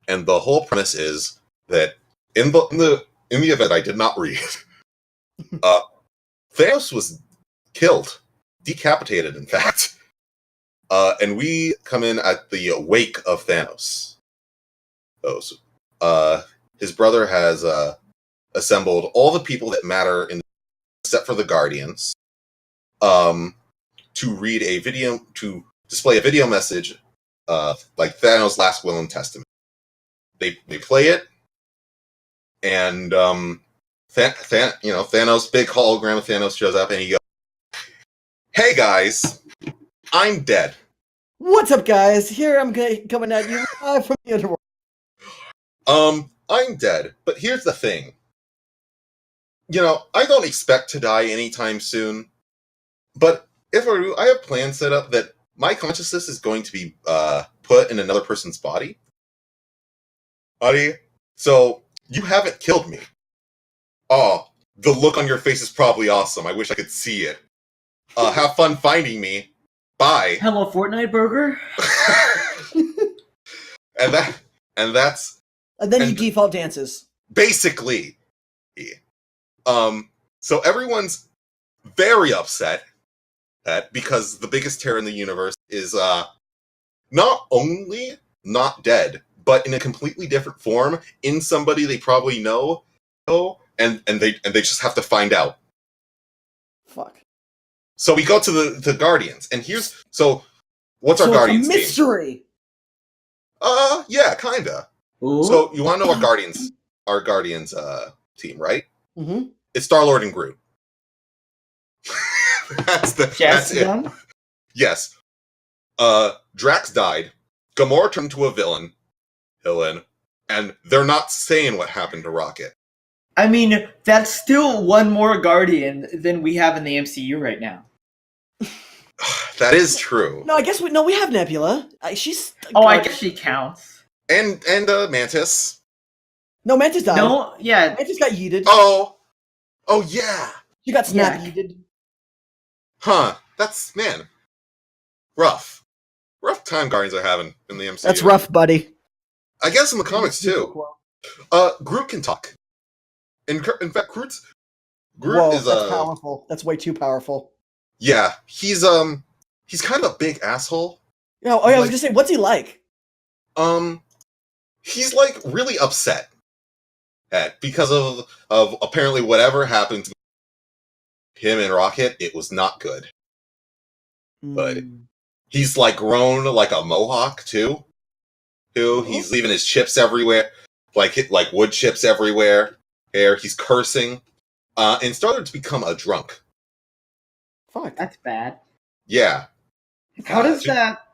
[SPEAKER 2] And the whole premise is that in the event I did not read, Thanos was killed, decapitated, in fact. And we come in at the wake of Thanos. His brother has assembled all the people that matter except for the Guardians, to read a video, to display a video message, like Thanos' last will and testament. They play it, and Thanos, big hologram of Thanos shows up, and he goes, "Hey guys, I'm dead."
[SPEAKER 1] What's up, guys? Here I'm coming at you live from the underworld.
[SPEAKER 2] I'm dead, but here's the thing. I don't expect to die anytime soon, but if I do, I have plans set up that my consciousness is going to be put in another person's body. Buddy, so you haven't killed me. Oh, the look on your face is probably awesome. I wish I could see it. Have fun finding me. Bye.
[SPEAKER 3] Hello, Fortnite Burger.
[SPEAKER 2] and that's
[SPEAKER 1] And then you default dances.
[SPEAKER 2] basically. So everyone's very upset because the biggest terror in the universe is not only not dead, but in a completely different form in somebody they probably know, and they just have to find out.
[SPEAKER 1] Fuck.
[SPEAKER 2] So we go to the Guardians, and what's our Guardians
[SPEAKER 1] it's a mystery.
[SPEAKER 2] Team? Yeah, kinda.
[SPEAKER 3] Ooh.
[SPEAKER 2] So you want to know our Guardians team, right?
[SPEAKER 1] Mm-hmm.
[SPEAKER 2] It's Star-Lord and Groot. that's it.
[SPEAKER 3] Done?
[SPEAKER 2] Yes. Drax died. Gamora turned into a villain, and they're not saying what happened to Rocket.
[SPEAKER 3] I mean, that's still one more Guardian than we have in the MCU right now.
[SPEAKER 2] That is true.
[SPEAKER 1] No, I guess we have Nebula. She's.
[SPEAKER 3] I guess she counts.
[SPEAKER 2] And Mantis.
[SPEAKER 1] No, Mantis died.
[SPEAKER 3] No, yeah.
[SPEAKER 1] Mantis got yeeted.
[SPEAKER 2] Oh yeah.
[SPEAKER 1] She got snap
[SPEAKER 3] Yeah.
[SPEAKER 1] yeeted.
[SPEAKER 2] Huh. That's rough. Rough time Guardians are having in the MCU.
[SPEAKER 1] That's rough, buddy.
[SPEAKER 2] I guess in the comics too. Groot can talk. In fact, Groot
[SPEAKER 1] Whoa,
[SPEAKER 2] is
[SPEAKER 1] that's powerful. That's way too powerful.
[SPEAKER 2] Yeah, he's kind of a big asshole.
[SPEAKER 1] Yeah, I was gonna say, what's he like?
[SPEAKER 2] He's like really upset because of apparently whatever happened to him and Rocket. It was not good. But he's like grown like a mohawk too. He's leaving his chips everywhere, like wood chips everywhere. He's cursing, and started to become a drunk.
[SPEAKER 1] Fuck.
[SPEAKER 3] That's bad.
[SPEAKER 2] Yeah.
[SPEAKER 3] How does that...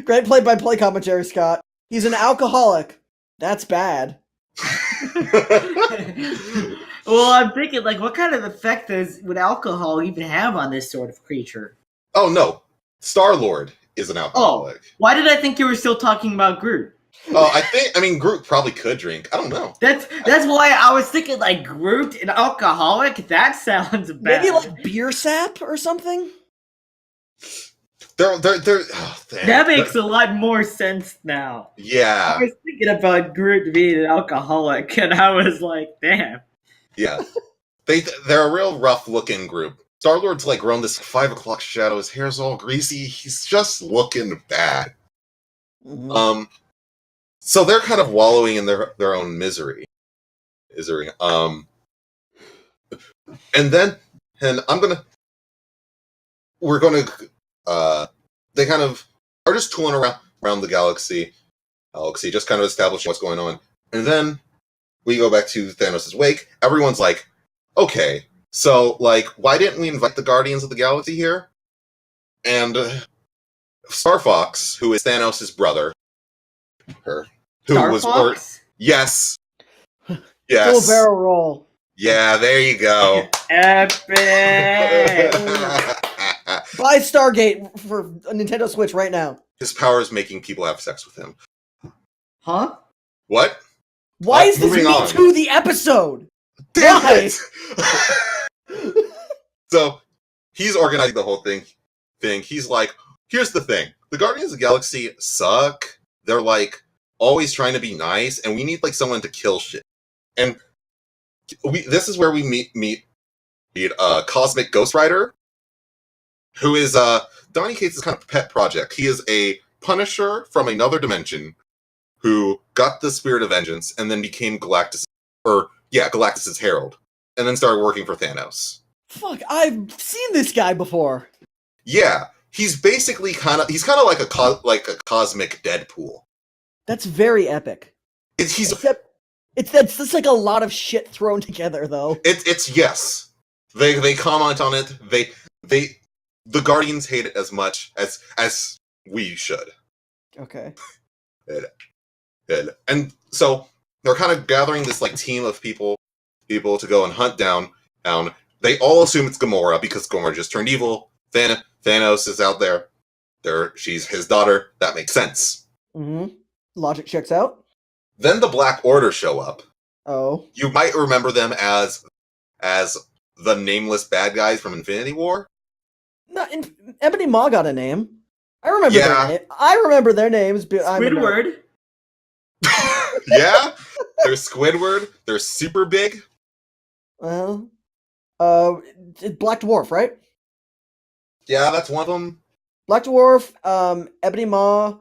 [SPEAKER 1] Great play-by-play commentary, Scott. He's an alcoholic. That's bad.
[SPEAKER 3] Well, I'm thinking, what kind of effect would alcohol even have on this sort of creature?
[SPEAKER 2] Oh no, Star-Lord is an alcoholic.
[SPEAKER 3] Oh, why did I think you were still talking about Groot?
[SPEAKER 2] I mean, Groot probably could drink. I don't know.
[SPEAKER 3] That's why I was thinking, Groot, an alcoholic? That sounds bad.
[SPEAKER 1] Maybe beer sap or something?
[SPEAKER 2] They're
[SPEAKER 3] That makes a lot more sense now.
[SPEAKER 2] Yeah.
[SPEAKER 3] I was thinking about Groot being an alcoholic, and I was like, damn.
[SPEAKER 2] Yeah. They're a real rough-looking group. Star-Lord's grown this 5 o'clock shadow. His hair's all greasy. He's just looking bad.
[SPEAKER 1] Mm-hmm.
[SPEAKER 2] So they're kind of wallowing in their own misery. And they kind of are just tooling around the galaxy, just kind of establishing what's going on. And then we go back to Thanos' wake. Everyone's like, okay, so why didn't we invite the Guardians of the Galaxy here? And Star Fox, who is Thanos' brother, yes.
[SPEAKER 1] Full barrel roll.
[SPEAKER 2] Yeah, there you go.
[SPEAKER 3] Epic!
[SPEAKER 1] Buy Stargate for a Nintendo Switch right now.
[SPEAKER 2] His power is making people have sex with him.
[SPEAKER 3] Huh?
[SPEAKER 2] What?
[SPEAKER 1] Why is this
[SPEAKER 2] moving
[SPEAKER 1] Me
[SPEAKER 2] on.
[SPEAKER 1] Too the episode?
[SPEAKER 2] Damn
[SPEAKER 1] Why?
[SPEAKER 2] it! So he's organizing the whole thing. He's like, here's the thing: the Guardians of the Galaxy suck. They're always trying to be nice, and we need someone to kill shit. And this is where we meet Cosmic Ghost Rider, who is Donny Cates' kind of pet project. He is a Punisher from another dimension who got the Spirit of Vengeance and then became Galactus' Herald, and then started working for Thanos.
[SPEAKER 1] Fuck, I've seen this guy before.
[SPEAKER 2] Yeah, he's basically kind of like a cosmic Deadpool.
[SPEAKER 1] That's very epic.
[SPEAKER 2] It's
[SPEAKER 1] just a lot of shit thrown together, though.
[SPEAKER 2] It's yes. They comment on it. The Guardians hate it as much as we should.
[SPEAKER 1] Okay.
[SPEAKER 2] And so they're kind of gathering this team of people to go and hunt down They all assume it's Gamora because Gamora just turned evil. Thanos is out there. She's his daughter. That makes sense.
[SPEAKER 1] Mm-hmm. Logic checks out.
[SPEAKER 2] Then the Black Order show up.
[SPEAKER 1] Oh.
[SPEAKER 2] You might remember them as the nameless bad guys from Infinity War.
[SPEAKER 1] No, Ebony Maw got a name. I remember
[SPEAKER 2] Yeah.
[SPEAKER 1] their name. I remember their names. But
[SPEAKER 3] Squidward.
[SPEAKER 2] Yeah, there's Squidward. There's Super Big.
[SPEAKER 1] Well, Black Dwarf, right?
[SPEAKER 2] Yeah, that's one of them.
[SPEAKER 1] Black Dwarf, Ebony Maw,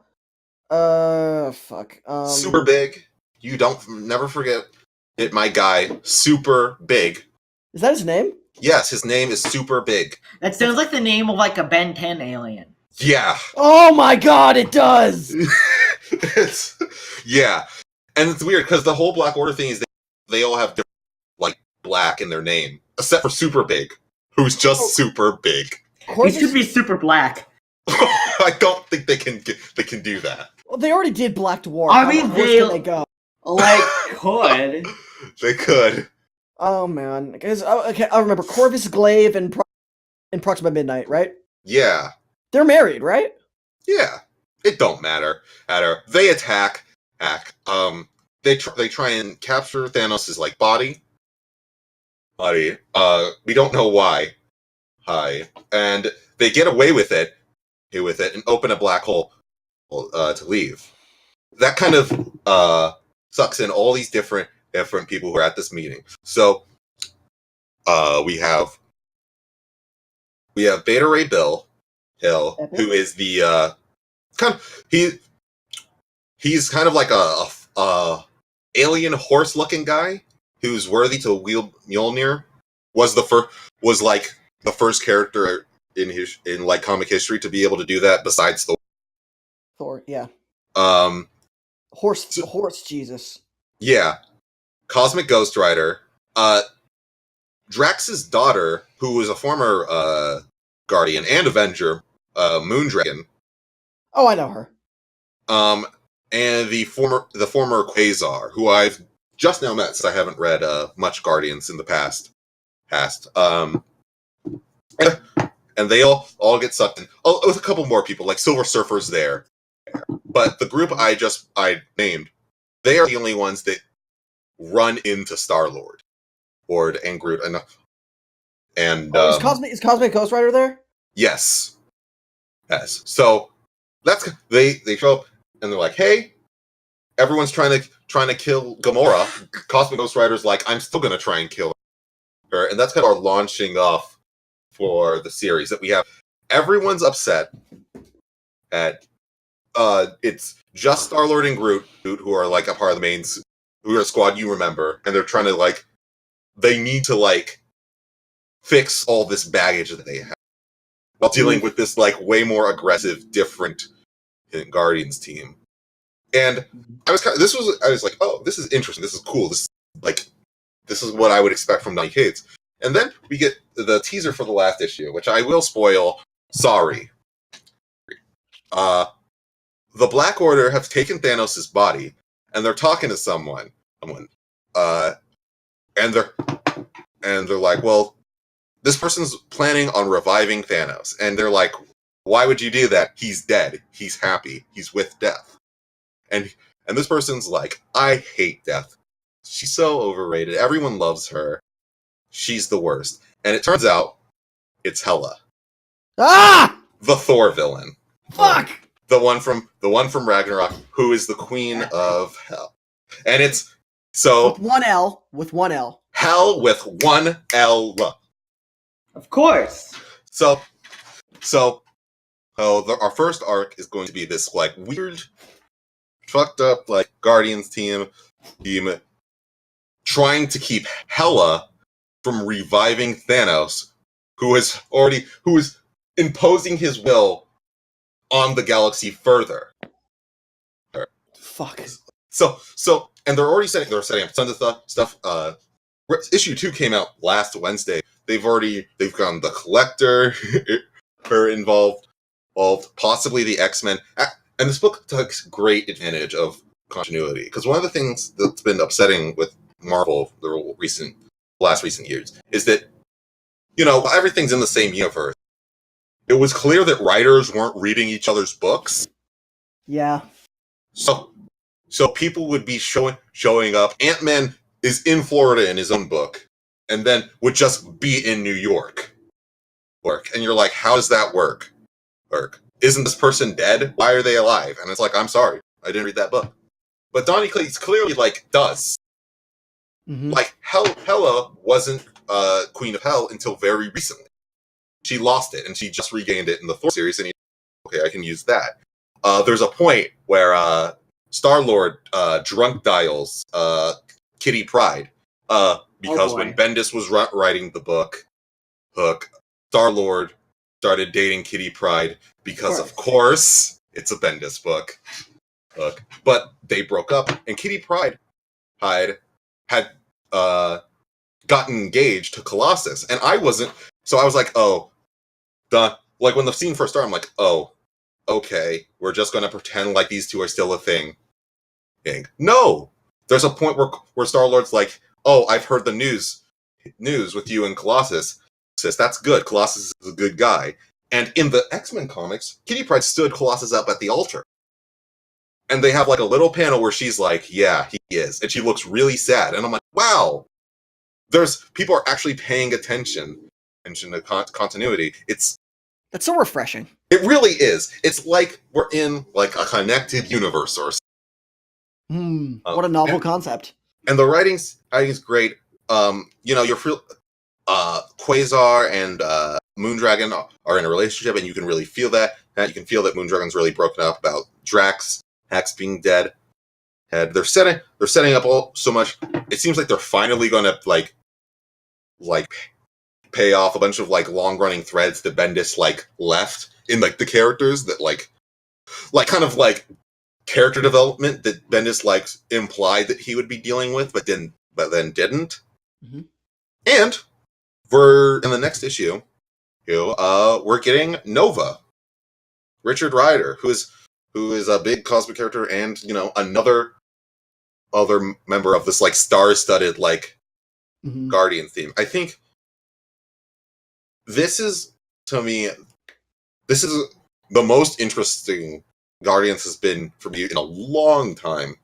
[SPEAKER 2] Super Big. You never forget it. My guy, Super Big.
[SPEAKER 1] Is that his name?
[SPEAKER 2] Yes, his name is Super Big.
[SPEAKER 3] That sounds like the name of like a Ben 10 alien.
[SPEAKER 2] Yeah.
[SPEAKER 1] Oh my god, it does!
[SPEAKER 2] Yeah. And it's weird because the whole Black Order thing is they all have different, like, black in their name, except for Super Big, who's just super big.
[SPEAKER 3] He should be super black.
[SPEAKER 2] I don't think they can do that.
[SPEAKER 1] Well, they already did Black Dwarf.
[SPEAKER 3] I mean,
[SPEAKER 1] How worse can they go?
[SPEAKER 3] Like, could.
[SPEAKER 2] They could.
[SPEAKER 1] Oh man, because okay, I remember Corvus Glaive and Proxima Midnight, right?
[SPEAKER 2] Yeah.
[SPEAKER 1] They're married, right?
[SPEAKER 2] Yeah. It don't matter. They attack. They try and capture Thanos' like body. We don't know why. And they get away with it, and open a black hole to leave. That kind of sucks in all these different people who are at this meeting. So we have Beta Ray Bill Hill, who is the he's kind of like a alien horse looking guy who's worthy to wield Mjolnir. Was like the first character in like comic history to be able to do that besides
[SPEAKER 1] Thor, yeah.
[SPEAKER 2] Horse
[SPEAKER 1] Jesus.
[SPEAKER 2] Yeah. Cosmic Ghost Rider. Drax's daughter, who was a former Guardian and Avenger, Moondragon.
[SPEAKER 1] Oh, I know her.
[SPEAKER 2] And the former Quasar, who I've just now met since I haven't read much Guardians in the past. And they all get sucked in. Oh, with a couple more people, like Silver Surfer's there. But the group I named, they are the only ones that run into Star-Lord, and Groot, and
[SPEAKER 1] is Cosmic Ghost Rider there?
[SPEAKER 2] Yes. So they show up and they're like, "Hey, everyone's trying to kill Gamora." Cosmic Ghost Rider's like, "I'm still gonna try and kill her," and that's kind of our launching off for the series. That we have everyone's upset at it's just Star-Lord and Groot who are like a part of the mains, who are a squad you remember, and they're trying to they need to fix all this baggage that they have while dealing with this way more aggressive, different Guardians team. And I was like, oh, this is interesting. This is cool. This is what I would expect from Donny Cates. And then we get the teaser for the last issue, which I will spoil. Sorry. The Black Order have taken Thanos' body, and they're talking to someone. And they're like, well, this person's planning on reviving Thanos. And they're like, why would you do that? He's dead. He's happy. He's with death. And this person's like, I hate death. She's so overrated. Everyone loves her. She's the worst. And it turns out it's Hela.
[SPEAKER 1] Ah!
[SPEAKER 2] The Thor villain.
[SPEAKER 1] Fuck!
[SPEAKER 2] The one from Ragnarok, who is the queen of hell. And it's so
[SPEAKER 1] With one L.
[SPEAKER 2] hell with one L.
[SPEAKER 3] Of course.
[SPEAKER 2] So our first arc is going to be this weird, fucked up Guardians team trying to keep Hela from reviving Thanos, who is imposing his will on the galaxy further.
[SPEAKER 1] Fuck.
[SPEAKER 2] So and they're setting up tons of stuff. Issue 2 came out last Wednesday. They've gotten the Collector are involved, possibly the X-Men. And this book takes great advantage of continuity, because one of the things that's been upsetting with Marvel, the recent last recent years, is that, everything's in the same universe. It was clear that writers weren't reading each other's books.
[SPEAKER 1] Yeah.
[SPEAKER 2] So people would be showing up. Ant-Man is in Florida in his own book, and then would just be in New York. And you're like, how does that work? Isn't this person dead? Why are they alive? And it's like, I'm sorry, I didn't read that book. But Donny Cates clearly, does.
[SPEAKER 1] Mm-hmm.
[SPEAKER 2] Hela wasn't Queen of Hell until very recently. She lost it, and she just regained it in the Thor series, and okay, I can use that. There's a point where Star-Lord drunk dials Kitty Pryde, because when Bendis was writing the book, Star-Lord started dating Kitty Pryde, because of course it's a Bendis book. But they broke up, and Kitty Pryde had gotten engaged to Colossus, and I wasn't. So I was like, oh, when the scene first started, I'm like, oh, okay, we're just going to pretend like these two are still a thing. No! There's a point where Star-Lord's like, oh, I've heard the news with you and Colossus. Says, that's good. Colossus is a good guy. And in the X-Men comics, Kitty Pryde stood Colossus up at the altar. And they have a little panel where she's like, yeah, he is. And she looks really sad. And I'm like, wow! People are actually paying attention to continuity.
[SPEAKER 1] That's so refreshing.
[SPEAKER 2] It really is. It's like we're in a connected universe or something.
[SPEAKER 1] What a novel concept. And
[SPEAKER 2] the writing's great. Your Quasar and Moondragon are in a relationship, and you can really feel that. You can feel that Moondragon's really broken up about Drax, Hex being dead. And they're setting up so much. It seems like they're finally going to pay off a bunch of long running threads that Bendis left in the characters that kind of character development that Bendis implied that he would be dealing with, but then didn't.
[SPEAKER 1] Mm-hmm.
[SPEAKER 2] And in the next issue, we're getting Nova, Richard Rider, who is a big cosmic character, and another member of this star-studded
[SPEAKER 1] mm-hmm.
[SPEAKER 2] Guardian theme. I think this is the most interesting Guardians has been for me in a long time.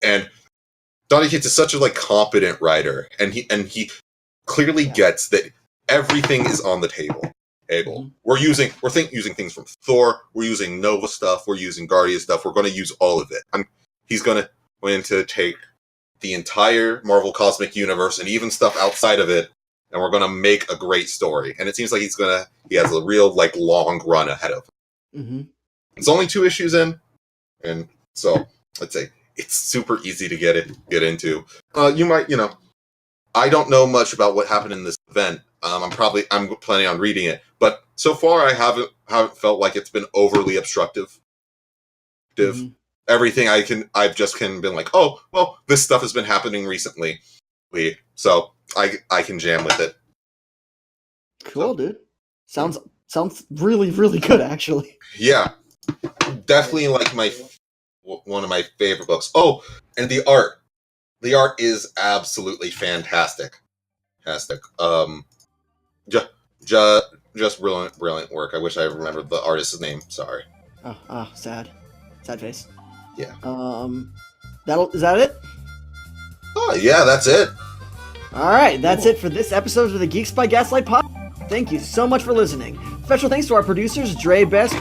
[SPEAKER 2] And Donny Cates is such a competent writer, and he clearly gets that everything is on the table.
[SPEAKER 1] Mm-hmm.
[SPEAKER 2] We're using things from Thor, we're using Nova stuff, we're using Guardian stuff, we're going to use all of it. He's going to take the entire Marvel Cosmic Universe and even stuff outside of it, and we're going to make a great story. And it seems like he has a real long run ahead of him.
[SPEAKER 1] Mm-hmm.
[SPEAKER 2] It's only 2 issues in, and so let's say it's super easy to get into. You might, I don't know much about what happened in this event. I'm planning on reading it, but so far I haven't felt like it's been overly obstructive. Mm-hmm. Everything I've just been like, oh, well, this stuff has been happening recently, so I can jam with it.
[SPEAKER 1] Cool, dude. Sounds really, really good, actually.
[SPEAKER 2] Yeah, definitely one of my favorite books. Oh, and the art. The art is absolutely fantastic. Just brilliant work. I wish I remembered the artist's name. Sorry.
[SPEAKER 1] Oh, sad face.
[SPEAKER 2] Yeah.
[SPEAKER 1] Is that it?
[SPEAKER 2] Oh, yeah, that's it.
[SPEAKER 1] All right, that's it for this episode of the Geeks by Gaslight Podcast. Thank you so much for listening. Special thanks to our producers, Jré Best,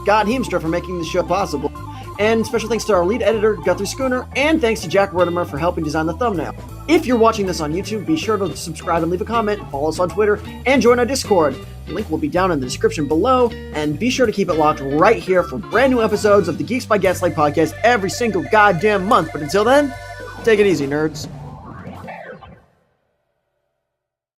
[SPEAKER 1] Scott Heemstra for making the show possible, and special thanks to our lead editor, Guthrie Schooner, and thanks to Jack Rodimer for helping design the thumbnail. If you're watching this on YouTube, be sure to subscribe and leave a comment, follow us on Twitter, and join our Discord. The link will be down in the description below, and be sure to keep it locked right here for brand new episodes of the Geeks by Gaslight Podcast every single goddamn month. But until then, take it easy, nerds.